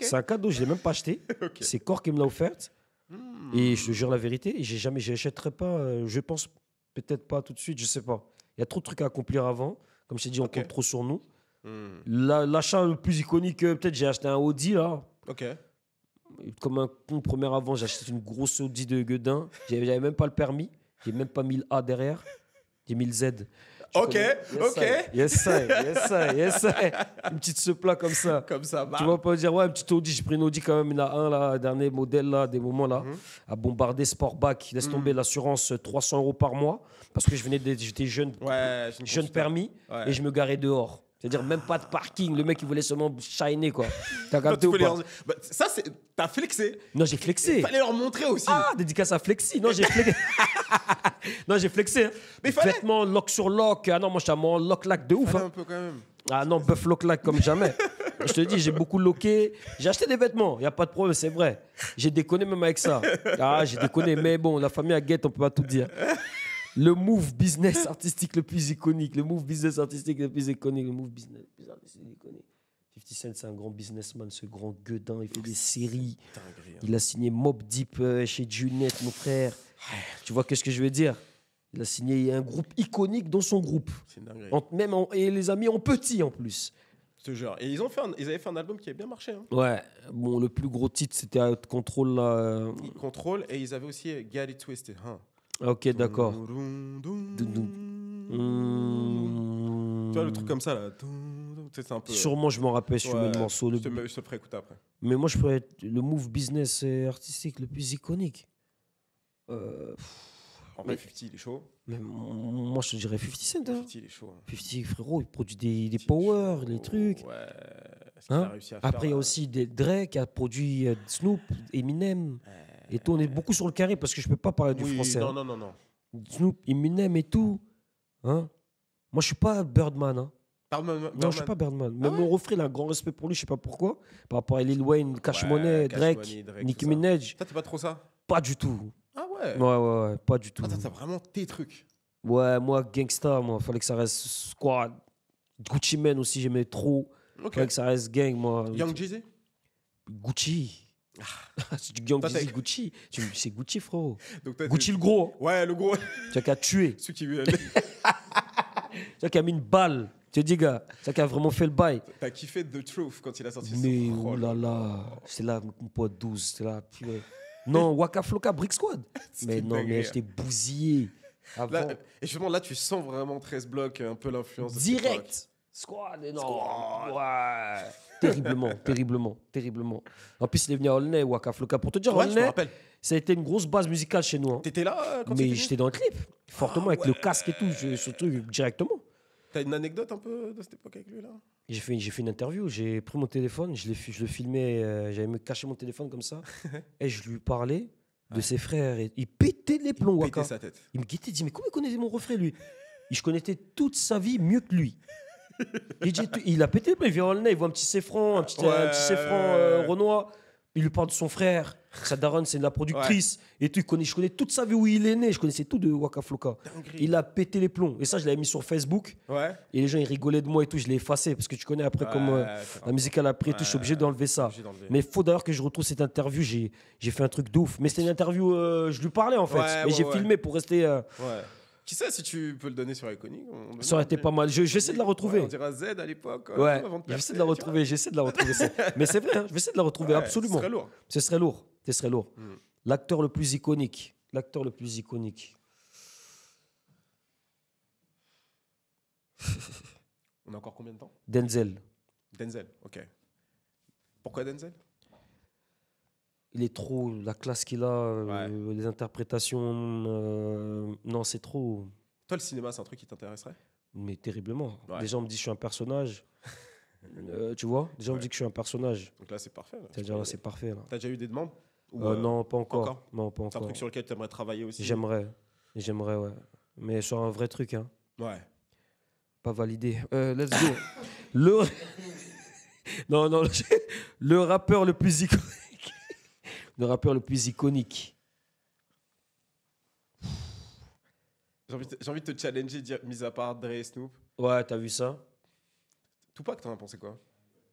C'est un cadeau, je l'ai même pas acheté. Ok. C'est Core qui me l'a offerte. Hmm. Et je te jure la vérité, j'achèterai pas, je pense peut-être pas tout de suite, je sais pas. Il y a trop de trucs à accomplir avant. Comme je t'ai dit, on Ok. compte trop sur nous. Hmm. L'achat le plus iconique, peut-être j'ai acheté un Audi là. Ok. Comme un con premier avant, j'ai acheté une grosse Audi de Guedin. J'avais même pas le permis. J'ai même pas mis le A derrière. J'ai mis le Z. Tu Ok, connais? ok. Yes, I. Une petite ce plat comme ça. Comme ça, Tu vas pas dire, ouais, une petite Audi, j'ai pris une Audi quand même, il y en a un là, dernier modèle là, des moments là, à bombarder Sportback, laisse tomber l'assurance 300 € par mois, parce que j'étais jeune, Ouais, jeune permis, Ouais. et je me garais dehors. C'est-à-dire même pas de parking, le mec il voulait seulement shiner quoi. T'as Toi, capté tu ou peux pas? Bah, ça, c'est. T'as flexé. Non, j'ai flexé. Il fallait leur montrer aussi. Ah, dédicace à Flexi. Non, j'ai flexé. Non, j'ai flexé. Hein. Mais fallait- Vêtements lock sur lock. Ah non, moi je suis à mon lock-lack de ouf. Fallait Hein. un peu quand même. Ah non, bœuf lock-lack comme jamais. Je te dis, j'ai beaucoup loqué. J'ai acheté des vêtements, il n'y a pas de problème, c'est vrai. J'ai déconné même avec ça. Ah, j'ai déconné, mais bon, la famille à Guette, on peut pas tout dire. Le move business artistique le plus iconique. Le move business artistique le plus iconique. Le move business artistique iconique. 50 Cent, c'est un grand businessman, ce grand gueudin. Il fait des séries. Dinguerie, hein. Il a signé Mobb Deep chez Junet, mon frère. Tu vois qu'est-ce que je veux dire? Il a signé un groupe iconique dans son groupe. C'est une dinguerie. Et les amis en petit en plus. Je te jure. Et ils avaient fait un album qui avait bien marché. Hein. Ouais, bon, le plus gros titre c'était Out Control là. Ils contrôlent et ils avaient aussi Get It Twisted. Hein. Ok, d'accord. Dum, dum, Dum, dum. Tu vois le truc comme ça là. Tu sais, c'est un peu. Sûrement, je m'en rappelle, je Ouais, mets le morceau. Je te le ferai écouter après. Mais moi, je pourrais être le move business artistique le plus iconique. En vrai, 50, il est chaud. Mais moi, je te dirais 50 Cent. Hein. 50, il est chaud. Hein. 50, frérot, il produit des 50, power, il est les chaud. trucs. Ouais. Ce qu'il Hein? a réussi à faire. Après, il y a aussi Drake qui a produit Snoop, Eminem. Et tout, on est beaucoup sur le carré parce que je peux pas parler du Oui, français. non, hein. non. Snoop, Eminem et tout. Hein? Moi, je suis pas Birdman. Hein. Non, je suis pas Birdman. Mais Ah ouais? mon refrain, il a un grand respect pour lui, je sais pas pourquoi. Par rapport à Lil Wayne, Cash Money, Drake, Nicki tout ça. Minaj. Toi, t'es pas trop ça? Pas du tout. Ah ouais? Ouais, pas du tout. Ah, t'as vraiment tes trucs. Ouais, moi, gangsta, moi, fallait que ça reste squad. Gucci Mane aussi, j'aimais trop. Ok. Fallait que ça reste gang, moi. Young Jeezy? Gucci. C'est du gang Toi, Jeezy, t'as- Gucci. C'est Gucci, frérot. Donc, toi, Gucci le gros. Ouais, le gros. Tu vois qui a tué. Celui qui. Tu vois qui a mis une balle. Tu te dis, gars, tu vois qui a vraiment fait le bail. T'as kiffé The Truth quand il a sorti Mais son. oh là là, c'est là mon pote 12, c'est là. Purée. Non, Waka Flocka, Brick Squad. Mais une non, dinguerie. mais j'étais bousillé. Avant. Là, et justement, là, tu sens vraiment 13 blocs, un peu l'influence de cette époque. Direct. Squad, énorme. Ouais. Terriblement. En plus, il est venu à Aulnay, Waka Flocka. Pour te dire, Ouais, je me Aulnay, rappelle. ça a été une grosse base musicale chez nous. Hein. T'étais là quand il Mais était j'étais dans le clip, fortement, avec le casque et tout, ce truc directement. T'as une anecdote un peu de cette époque avec lui là? J'ai fait une interview, j'ai pris mon téléphone, je le filmais, j'avais me caché mon téléphone comme ça, et je lui parlais de ses frères. Et il pétait les plombs, Waka. Péter sa tête. Il me guettait, il dit, mais comment il connaissait mon refrain, lui? Je connaissais toute sa vie mieux que lui. Il a pété les plombs, il vient en Aulnay, il voit un petit Ceffran, un petit Ceffran Renoir. Il lui parle de son frère, sa daronne, c'est la productrice. Et tout, je connais toute sa vie où il est né, je connaissais tout de Waka Flocka. Dinguerie. Il a pété les plombs. Et ça, je l'avais mis sur Facebook. Ouais. Et les gens, ils rigolaient de moi et tout. Je l'ai effacé parce que tu connais après comme la musique elle a pris et tout. Je suis obligé d'enlever ça. Obligé d'enlever. Mais il faut d'ailleurs que je retrouve cette interview. J'ai fait un truc de ouf. Mais c'était une interview, je lui parlais en fait. Ouais, mais ouais, j'ai ouais. filmé pour rester. Ouais. Qui sait si tu peux le donner sur Iconic? Ça aurait été pas mal. Je vais essayer de la retrouver. Ouais, on dira Z à l'époque. Ouais, avant de je vais essayer percer, de la tu retrouver. J'essaie de la retrouver. Mais c'est vrai, hein, je vais essayer de la retrouver, vois. Ouais, absolument. Ce serait lourd. Ce serait lourd. Ce serait lourd. Mm. L'acteur le plus iconique. L'acteur le plus iconique. On a encore combien de temps? Denzel. Denzel, ok. Pourquoi Denzel? Il est trop. La classe qu'il a, les interprétations. Non, c'est trop. Toi, le cinéma, c'est un truc qui t'intéresserait? Mais terriblement. Ouais. Les gens me disent que je suis un personnage. Tu vois? Les gens me disent que je suis un personnage. Donc là, c'est parfait. Là. C'est-à-dire, là, c'est parfait. Là. T'as déjà eu des demandes? Ou, Non, pas encore. encore Non, pas C'est un encore. truc sur lequel tu aimerais travailler aussi? J'aimerais, ouais. Mais sur un vrai truc, hein. Ouais. Pas validé. Let's go. Le... non, le rappeur le plus iconique. Le rappeur le plus iconique. J'ai envie de te challenger, dire, mis à part Dre et Snoop. Ouais, t'as vu ça? Tupac, t'en as pensé quoi?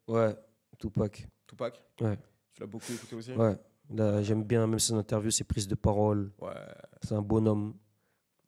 Ouais, Tupac. Tupac? Ouais. Tu l'as beaucoup écouté aussi? Ouais. Là, j'aime bien même ses interviews, ses prises de parole. Ouais. C'est un bonhomme.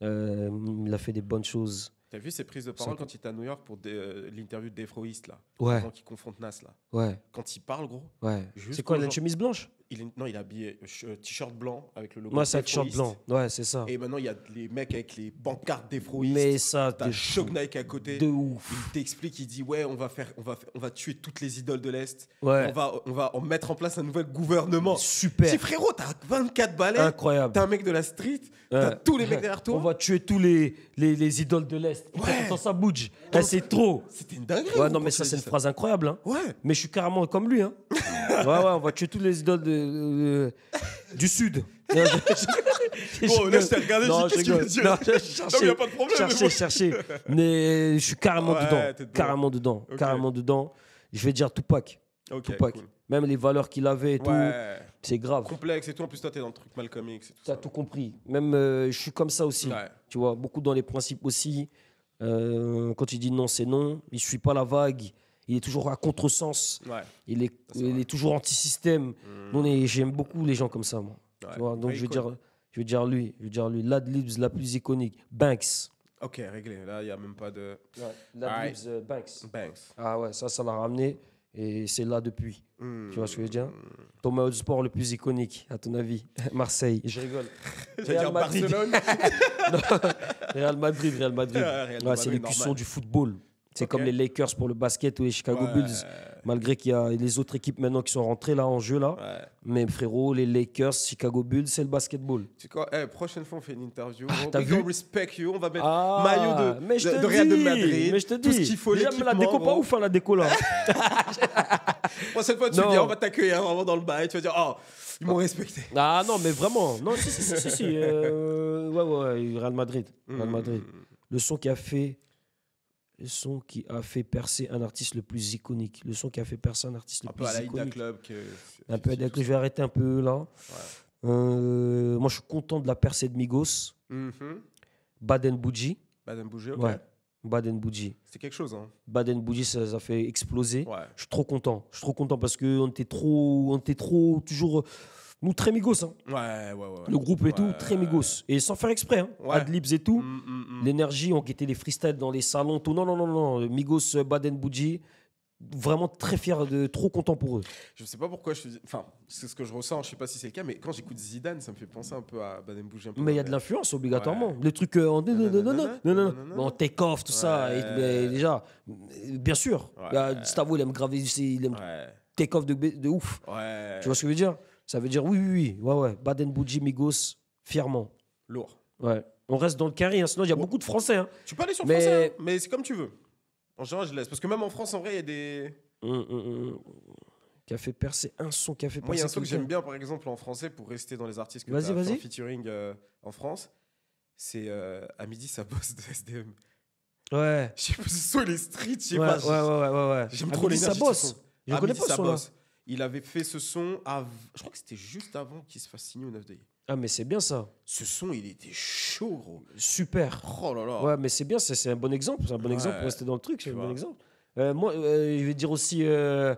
Il a fait des bonnes choses. T'as vu ses prises de parole quand il était à New York pour l'interview de Defro East, là? Ouais. Avant qu'il confronte Nas, là. Ouais, Quand il parle, gros. ouais. Juste C'est quoi, il a aux une gens- chemise blanche? Non, il est habillé t-shirt blanc avec le logo. Moi, c'est un Defro t-shirt East. blanc. Ouais, c'est ça. Et maintenant, il y a les mecs avec les pancartes Defro East. Mais ça, T'as Shock Nike à côté. de ouf. Il t'explique, il dit ouais, on va tuer toutes les idoles de l'Est. Ouais. On va en mettre en place un nouvel gouvernement. Super. Si frérot, t'as 24 balais. Incroyable. T'es un mec de la street. T'as tous les mecs derrière toi. On va tuer tous les idoles de l'Est. Ouais. Dans sa bouche. C'est trop. C'était une dinguerie. Ouais, gros, non, mais quand ça, tu c'est as une dit phrase incroyable. Hein. Ouais. Mais je suis carrément comme lui. Hein. Ouais, on va tuer tous les idoles du Sud. Non, Bon, là, je t'ai regardé, Non, je dis, qu'est-ce qu'il rigole. veut dire? Non, je Non, mais y a pas de problème. mais bon. chercher. Mais je suis carrément Ouais, dedans. t'es dedans. Carrément dedans. Ok. Carrément dedans. Je vais dire Tupac. Ok, Tupac. cool. Même les valeurs qu'il avait et tout. Ouais. C'est grave. Complexe et tout. En plus, toi, t'es dans le truc Malcolm X et tout Tu as ça. tout compris. Même, je suis comme ça aussi. Ouais. Tu vois, beaucoup dans les principes aussi. Quand il dit non, c'est non. Il ne suit pas la vague. Il est toujours à contresens. Ouais. Il est, c'est il vrai. est toujours anti-système. J'aime beaucoup les gens comme ça, moi. Ouais. Tu vois, donc Ouais, je veux cool. dire lui. L'adlibs la plus iconique. Banks. Ok, réglé. Là, il n'y a même pas de. L'adlibs Banks. Banks. Ah ouais, ça l'a ramené. Et c'est là depuis. Hmm. Tu vois ce que je veux dire? Ton maillot de sport le plus iconique, à ton avis? Marseille. Je rigole. J'allais dire Barcelone. Real Madrid. Real Ouais, Madrid, c'est les cuissons normal. du football. C'est Ok. comme les Lakers pour le basket ou les Chicago Ouais. Bulls. Malgré qu'il y a les autres équipes maintenant qui sont rentrées là en jeu là. Ouais. Mais frérot, les Lakers, Chicago Bulls, c'est le basketball. Tu sais quoi, prochaine fois, on fait une interview. t'as We vu gonna respect you. On va mettre Ah, maillot mais je te de Real de dis, Madrid. Mais je te Tout ce dis. qu'il faut, Déjà, mais la l'équipement, déco pas gros. ouf, hein, la déco là. Prochaine fois, tu Non. viens, on va t'accueillir vraiment dans le bail. Tu vas dire, oh, ils m'ont respecté. Ah non, mais vraiment. Non, si. Ouais, Real Madrid. Real Madrid. Le son qui a fait percer un artiste le plus iconique. Le son qui a fait percer un artiste le Un peu à plus la Ida iconique. Club. Un peu je vais arrêter un peu là. Moi, je suis content de la percée de Migos. Baden Bougie. Madame Bouger, ok. Ouais. Baden Bougie. C'est quelque chose, hein. Baden Bougie, ça a fait exploser. Ouais. Je suis trop content. Je suis trop content parce qu'on était trop toujours. Nous, très Migos. Hein. Ouais. Le groupe et tout, Ouais. très Migos. Et sans faire exprès. Hein. Ouais. Adlibs et tout. Mm. L'énergie, on guettait les freestyles dans les salons, tout. Non. Migos, Baden Bougie. Vraiment très fier, trop content pour eux. Je sais pas pourquoi je suis. Enfin, c'est ce que je ressens. Je sais pas si c'est le cas, mais quand j'écoute Zidane, ça me fait penser un peu à Baden Bouger. Mais il y a de l'influence obligatoirement. Ouais. Les trucs en en take-off, tout ça. Ouais. Mais déjà, bien sûr. Ouais. Gustavo, il aime graver, il aime Ouais. take-off de ouf. Ouais. Tu vois ce que je veux dire? Ça veut dire oui. Ouais. Baden Bougie, Migos, fièrement. Lourd. Ouais. On reste dans le carré, hein, sinon il y a beaucoup de Français. Hein. Tu peux aller sur Mais- français, hein, mais c'est comme tu veux. En général, je laisse. Parce que même en France, en vrai, il y a des. Qui a fait percer un son, qui a fait Moi, il y a un percer son que quelqu'un. j'aime bien, par exemple, en français, pour rester dans les artistes que Vas-y, tu as fait en vas-y. featuring en France. C'est à midi, ça bosse de SDM. Ouais. Je sais pas, ce son, il est street, je sais Ouais. pas. J'aime trop Midi, ça l'énergie de ce bosse. son. Je À connais midi, pas ce ça son-là. bosse. Il avait fait ce son, je crois que c'était juste avant qu'il se fasse signer au 9 day. Ah, mais c'est bien ça. Ce son, il était chaud, gros. Super. Oh là là. Ouais, mais c'est bien, c'est un bon exemple. C'est un bon Ouais. exemple pour rester dans le truc. C'est Tu un bon vois. exemple. Moi, je vais dire aussi. Ouais.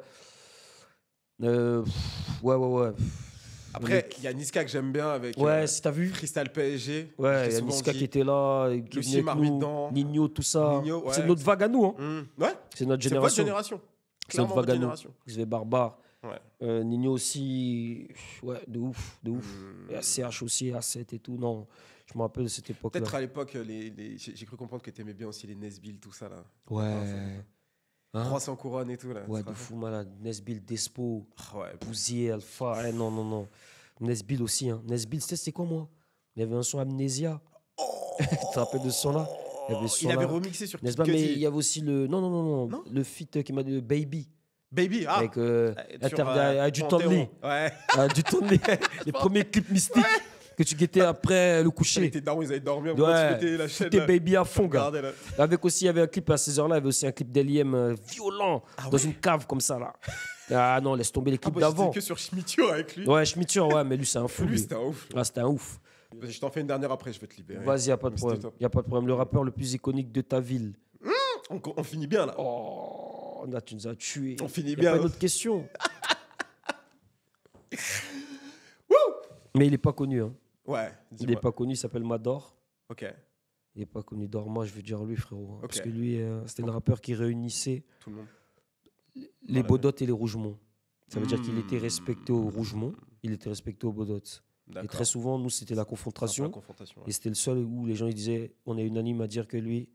Après, il y a Niska que j'aime bien avec Ouais, si t'as vu. Crystal PSG. Ouais, je il y a l'ai souvent Niska dit. qui était là, qui Lucie venait avec nous, Marmidan. Nino, tout ça. Nino, ouais. C'est notre vague à nous, hein. Ouais, C'est notre c'est votre génération. génération. C'est notre Clairement vague votre à nous. génération. Xavier Barbare. Ouais. Nino aussi, ouais, de ouf, de ouf. Et CH aussi, A7 et tout, non. Je me rappelle de cette époque-là. Peut-être à l'époque, j'ai cru comprendre que t'aimais bien aussi les Nesbill, tout ça là. Ouais. Hein? 300 couronnes et tout là. Ouais, de fou malade. Nesbill, Despo, Ouais. Bouzier, Alpha. Eh, non, non, non. Nesbill aussi. Hein. Nesbill, c'était quoi, moi? Il y avait un son Amnésia. Tu te rappelles de ce son-là? Il y avait, ce Il avait son-là. remixé sur N'est-ce Kid pas? Mais Cudi. il y avait aussi le. Non, non, non, non. Non Le feat qui m'a dit Baby. Baby, ah Avec du Panthéon. Tonley. Ouais. Du Tonley. Les premiers clips mystiques que tu guettais après le coucher. Tes darons, ils allaient dormir. Ouais. Moi, tu mettais la chaîne. Foutez là. Baby à fond, gars. Regardez, là. Avec aussi, il y avait un clip à ces heures-là, il y avait aussi un clip d'Eliem violent dans une cave comme ça, là. Ah non, laisse tomber les clips Moi, d'avant. j'étais que sur Schmitio avec lui. Ouais, Schmitture, ouais, mais lui, c'est un fou. Lui, Lui. c'était un ouf. Ah, c'était un ouf. Je t'en fais une dernière après, je vais te libérer. Vas-y, y a pas de Mais problème. c'était top. Y a pas de problème. Le rappeur le plus iconique de ta ville. On finit bien là. Oh, là, tu nous as tués. On finit Y a bien, pas hein. d'autre question. Mais il est pas connu. Hein. Ouais, Il dis-moi. est pas connu, il s'appelle Mador. Ok, Il est pas connu. Dorma, je veux dire lui, frérot. Hein. Ok. Parce que lui, c'était le rappeur qui réunissait tout le monde. les Voilà. Bodotes et les Rougemont. Ça veut dire qu'il était Hmm. respecté au Rougemont, il était respecté au Bodotes. Et D'accord. très souvent, nous, c'était la C'est un peu confrontation. la confrontation. Et c'était le seul où les gens ils disaient, on est unanime à dire que lui,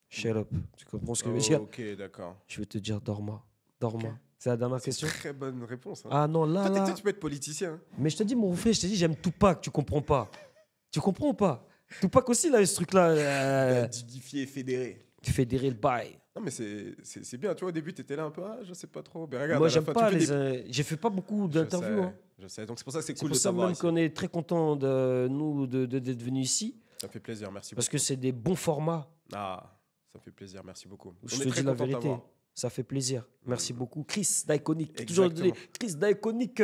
shut up. Tu comprends ce que je veux dire? Ok, d'accord. Je veux te dire Dorma. Dorma. Ok. C'est la dernière C'est une question? très bonne réponse. Hein. Ah non, là, Toi, là. tu peux être politicien. Hein. Mais je te dis, mon frère, je te dis, j'aime Tupac, tu comprends pas. Tu comprends ou pas? Tupac aussi, il a eu ce truc-là. Didifié et fédéré. Fédérer le bail. Non, mais c'est bien. Tu vois, au début, tu étais là un peu, je sais pas trop. Mais regarde, Moi, à la j'aime fin, pas tu fais les. J'ai fait pas beaucoup d'interviews. sais, Hein. Je sais. Donc, c'est pour ça que c'est C'est cool pour de ça t'avoir même ici. qu'on est très content de nous d'être venus ici. Ça me fait plaisir. Merci Parce beaucoup. que c'est des bons formats. Ah, ça me fait plaisir. Merci beaucoup. Je On te est dis très la content de vérité. t'avoir. Ça fait plaisir. Merci beaucoup. Chris d'Iconic. Toujours Exactement. donné. Chris d'Iconic.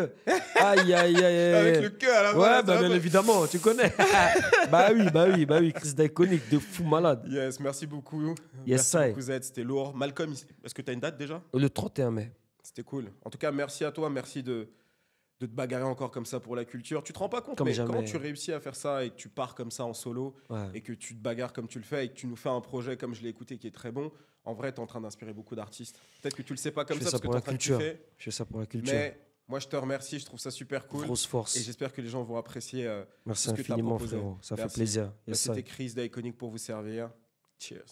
Aïe, aïe, aïe, aïe. Avec le cœur à la Ouais, fin, bah, ça bien va. évidemment, tu connais. bah oui, Chris d'Iconic, de fou malade. Yes, merci beaucoup. Yes, merci sir. beaucoup, Zed. C'était lourd. Malcolm, est-ce que tu as une date déjà? Le 31 mai. C'était cool. En tout cas, merci à toi. Merci de te bagarrer encore comme ça pour la culture. Tu te rends pas compte, Comme mais jamais. quand tu réussis à faire ça et que tu pars comme ça en solo Ouais. et que tu te bagarres comme tu le fais et que tu nous fais un projet comme je l'ai écouté qui est très bon, en vrai, tu es en train d'inspirer beaucoup d'artistes. Peut-être que tu le sais pas comme Je fais ça ça parce que pour tu es en la train de culture. kiffer, Je fais ça pour la culture. mais moi, je te remercie. Je trouve ça super cool. Grosse Et force. j'espère que les gens vont apprécier Merci ce que t'as infiniment, proposé. frérot. Ça fait Merci. plaisir. Yes, C'était sir. Chris d'Iconic pour vous servir. Cheers.